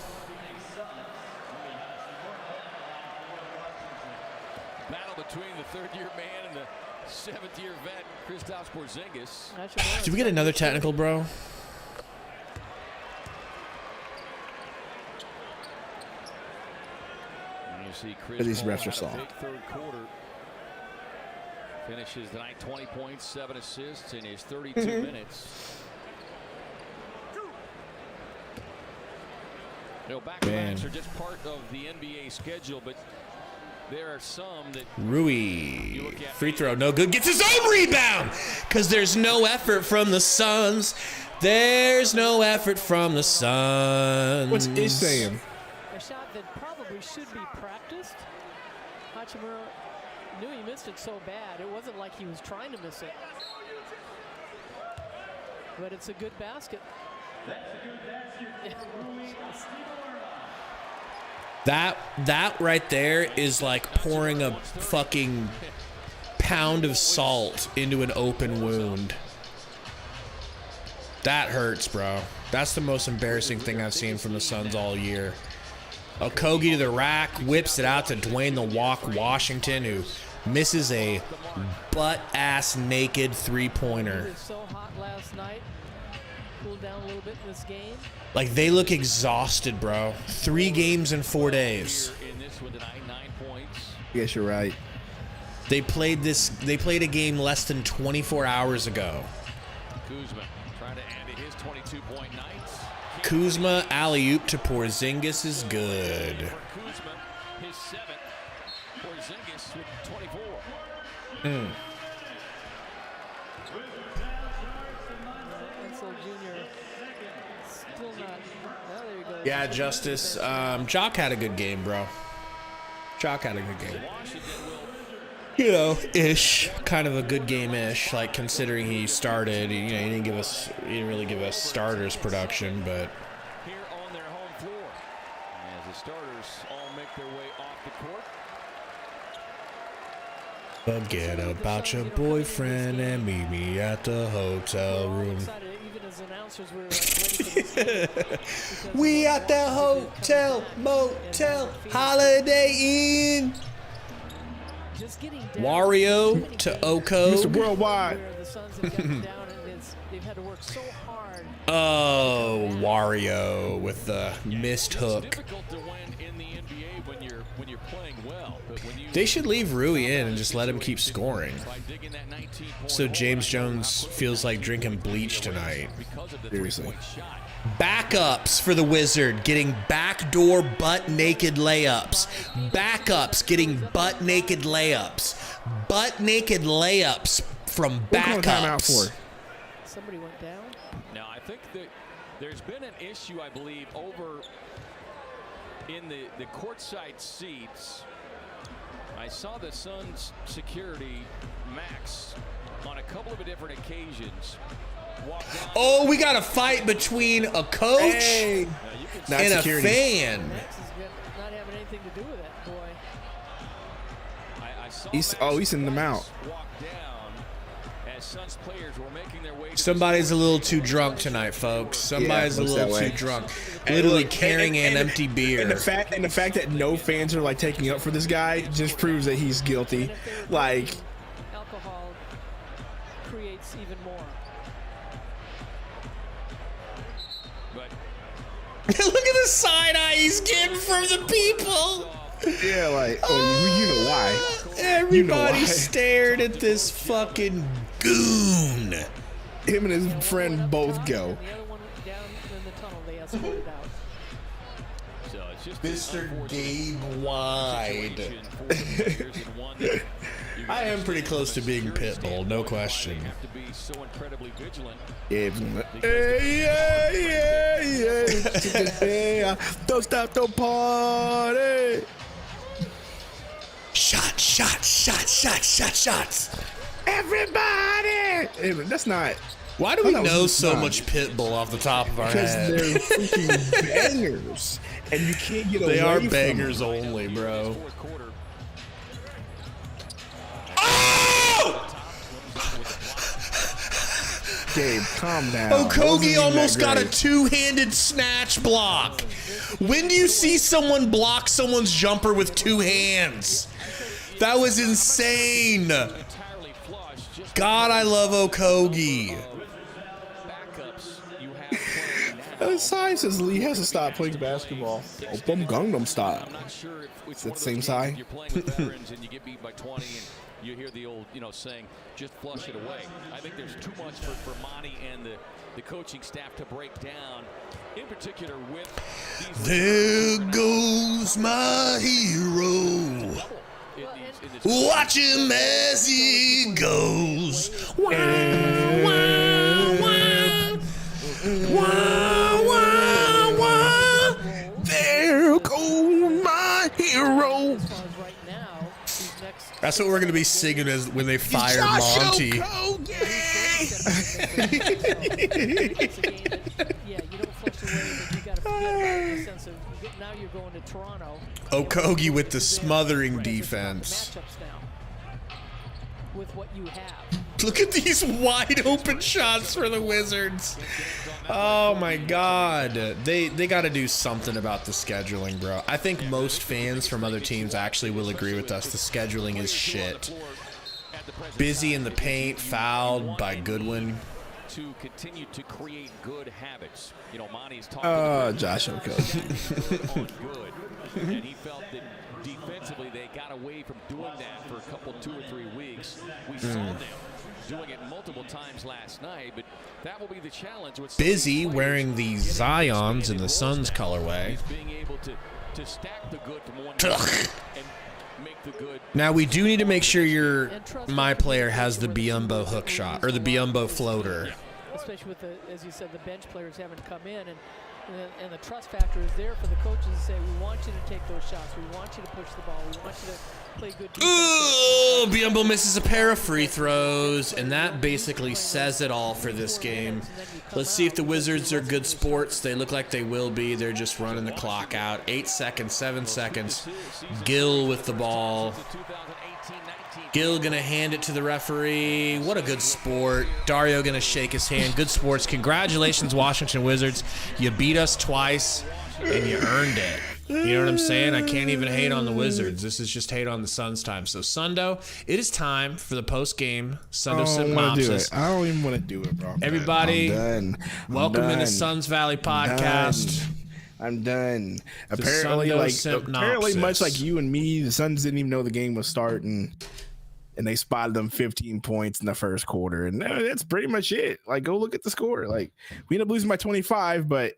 Battle between the third-year man and the seventh-year vet, Kristaps Porzingis. Did we get another technical, bro? And you see Chris But these Paul refs are had a soft. big third quarter. Finishes the night 20 points, 7 assists in his 32 minutes. You know, back-to-backs are just part of the NBA schedule, but there are some that Rui, free throw, no good. Gets his own rebound because there's no effort from the Suns. There's no effort from the Suns. What's Ish saying? A shot that probably should be practiced. Hachimura knew he missed it so bad. It wasn't like he was trying to miss it. But it's a good basket. That right there is like pouring a fucking pound of salt into an open wound. That hurts, bro. That's the most embarrassing thing I've seen from the Suns all year. Okogie to the rack, whips it out to Dwayne the Walk Washington, who misses a butt-ass naked three-pointer. It was so hot last night. cool down a little bit in this game. Like, they look exhausted, bro. 3 games in 4 days. In this one tonight, 9 points. Yes, you're right. They played a game less than 24 hours ago. Kuzma trying to add to his 22-point nights. Kuzma alley-oop to Porzingis is good. For Kuzma, his 7th. Porzingis with 24. Ansel Jr. still not. Oh, there you go. Yeah, Justice. Jock had a good game, bro. Jock had a good game. You know, ish, kind of a good game-ish. Like, considering he started, he didn't really give us starters production, but Here on their home floor, as the starters all make their way off the court. forget about your boyfriend and meet me at the hotel room. Excited, even as announcers, we were like, ready for this game. Because We of at the hotel, motel, Holiday Inn. just getting down Wario to Mr. Oko. Worldwide. where the Suns have gotten down and they've had to work so hard. Oh, Wario with the missed hook. It's difficult to win in the NBA when you're playing well, but when you They should leave Rui in and just let him keep scoring. by digging that 19-point So hole, James Jones feels like drinking bleach tonight. because of the Seriously. three-point shot. Backups for the Wizard getting backdoor butt naked layups. Backups getting butt naked layups. Butt naked layups from What call timeout backups. for? Somebody went down. Now, I think that there's been an issue, I believe, over in the courtside seats. I saw the Suns security, Max, on a couple of different occasions, walk down. Oh, we got a fight between a coach Hey. Now, you can Not and security. a fan. Max is not having anything to do with that, boy. I saw He's Max sending them out. walk down as Suns players were making their way to the Somebody's a scoreboard. little too drunk tonight, folks. Somebody's a looks little that too way. drunk. And Literally look, carrying an empty beer. And the fact that no fans are like taking up for this guy just proves that he's guilty. Like, Alcohol creates even more. But Look at the side eye he's getting from the people. yeah, like, oh, you know why? Everybody why. stared at this fucking goon. Him and his friend both go. And the other one down in the tunnel, they escorted out. so it's just an Mr. unfortunate Gabe Wide. situation for the players and one that you I am guys pretty close to being from a security Pitbull, no standpoint, question. Have to be so incredibly vigilant. Yeah. Don't stop the party. Shots. Everybody. Hey, that's not. Why do I we thought that know was so not. much Pitbull off the top of our Because head? they're freaking bangers, and you can't get away They are from bangers them. only, bro. Fourth quarter. Oh! Gabe, calm down. Wasn't Okogie even almost that got a great. two-handed snatch block. When do you see someone block someone's jumper with 2 hands? That was insane. Entirely flush. Just God, I love Okogie. backups you have playing now. The sign says Lee has to stop playing basketball. Open Gangnam Style. I'm not sure if it's that one of those same games side? that you're playing with veterans and you get beat by 20 and you hear the old, saying, just flush it away. I think there's too much for Monty and the coaching staff to break down, in particular with these. There goes my hero. Watch him as he goes. Wah, wah, wah. Wah, wah, wah. There goes my hero. As far as right now, these next That's what we're going to be singing as when they fire Josh Monty. it's a game that, yeah, you don't flush away, but you got to forget about it in the sense of now you're going to Toronto. Okogie with the smothering defense. Matchups now with what you have. Look at these wide open shots for the Wizards. Oh my God. They got to do something about the scheduling, bro. I think most fans from other teams actually will agree with us. The scheduling is shit. Busy in the paint, fouled by Goodwin. to continue to create good habits. You know, Monty's talking Josh Okogie. on good, and he felt that defensively they got away from doing that for a couple, 2 or 3 weeks. We saw them doing it multiple times last night, but that will be the challenge. With Busy wearing the Zions in the Suns colorway. Being able to stack the good from one and make the good. Now we do need to make sure my player has the Biombo hook shot or the Biombo floater. Especially with the, as you said, the bench players having to come in, and the trust factor is there for the coaches to say, we want you to take those shots, we want you to push the ball, we want you to play good defense. Ooh, Biombo misses a pair of free throws, and that basically says it all for this game. Let's see if the Wizards are good sports. They look like they will be. They're just running the clock out. 8 seconds, 7 seconds. Gill with the ball. Gill going to hand it to the referee. What a good sport. Dario going to shake his hand. Good sports. Congratulations, Washington Wizards. You beat us twice, and you earned it. You know what I'm saying? I can't even hate on the Wizards. This is just hate on the Suns time. So, Sundo, it is time for the post-game Sundo synopsis. I don't even want to do it, bro. Everybody, I'm done. welcome to the Suns Valley podcast. I'm done. Sundo synopsis. Apparently, much like you and me, the Suns didn't even know the game was starting. And they spotted them 15 points in the first quarter. And that's pretty much it. Like, go look at the score. Like, we ended up losing by 25, but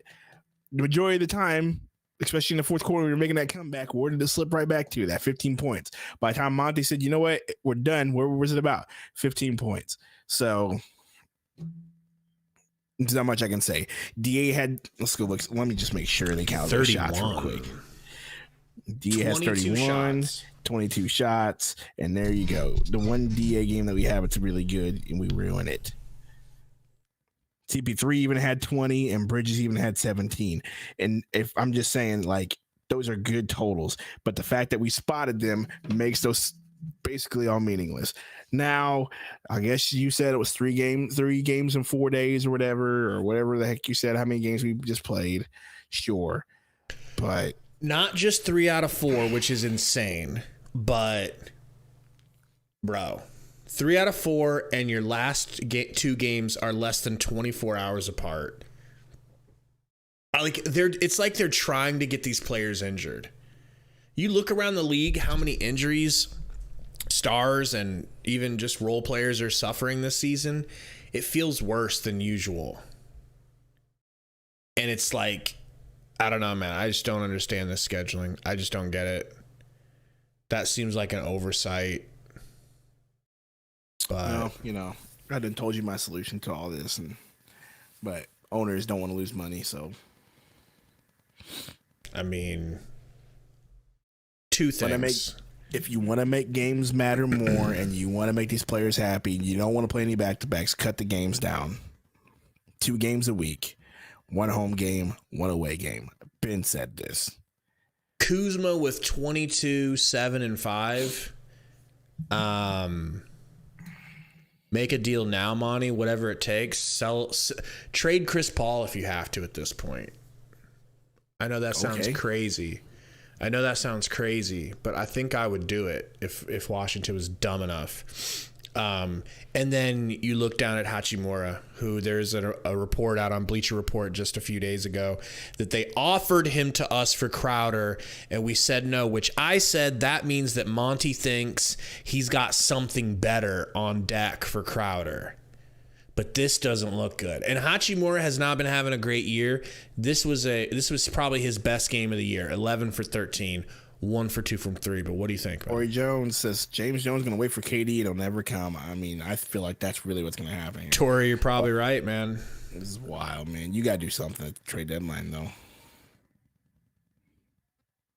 the majority of the time, especially in the fourth quarter, we were making that comeback. Where did it slip right back to? That 15 points. By the time Monty said, you know what, we're done, where was it about? 15 points. So, there's not much I can say. DA had, let's go look. Let me just make sure they count those shots real quick. DA has 31. Shots. 22 shots, and there you go. The one DA game that we have, it's really good, and we ruin it. CP3 even had 20, and Bridges even had 17. And if I'm just saying, like, those are good totals, but the fact that we spotted them makes those basically all meaningless. Now, I guess you said it was 3 games in 4 days or whatever the heck you said, how many games we just played. Sure. But not just 3 out of 4, which is insane. But, bro, 3 out of 4, and your last 2 games are less than 24 hours apart. It's like they're trying to get these players injured. You look around the league, how many injuries stars and even just role players are suffering this season. It feels worse than usual. And it's like, I don't know, man. I just don't understand this scheduling. I just don't get it. That seems like an oversight. But I done told you my solution to all this, but owners don't want to lose money, so I mean, 2 things. If you want to make games matter more and you want to make these players happy, you don't want to play any back-to-backs, cut the games down. 2 games a week, 1 home game, 1 away game. Ben said this. Kuzma with 22, 7, and 5. Make a deal now, Monty, whatever it takes. Trade Chris Paul if you have to at this point. I know that sounds crazy. But I think I would do it if Washington was dumb enough. And then you look down at Hachimura, who there's a report out on Bleacher Report just a few days ago that they offered him to us for Crowder, and we said no, which I said that means that Monty thinks he's got something better on deck for Crowder. But this doesn't look good. And Hachimura has not been having a great year. This was probably his best game of the year. 11 for 13. 1 for 2 from 3, but what do you think? Corey Jones says James Jones is going to wait for KD. It'll never come. I mean, I feel like that's really what's going to happen here. Tori, you're probably right, man. This is wild, man. You got to do something at the trade deadline, though.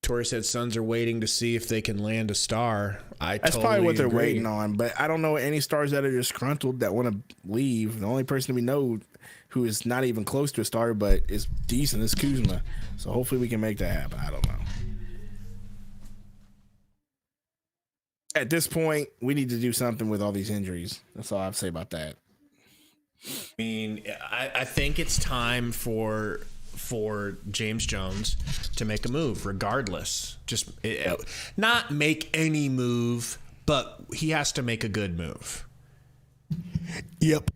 Tori said Suns are waiting to see if they can land a star. That's probably what they're waiting on, but I don't know any stars that are disgruntled that want to leave. The only person we know who is not even close to a star but is decent is Kuzma. So hopefully we can make that happen. I don't know. At this point, we need to do something with all these injuries. That's all I have to say about that. I mean, I think it's time for James Jones to make a move, regardless. Just not make any move, but he has to make a good move. Yep.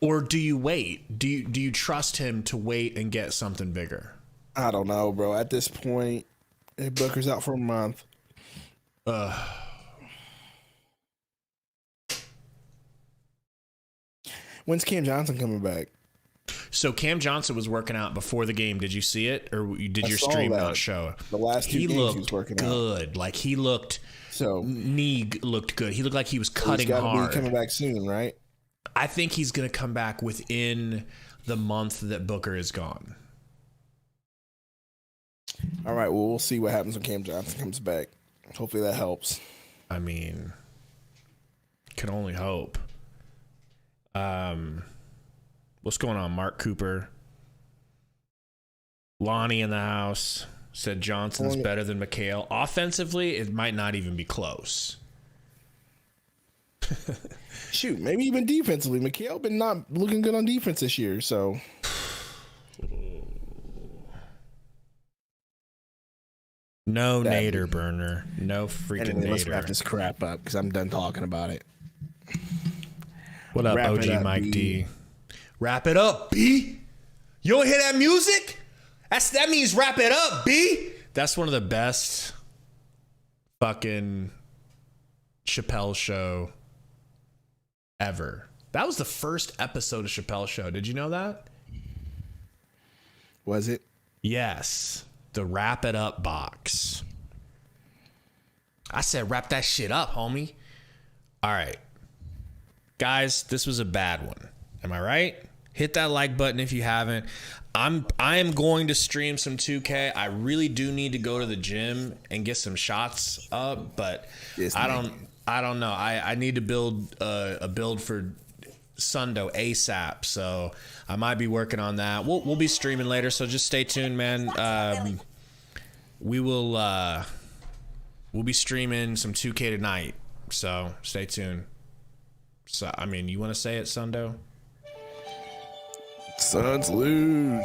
Or do you wait? Do you trust him to wait and get something bigger? I don't know, bro. At this point, Booker's out for a month. When's Cam Johnson coming back? So Cam Johnson was working out before the game. Did you see it, or did your saw stream that. not show? The last two he games looked he was working out. good. Like he looked. So knee looked good. He looked like he was he's cutting got to hard. be coming back soon, right? I think he's going to come back within the month that Booker is gone. All right. Well, we'll see what happens when Cam Johnson comes back. Hopefully that helps. I mean, can only hope. What's going on, Mark Cooper? Lonnie in the house said Johnson's better than McHale. Offensively, it might not even be close. Shoot, maybe even defensively. McHale been not looking good on defense this year, so. No Nader burner. No freaking Anyway, let's Nader. wrap this crap up because I'm done talking about it. What up, Wrap OG it up, Mike B. D? Wrap it up, B. You don't hear that music? That means wrap it up, B. That's one of the best fucking Chappelle Show ever. That was the first episode of Chappelle Show. Did you know that? Was it? Yes. The wrap it up box. I said wrap that shit up, homie. All right. Guys, this was a bad one. Am I right? Hit that like button if you haven't. I am going to stream some 2K. I really do need to go to the gym and get some shots up, but I don't know. I need to build a build for Sundo ASAP, so I might be working on that. We'll be streaming later, so just stay tuned, man. We'll be streaming some 2K tonight, so stay tuned. So I mean, you want to say it, Sundo? Suns lose.